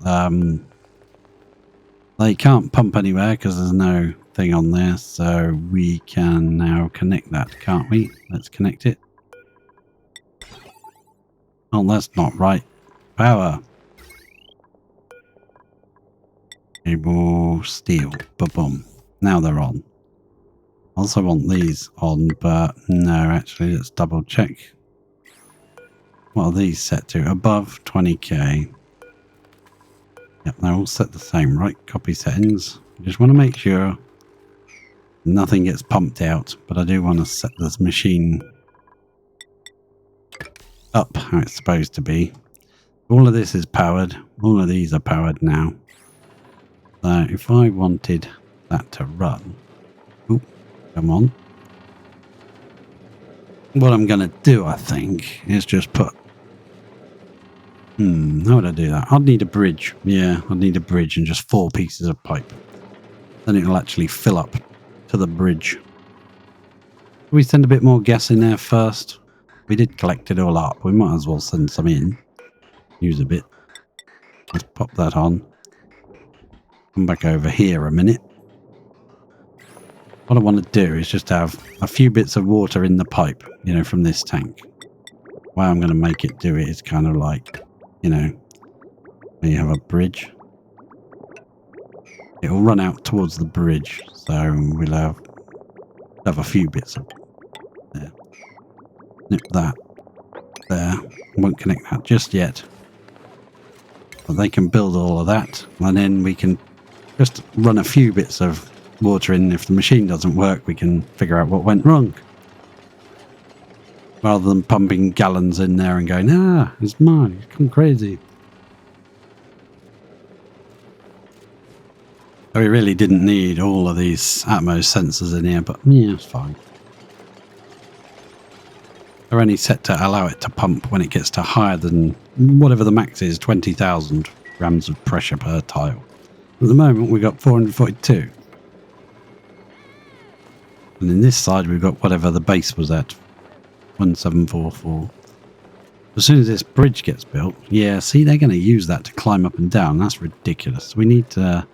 They can't pump anywhere because there's no thing on there, so we can now connect that, can't we? Let's connect it. Oh, that's not right. Power. Cable, steel. Ba-boom. Now they're on. Also want these on, but no, actually, let's double check. What are these set to? Above 20k. Yep, they're all set the same, right? Copy settings. Just want to make sure nothing gets pumped out, but I do want to set this machine up how it's supposed to be. All of this is powered. All of these are powered now. So if I wanted that to run, oop, come on. What I'm going to do, I think, is just put... how would I do that? I'd need a bridge. Yeah, I'd need a bridge and just 4 pieces of pipe. Then it'll actually fill up to the bridge. We send a bit more gas in there first. We did collect it all up. We might as well send some in. Use a bit. Let's pop that on. Come back over here a minute. What I want to do is just have a few bits of water in the pipe, you know, from this tank. The way I'm going to make it do it is kind of like, you know, when you have a bridge. It will run out towards the bridge, so we'll have a few bits of there. Nip that there. Won't connect that just yet. But they can build all of that, and then we can just run a few bits of water in. If the machine doesn't work, we can figure out what went wrong. Rather than pumping gallons in there and going, it's mine, it's gone crazy. So we really didn't need all of these Atmos sensors in here, but yeah, it's fine. They're only set to allow it to pump when it gets to higher than whatever the max is, 20,000 grams of pressure per tile. At the moment, we've got 442. And in this side, we've got whatever the base was at, 1744. As soon as this bridge gets built, yeah, see, they're going to use that to climb up and down. That's ridiculous. We need to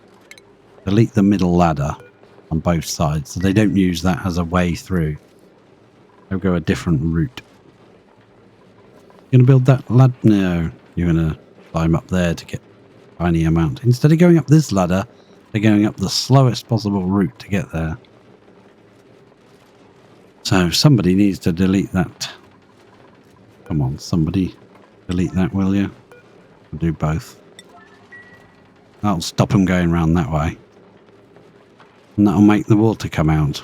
delete the middle ladder on both sides so they don't use that as a way through. They'll go a different route. You're going to build that ladder? No, you're going to climb up there to get a tiny amount. Instead of going up this ladder, they're going up the slowest possible route to get there. So somebody needs to delete that. Come on, somebody delete that, will you? We'll do both. That'll stop them going around that way. And that'll make the water come out.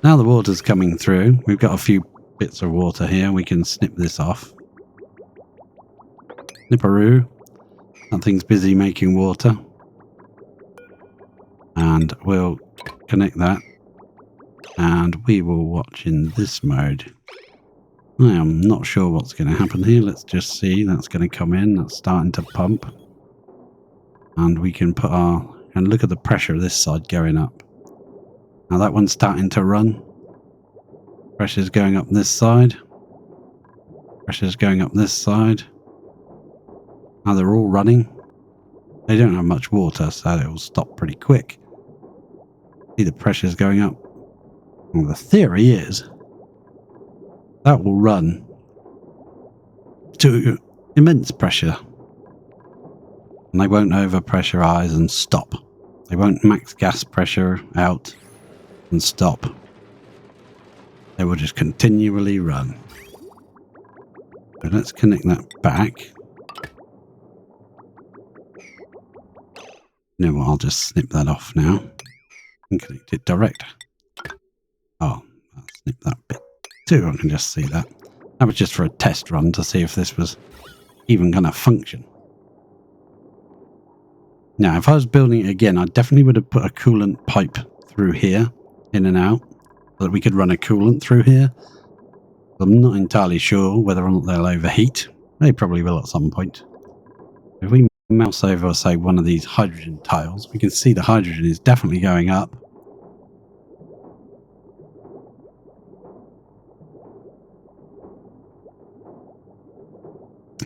Now the water's coming through. We've got a few bits of water here. We can snip this off. Snipperoo. That thing's busy making water. And we'll connect that. And we will watch in this mode. I am not sure what's going to happen here. Let's just see. That's going to come in. That's starting to pump. And we can put our... And look at the pressure of this side going up. Now that one's starting to run. Pressure's going up this side. Pressure's going up this side. Now they're all running. They don't have much water, so it will stop pretty quick. See, the pressure's going up. Well, the theory is that will run to immense pressure. And they won't overpressurize and stop. They won't max gas pressure out. and stop. They will just continually run. So let's connect that back. You know what, I'll just snip that off now and connect it direct. Oh, I'll snip that bit too. I can just see that. That was just for a test run to see if this was even going to function. Now, if I was building it again, I definitely would have put a coolant pipe through here, in and out, so that we could run a coolant through here. I'm not entirely sure whether or not they'll overheat. They probably will at some point. If we mouse over, say, one of these hydrogen tiles, we can see the hydrogen is definitely going up.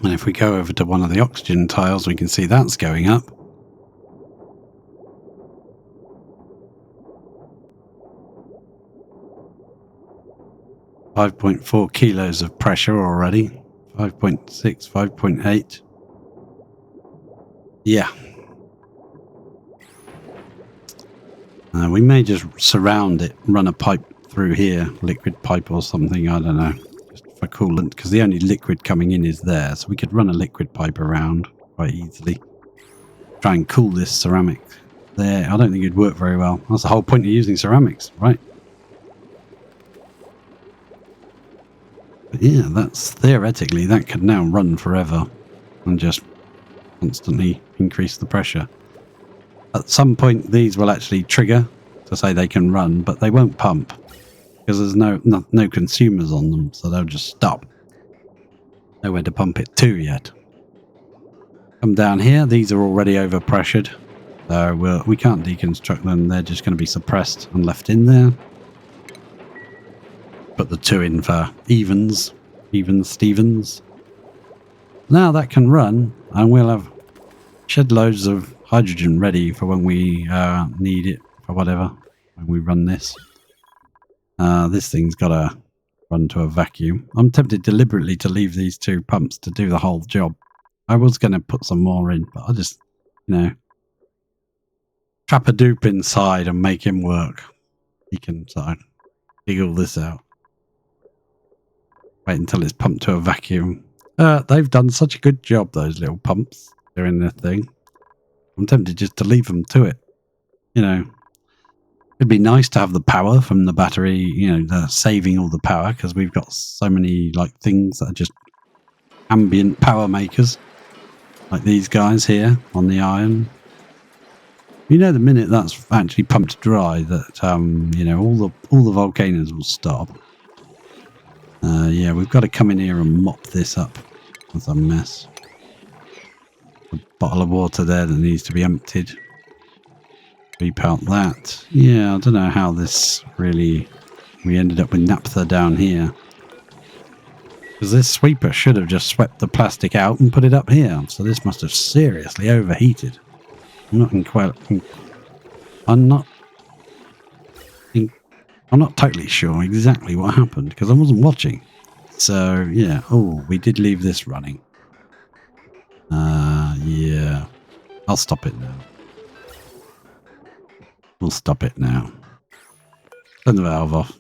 And if we go over to one of the oxygen tiles, we can see that's going up. .4 kilos of pressure already. 5.6, 5.8. Yeah. We may just surround it, run a pipe through here, liquid pipe or something, I don't know, just for coolant, because the only liquid coming in is there, so we could run a liquid pipe around quite easily. Try and cool this ceramic there. I don't think it'd work very well. That's the whole point of using ceramics, right? But yeah, that's theoretically, that could now run forever and just constantly increase the pressure. At some point, these will actually trigger to say they can run, but they won't pump because there's no consumers on them, so they'll just stop. Nowhere to pump it to yet. Come down here, these are already overpressured, so we can't deconstruct them. They're just going to be suppressed and left in there. Put the 2 in for evens, Stevens. Now that can run, and we'll have shed loads of hydrogen ready for when we need it for whatever, when we run this. This thing's got to run to a vacuum. I'm tempted deliberately to leave these 2 pumps to do the whole job. I was going to put some more in, but I'll just, trap a dupe inside and make him work. He can sort of dig all this out. Wait until it's pumped to a vacuum. They've done such a good job, those little pumps doing their thing. I'm tempted just to leave them to it. It'd be nice to have the power from the battery, the saving all the power, because we've got so many things that are just ambient power makers, like these guys here on the iron. The minute that's actually pumped dry, that all the volcanoes will stop. Yeah, we've got to come in here and mop this up. That's a mess. A bottle of water there that needs to be emptied. Beep out that. Yeah, I don't know how this really... We ended up with naphtha down here. Because this sweeper should have just swept the plastic out and put it up here. So this must have seriously overheated. I'm not totally sure exactly what happened because I wasn't watching. So, yeah. Oh, we did leave this running. Yeah. I'll stop it now. We'll stop it now. Turn the valve off.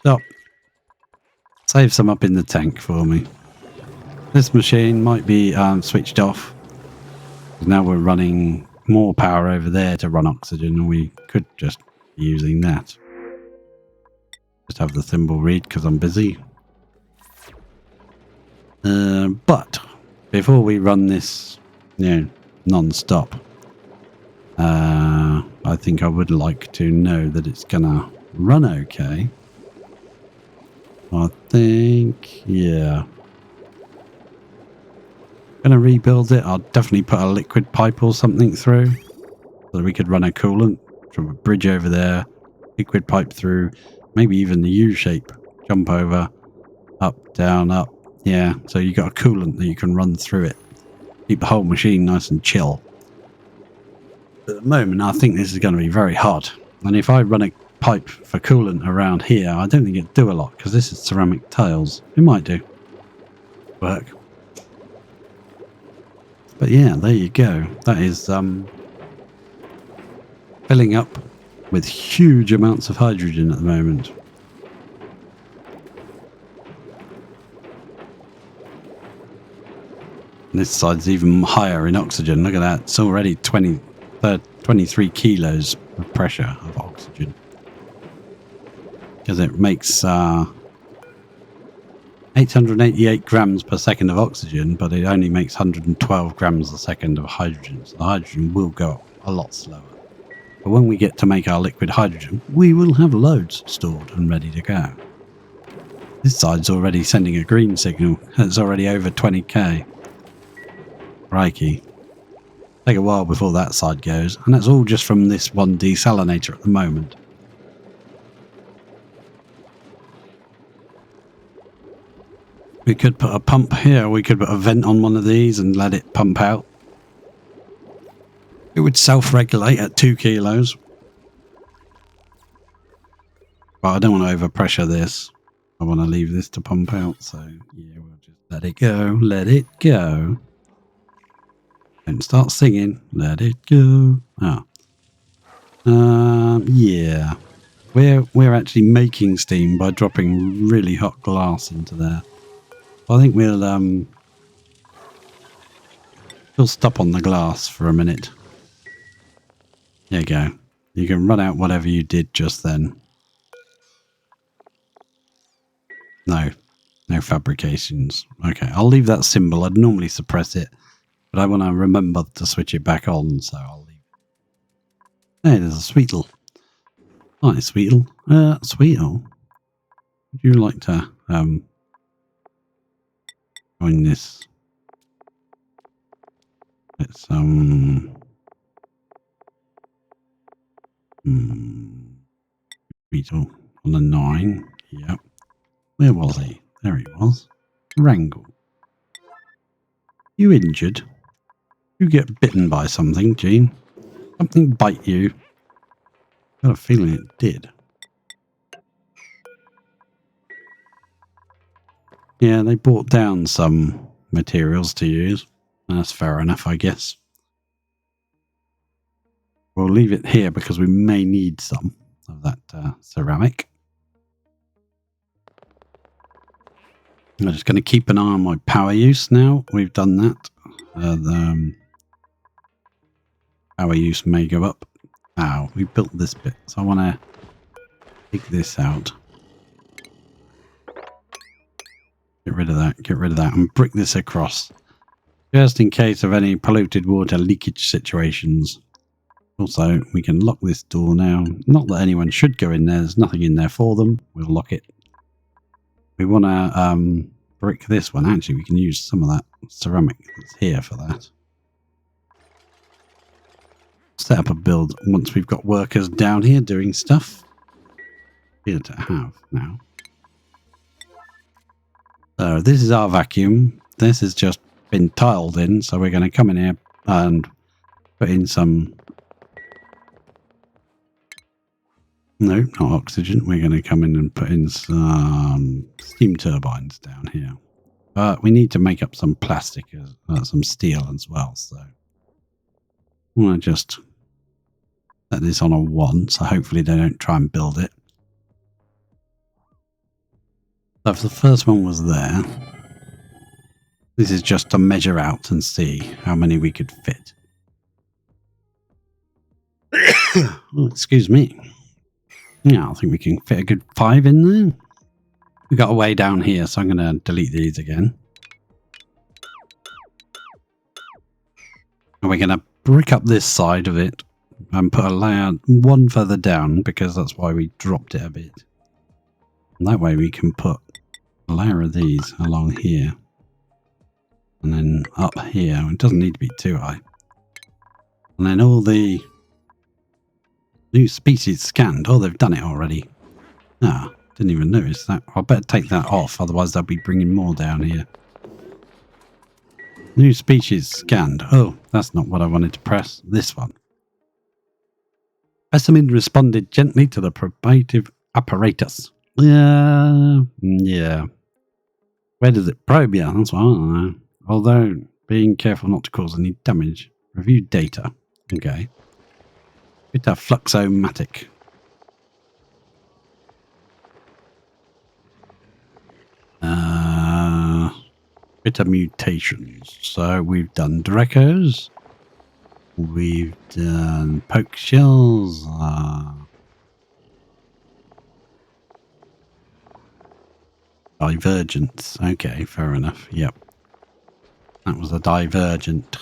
Stop. Save some up in the tank for me. This machine might be switched off. Now we're running more power over there to run oxygen, and we could just be using that. Just have the thimble read because I'm busy. But before we run this, non-stop, I think I would like to know that it's gonna run okay. I think, yeah. Gonna rebuild it. I'll definitely put a liquid pipe or something through so that we could run a coolant from a bridge over there, liquid pipe through, maybe even the U-shape, jump over, up, down, up. Yeah, so you got a coolant that you can run through it. Keep the whole machine nice and chill. At the moment, I think this is going to be very hot. And if I run a pipe for coolant around here, I don't think it'd do a lot because this is ceramic tiles. It might do work. But yeah, there you go. That is filling up with huge amounts of hydrogen at the moment. And this side's even higher in oxygen. Look at that. It's already 23 kilos of pressure of oxygen. Because it makes 888 grams per second of oxygen, but it only makes 112 grams a second of hydrogen. So the hydrogen will go up a lot slower. But when we get to make our liquid hydrogen, we will have loads stored and ready to go. This side's already sending a green signal. It's already over 20k. Crikey. Take a while before that side goes, and that's all just from this one desalinator at the moment. We could put a pump here, we could put a vent on one of these and let it pump out. It would self-regulate at 2 kilos. But I don't want to overpressure this. I want to leave this to pump out, so yeah, we'll just let it go, let it go. Don't start singing, let it go. Yeah. We're actually making steam by dropping really hot glass into there. I think we'll stop on the glass for a minute. There you go. You can run out whatever you did just then. No fabrications. Okay, I'll leave that symbol. I'd normally suppress it, but I want to remember to switch it back on, so I'll leave. Hey, there's a Sweetle. Hi, Sweetle. Sweetle, would you like to join this? It's Beetle on the 9. Yep. Where was he? There he was. Wrangle. You injured? You get bitten by something, Gene? Something bite you? Got a feeling it did. Yeah, they brought down some materials to use. That's fair enough, I guess. We'll leave it here because we may need some of that ceramic. I'm just going to keep an eye on my power use now. We've done that. The power use may go up. Ow, we built this bit, so I want to take this out. Get rid of that, and brick this across. Just in case of any polluted water leakage situations. Also, we can lock this door now. Not that anyone should go in there. There's nothing in there for them. We'll lock it. We want to brick this one. Actually, we can use some of that ceramic that's here for that. Set up a build once we've got workers down here doing stuff. Here to have now. So this is our vacuum. This has just been tiled in, so we're going to come in here and put in some... No, not oxygen. We're going to come in and put in some steam turbines down here. But we need to make up some plastic, some steel as well. So I want to just set this on a 1, so hopefully they don't try and build it. So if the first one was there, this is just to measure out and see how many we could fit. Oh, excuse me. Yeah, I think we can fit a good 5 in there. We got a way down here, so I'm going to delete these again. And we're going to brick up this side of it and put a layer 1 further down, because that's why we dropped it a bit. And that way we can put a layer of these along here. And then up here. It doesn't need to be too high. And then all the new species scanned. Oh, they've done it already. Ah, didn't even notice that. I better take that off, otherwise they'll be bringing more down here. New species scanned. Oh, that's not what I wanted to press. This one. Specimen responded gently to the probative apparatus. Yeah. Where does it probe? Yeah, that's what I don't know. Although, being careful not to cause any damage. Review data. Okay. Beta Fluxomatic. bit of mutations. So we've done Drecos. We've done poke shells. Divergence. Okay, fair enough. Yep. That was a divergent.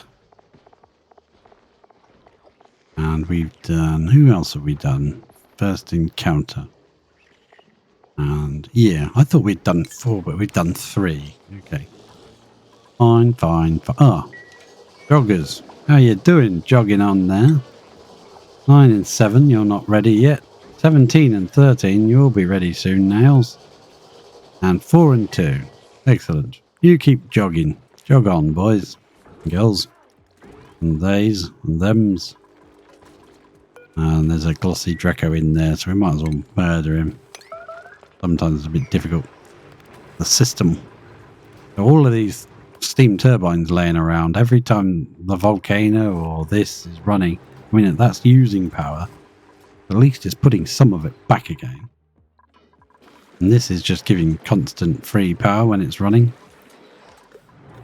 And we've done... Who else have we done? First encounter. And yeah, I thought we'd done 4, but we've done 3. Okay. Fine. Ah, joggers. How you doing jogging on there? 9 and 7, you're not ready yet. 17 and 13, you'll be ready soon, Nails. And 4 and 2. Excellent. You keep jogging. Jog on, boys and girls. And theys and thems. And there's a glossy Dreco in there, so we might as well murder him. Sometimes it's a bit difficult. The system. All of these steam turbines laying around, every time the volcano or this is running, I mean, that's using power. At least it's putting some of it back again. And this is just giving constant free power when it's running.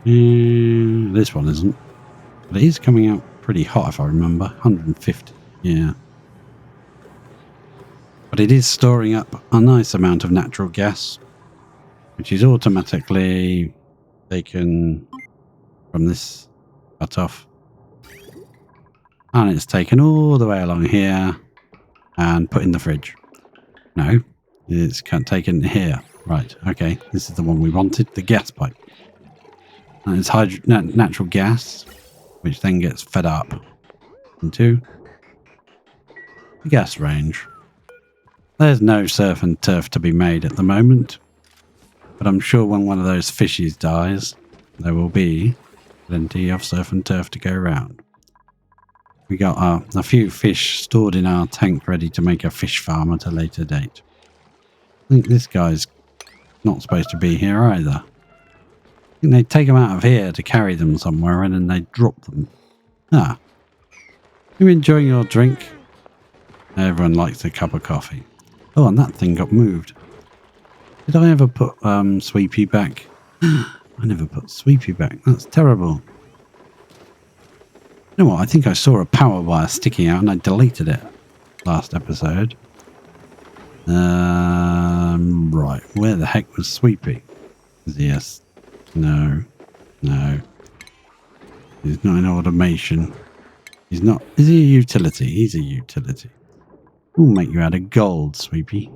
This one isn't. But it is coming out pretty hot if I remember. 150. Yeah. But it is storing up a nice amount of natural gas, which is automatically taken from this cutoff. And it's taken all the way along here and put in the fridge. No, it's taken here. Right, okay. This is the one we wanted, the gas pipe. And it's natural gas, which then gets fed up into the gas range. There's no surf and turf to be made at the moment, but I'm sure when one of those fishies dies, there will be plenty of surf and turf to go around. We got a few fish stored in our tank ready to make a fish farm at a later date. I think this guy's not supposed to be here either. I think they take them out of here to carry them somewhere and then they drop them. Ah. You enjoying your drink? Everyone likes a cup of coffee. Oh, and that thing got moved. Did I ever put Sweepy back? I never put Sweepy back. That's terrible. You know what? I think I saw a power wire sticking out and I deleted it last episode. Right. Where the heck was Sweepy? Yes. No. No. He's not in automation. He's not... Is he a utility? He's a utility. We'll make you out of gold, Sweepy.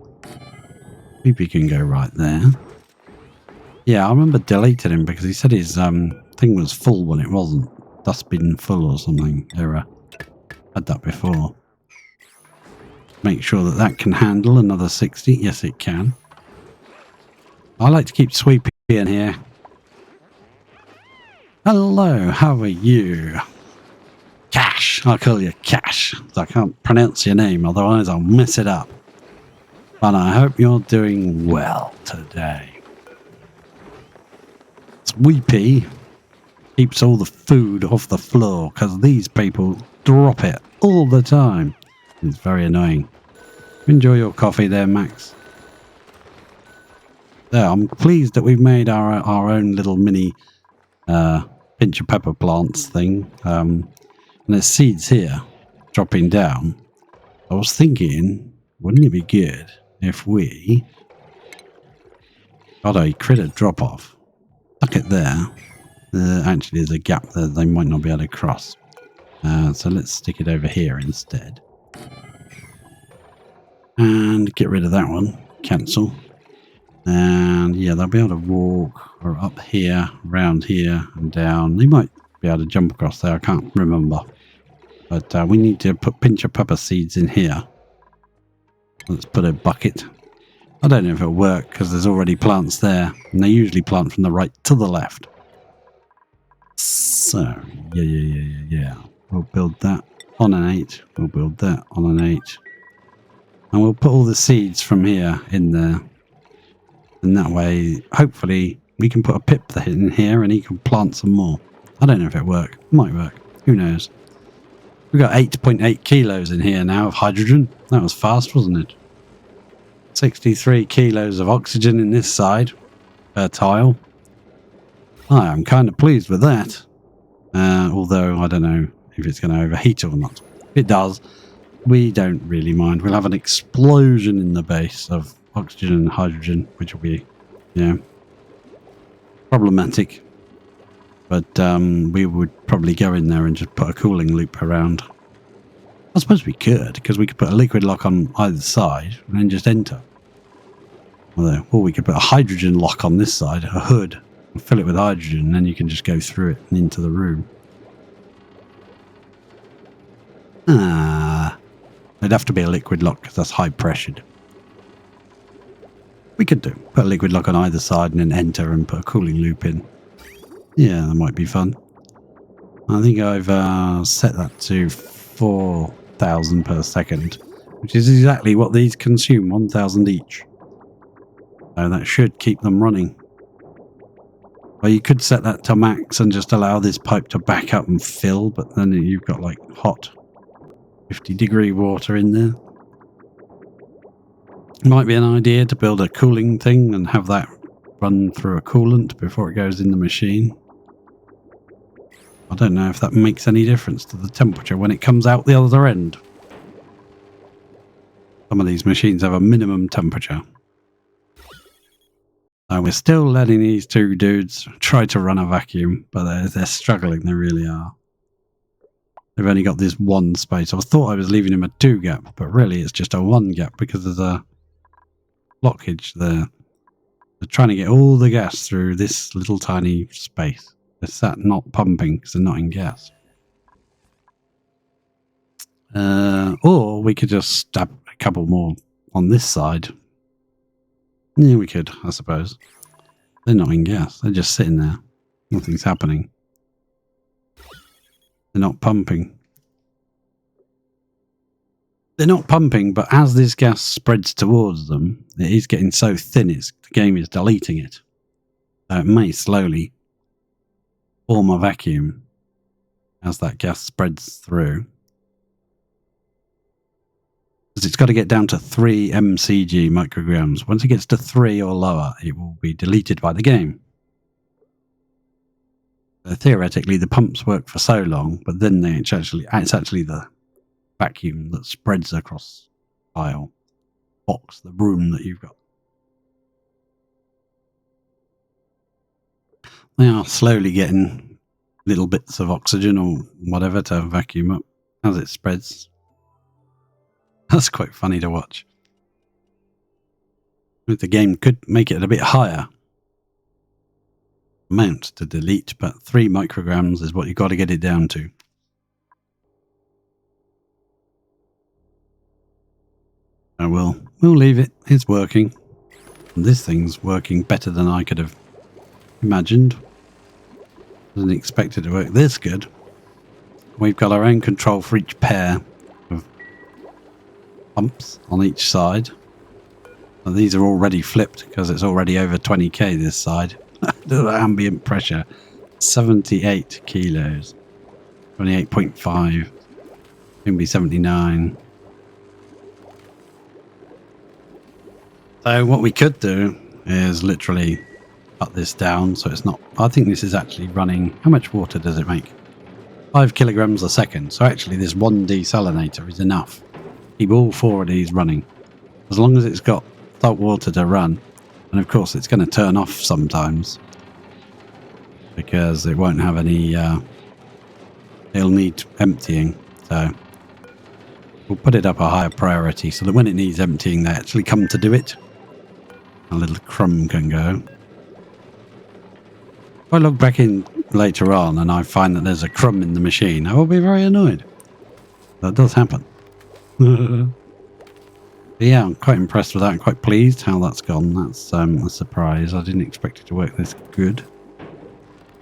Sweepy can go right there. Yeah, I remember deleting him because he said his thing was full when it wasn't. Dustbin full or something. Error. Had that before. Make sure that that can handle another 60. Yes, it can. I like to keep Sweepy in here. Hello, how are you? Cash. I'll call you Cash. I can't pronounce your name, otherwise I'll mess it up. But I hope you're doing well today. Sweepy keeps all the food off the floor because these people drop it all the time. It's very annoying. Enjoy your coffee there, Max. There, I'm pleased that we've made our own little mini pinch of pepper plants thing. And there's seeds here dropping down. I was thinking, wouldn't it be good if we got a critter drop off, stuck it there. Actually, there's a gap there they might not be able to cross. So let's stick it over here instead. And get rid of that one. Cancel. And yeah, they'll be able to walk or up here, around here and down. They might be able to jump across there. I can't remember. But we need to put pinch of pepper seeds in here. Let's put a bucket. I don't know if it'll work because there's already plants there. And they usually plant from the right to the left. So, yeah. We'll build that on an 8. We'll build that on an 8. And we'll put all the seeds from here in there. And that way, hopefully, we can put a pip in here and he can plant some more. I don't know if it'll work. It might work. Who knows? We've got 8.8 kilos in here now of hydrogen. That was fast, wasn't it? 63 kilos of oxygen in this side per tile. I am kind of pleased with that. Although I don't know if it's going to overheat or not. If it does, we don't really mind. We'll have an explosion in the base of oxygen and hydrogen, which will be, problematic. But we would probably go in there and just put a cooling loop around. I suppose we could, because we could put a liquid lock on either side and then just enter. Or we could put a hydrogen lock on this side, a hood, and fill it with hydrogen, and then you can just go through it and into the room. It'd have to be a liquid lock because that's high pressured. We could put a liquid lock on either side and then enter and put a cooling loop in. Yeah, that might be fun. I think I've set that to 4,000 per second, which is exactly what these consume, 1,000 each. So that should keep them running. Or you could set that to max and just allow this pipe to back up and fill, but then you've got like hot 50-degree water in there. Might be an idea to build a cooling thing and have that run through a coolant before it goes in the machine. I don't know if that makes any difference to the temperature when it comes out the other end. Some of these machines have a minimum temperature. We're still letting these two dudes try to run a vacuum, but they're struggling, they really are. They've only got this one space. I thought I was leaving him a 2 gap, but really it's just a 1 gap because there's a blockage there. They're trying to get all the gas through this little tiny space. They're sat not pumping because they're not in gas. Or we could just stab a couple more on this side. Yeah, we could, I suppose. They're not in gas. They're just sitting there. Nothing's happening. They're not pumping. They're not pumping, but as this gas spreads towards them, it is getting so thin, the game is deleting it. So it may slowly form a vacuum as that gas spreads through. Because it's got to get down to 3 mcg micrograms. Once it gets to 3 or lower, it will be deleted by the game. Theoretically, the pumps work for so long, but then it's actually the vacuum that spreads across the tile box, the room that you've got. They are slowly getting little bits of oxygen or whatever to vacuum up as it spreads. That's quite funny to watch. The game could make it a bit higher amount to delete, but 3 micrograms is what you've got to get it down to. So we'll leave it. It's working. And this thing's working better than I could have imagined. Wasn't expected to work this good. We've got our own control for each pair of pumps on each side. And these are already flipped because it's already over 20k this side. The ambient pressure, 78 kilos, 28.5, can be 79. So what we could do is literally cut this down so it's not. I think this is actually running. How much water does it make? 5 kilograms a second. So actually, this one desalinator is enough. Keep all 4 of these running, as long as it's got salt water to run. And of course, it's going to turn off sometimes because it won't have any. It'll need emptying. So we'll put it up a higher priority so that when it needs emptying, they actually come to do it. A little crumb can go. If I log back in later on and I find that there's a crumb in the machine, I will be very annoyed. That does happen. Yeah, I'm quite impressed with that. I'm quite pleased how that's gone. That's a surprise. I didn't expect it to work this good.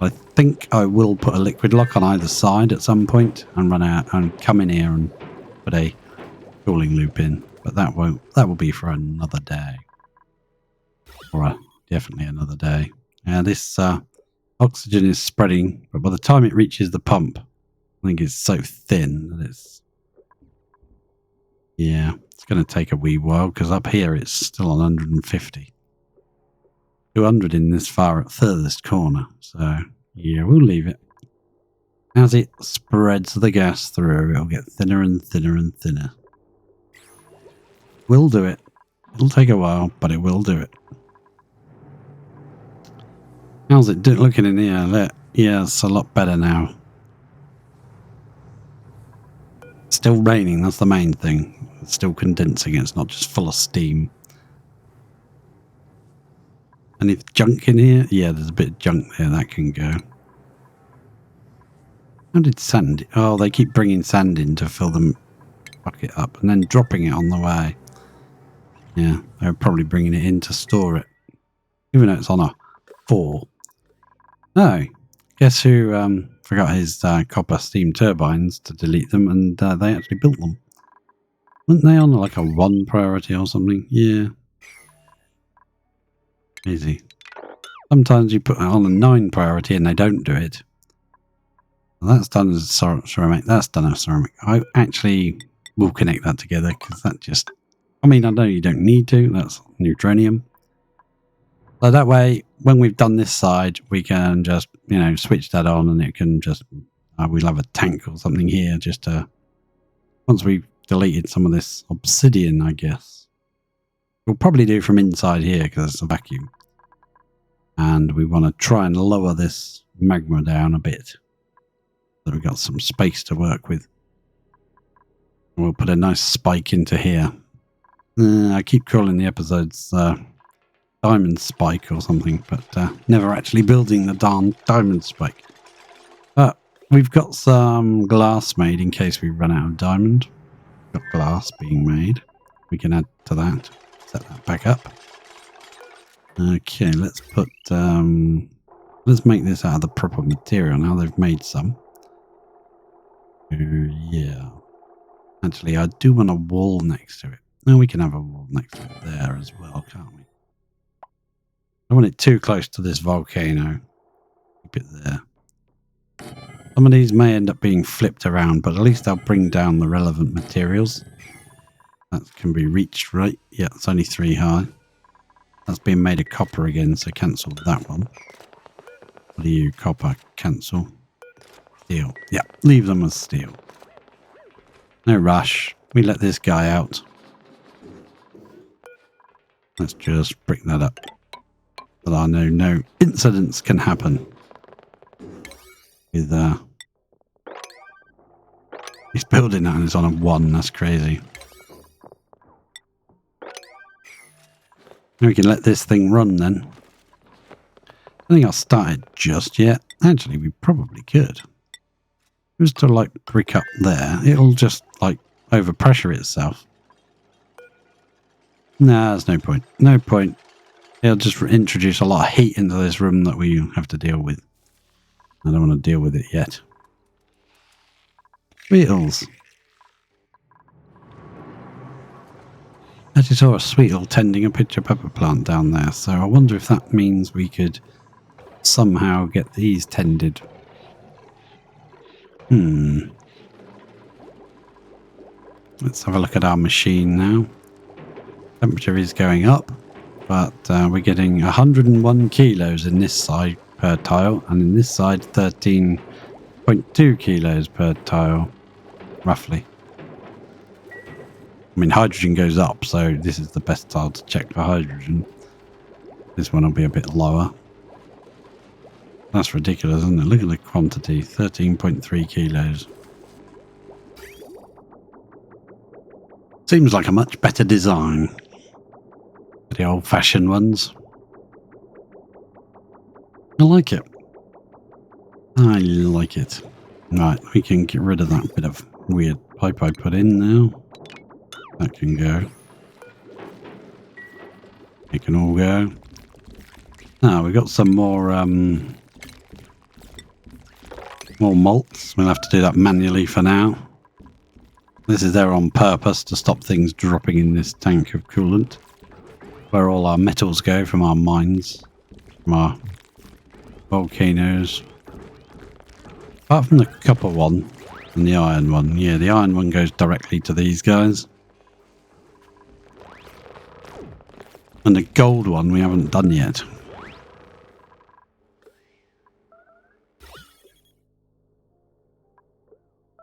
I think I will put a liquid lock on either side at some point and run out and come in here and put a cooling loop in. But that will be for another day. Or definitely another day. This oxygen is spreading, but by the time it reaches the pump, I think it's so thin that it's going to take a wee while because up here it's still on 150. 200 in this furthest corner. So, yeah, we'll leave it. As it spreads the gas through, it'll get thinner and thinner and thinner. We'll do it. It'll take a while, but it will do it. How's it looking in here? Yeah, it's a lot better now. It's still raining, that's the main thing. It's still condensing, it's not just full of steam. Any junk in here? Yeah, there's a bit of junk there, that can go. How did sand... Oh, they keep bringing sand in to fill the bucket up and then dropping it on the way. Yeah, they're probably bringing it in to store it. Even though it's on a 4. Oh, guess who forgot his copper steam turbines to delete them, and they actually built them. Weren't they on like a 1 priority or something? Yeah. Easy. Sometimes you put it on a 9 priority and they don't do it. Well, that's done as ceramic. That's done as ceramic. I actually will connect that together because that just... I mean, I know you don't need to. That's neutronium. So that way, when we've done this side, we can just, you know, switch that on and it can just... we'll have a tank or something here just to... Once we've deleted some of this obsidian, I guess. We'll probably do from inside here because it's a vacuum. And we want to try and lower this magma down a bit. So we've got some space to work with. We'll put a nice spike into here. I keep calling the episodes diamond spike or something, but never actually building the darn diamond spike. But we've got some glass made in case we run out of diamond. Got glass being made. We can add to that. Set that back up. Okay, let's put... let's make this out of the proper material now. They've made some. Yeah. Actually, I do want a wall next to it. No, we can have a wall next to it there as well, can't we? I don't want it too close to this volcano. Keep it there. Some of these may end up being flipped around, but at least they'll bring down the relevant materials. That can be reached, right? Yeah, it's only 3 high. That's being made of copper again, so cancel that one. What are you? Copper. Cancel. Steel. Yeah, leave them as steel. No rush. We let this guy out. Let's just brick that up. But I know no incidents can happen. With he's building that and it's on a 1. That's crazy. We can let this thing run then. I think I'll start it just yet. Actually, we probably could. Just to like brick up there, it'll just like overpressure itself. Nah, there's no point. No point. It'll just introduce a lot of heat into this room that we have to deal with. I don't want to deal with it yet. Beetles. I just saw a Sweetle tending a pitcher pepper plant down there, so I wonder if that means we could somehow get these tended. Let's have a look at our machine now. Temperature is going up, but we're getting 101 kilos in this side per tile, and in this side 13.2 kilos per tile, roughly. I mean, hydrogen goes up, so this is the best tile to check for hydrogen. This one will be a bit lower. That's ridiculous, isn't it? Look at the quantity, 13.3 kilos. Seems like a much better design. The old-fashioned ones. I like it. I like it. Right, we can get rid of that bit of weird pipe I put in now. That can go. It can all go. Now we've got some more malts. We'll have to do that manually for now. This is there on purpose to stop things dropping in this tank of coolant. Where all our metals go from our mines, from our volcanoes. Apart from the copper one and the iron one. Yeah, the iron one goes directly to these guys. And the gold one we haven't done yet.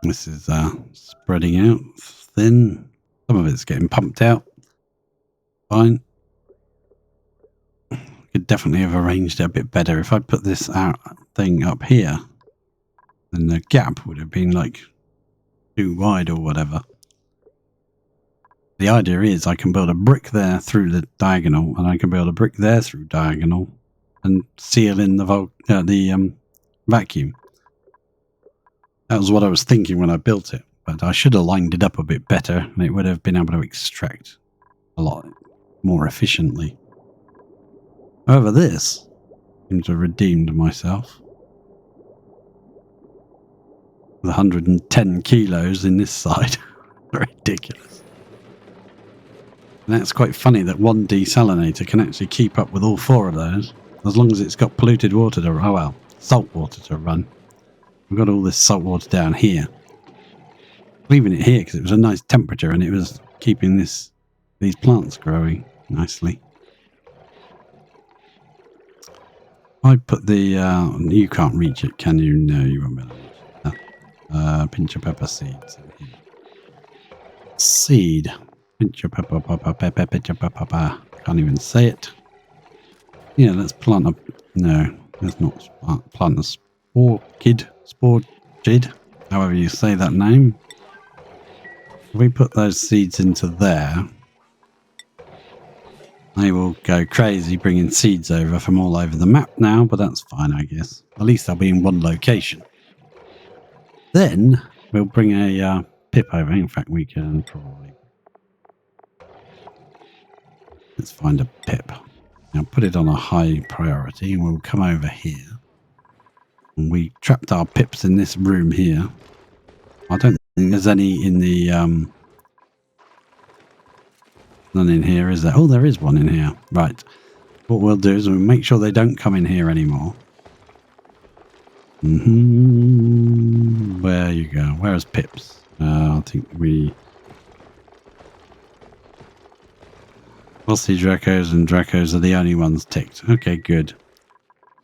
This is spreading out thin. Some of it's getting pumped out. Fine. Could definitely have arranged it a bit better. If I put this thing up here, then the gap would have been like too wide or whatever. The idea is I can build a brick there through the diagonal, and I can build a brick there through diagonal, and seal in the vacuum. That was what I was thinking when I built it, but I should have lined it up a bit better, and it would have been able to extract a lot more efficiently. However, this seems to have redeemed myself. With 110 kilos in this side. Ridiculous. And that's quite funny that one desalinator can actually keep up with all four of those, as long as it's got polluted water to run. Oh well, salt water to run. We've got all this salt water down here. Leaving it here because it was a nice temperature and it was keeping these plants growing nicely. I'd put the you can't reach it, can you? No, you won't be able to reach it. Pinch of pepper seeds in here. Seed. Pinch of pepper, pinch of pepper. Can't even say it. Yeah, let's plant a. No, let's not plant a sporgid, however you say that name. If we put those seeds into there, they will go crazy bringing seeds over from all over the map now, but that's fine, I guess. At least they'll be in one location. Then we'll bring a pip over. In fact, we can probably... Let's find a pip. Now put it on a high priority and we'll come over here. And we trapped our pips in this room here. I don't think there's any in the... None in here, is there? Oh, there is one in here. Right. What we'll do is we'll make sure they don't come in here anymore. Where you go? Where's pips? I think we... Bossy Dracos and Dracos are the only ones ticked. Okay, good.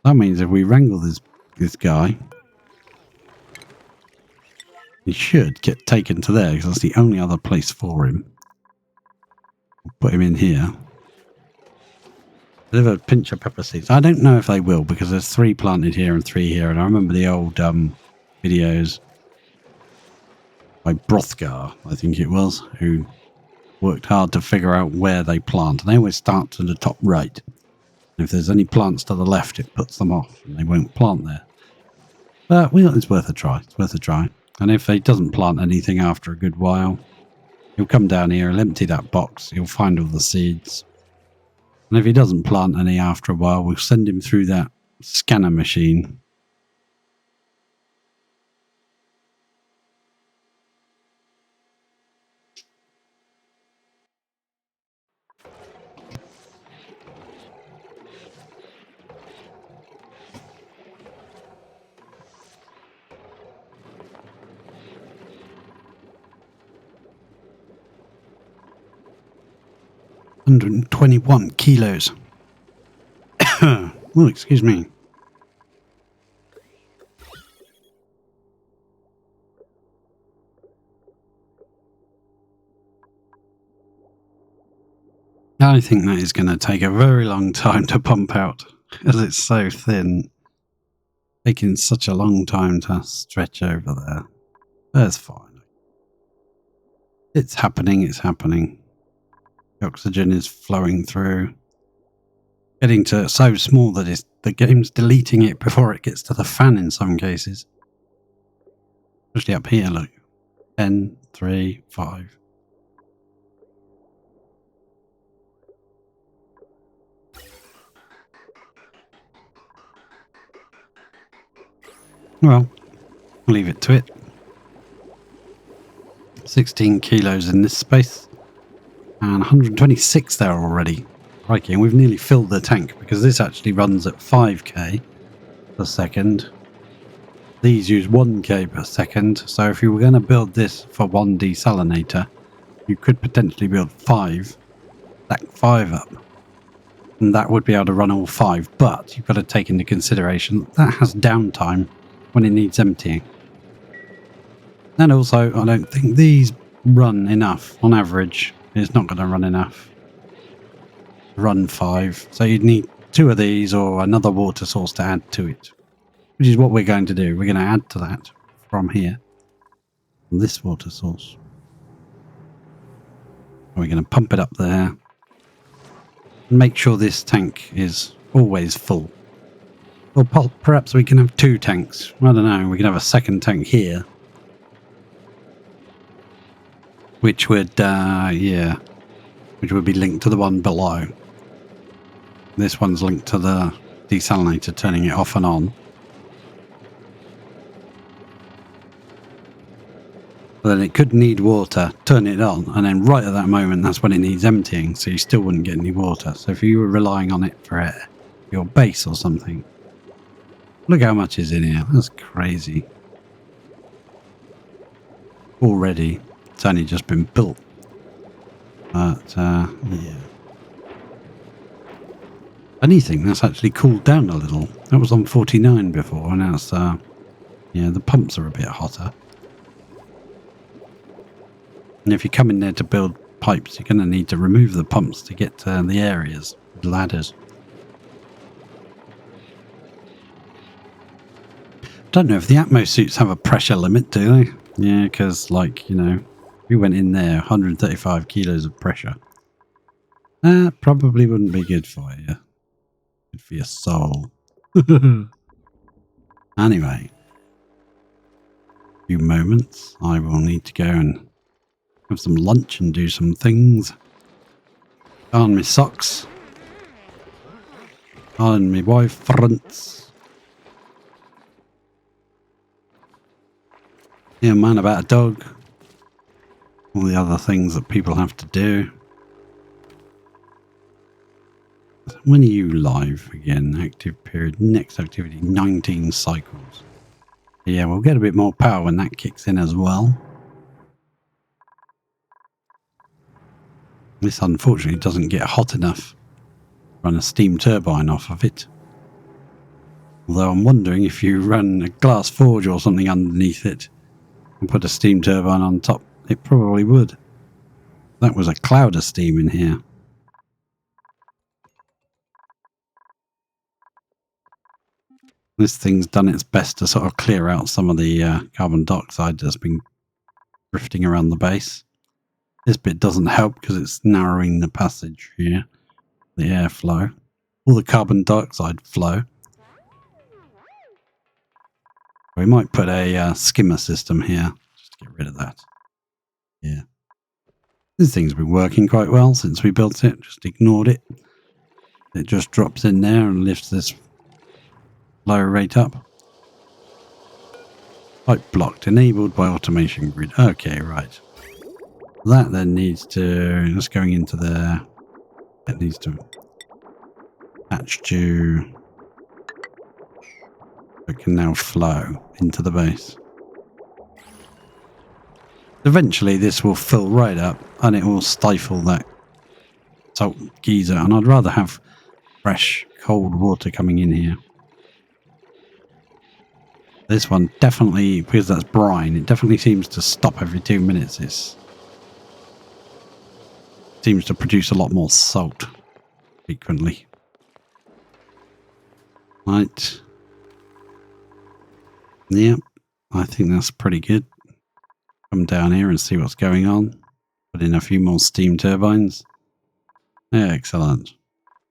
That means if we wrangle this guy, he should get taken to there because that's the only other place for him. We'll put him in here. Deliver a pinch of pepper seeds. I don't know if they will because there's 3 planted here and 3 here, and I remember the old videos by Brothgar, I think it was, who worked hard to figure out where they plant. And they always start to the top right. And if there's any plants to the left, it puts them off and they won't plant there. But well, it's worth a try. It's worth a try. And if he doesn't plant anything after a good while, he'll come down here, he'll empty that box, he'll find all the seeds. And if he doesn't plant any after a while, we'll send him through that scanner machine. ...121 kilos. Oh, excuse me. I think that is going to take a very long time to pump out, because it's so thin. Taking such a long time to stretch over there. That's fine. It's happening, it's happening. The oxygen is flowing through. Getting to so small that the game's deleting it before it gets to the fan in some cases. Especially up here, look. 10, 3, 5. Well, I'll leave it to it. 16 kilos in this space. And 126 there already. Crikey, and we've nearly filled the tank because this actually runs at 5k per second. These use 1k per second. So if you were going to build this for 1 desalinator, you could potentially build 5. Stack 5 up. And that would be able to run all 5. But you've got to take into consideration that has downtime when it needs emptying. And also, I don't think these run enough on average. It's not going to run enough. Run 5. So you'd need 2 of these or another water source to add to it, which is what we're going to do. We're going to add to that from here, from this water source. We're going to pump it up there. Make sure this tank is always full. Or perhaps we can have 2 tanks. I don't know. We can have a second tank here. Which would, which would be linked to the one below. This one's linked to the desalinator, turning it off and on. But then it could need water, turn it on, and then right at that moment, that's when it needs emptying, so you still wouldn't get any water. So if you were relying on it for your base or something, look how much is in here. That's crazy. Already, it's only just been built. But, yeah. Anything that's actually cooled down a little. That was on 49 before, and now it's, yeah, the pumps are a bit hotter. And if you come in there to build pipes, you're going to need to remove the pumps to get to the areas with ladders. Don't know if the Atmo suits have a pressure limit, do they? Yeah, because, like, you know, we went in there, 135 kilos of pressure. That probably wouldn't be good for you. Good for your soul. Anyway, a few moments. I will need to go and have some lunch and do some things. On my socks. On my wife fronts. Yeah, man about a dog. All the other things that people have to do. When are you live again? Active period. Next activity, 19 cycles. Yeah, we'll get a bit more power when that kicks in as well. This unfortunately doesn't get hot enough to run a steam turbine off of it. Although I'm wondering if you run a glass forge or something underneath it and put a steam turbine on top, it probably would. That was a cloud of steam in here. This thing's done its best to sort of clear out some of the carbon dioxide that's been drifting around the base. This bit doesn't help because it's narrowing the passage here, the airflow, or the carbon dioxide flow. We might put a skimmer system here just to get rid of that. Yeah. This thing's been working quite well since we built it, just ignored it. It just drops in there and lifts this flow rate up. Pipe blocked, enabled by automation grid. Okay, right. That then needs to, just going into there, it needs to attach to, it can now flow into the base. Eventually this will fill right up and it will stifle that salt geyser, and I'd rather have fresh cold water coming in here. This one definitely, because that's brine, it definitely seems to stop every 2 minutes. It seems to produce a lot more salt frequently. Right. Yep, I think that's pretty good. Come down here and see what's going on. Put in a few more steam turbines. Yeah, excellent.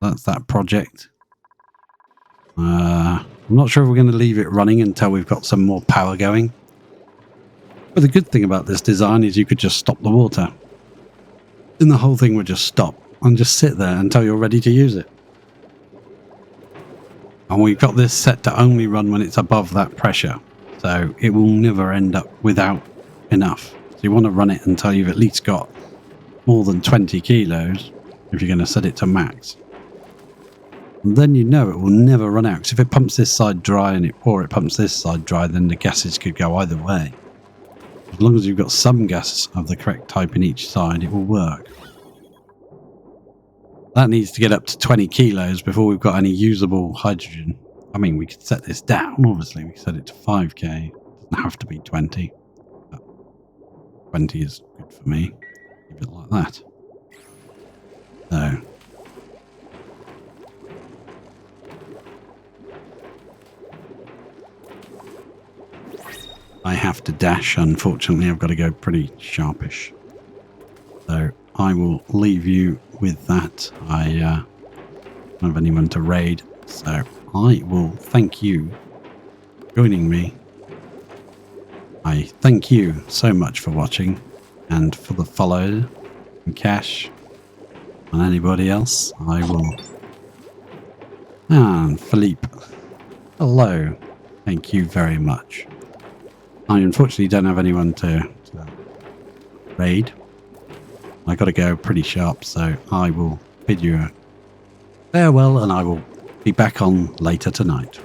That's that project. I'm not sure if we're going to leave it running until we've got some more power going. But the good thing about this design is you could just stop the water. And the whole thing would just stop and just sit there until you're ready to use it. And we've got this set to only run when it's above that pressure. So it will never end up without enough. So you want to run it until you've at least got more than 20 kilos if you're going to set it to max. And then you know it will never run out. Because if it pumps this side dry or it pumps this side dry, then the gases could go either way. As long as you've got some gas of the correct type in each side, it will work. That needs to get up to 20 kilos before we've got any usable hydrogen. I mean, we could set this down, obviously. We could set it to 5k. It doesn't have to be 20. 20 is good for me. Keep it like that. So. I have to dash, unfortunately. I've got to go pretty sharpish. So I will leave you with that. I don't have anyone to raid, so I will thank you for joining me. I thank you so much for watching and for the follow and Cash and anybody else. I will. And Philippe, hello. Thank you very much. I unfortunately don't have anyone to raid. I got to go pretty sharp, so I will bid you a farewell and I will be back on later tonight.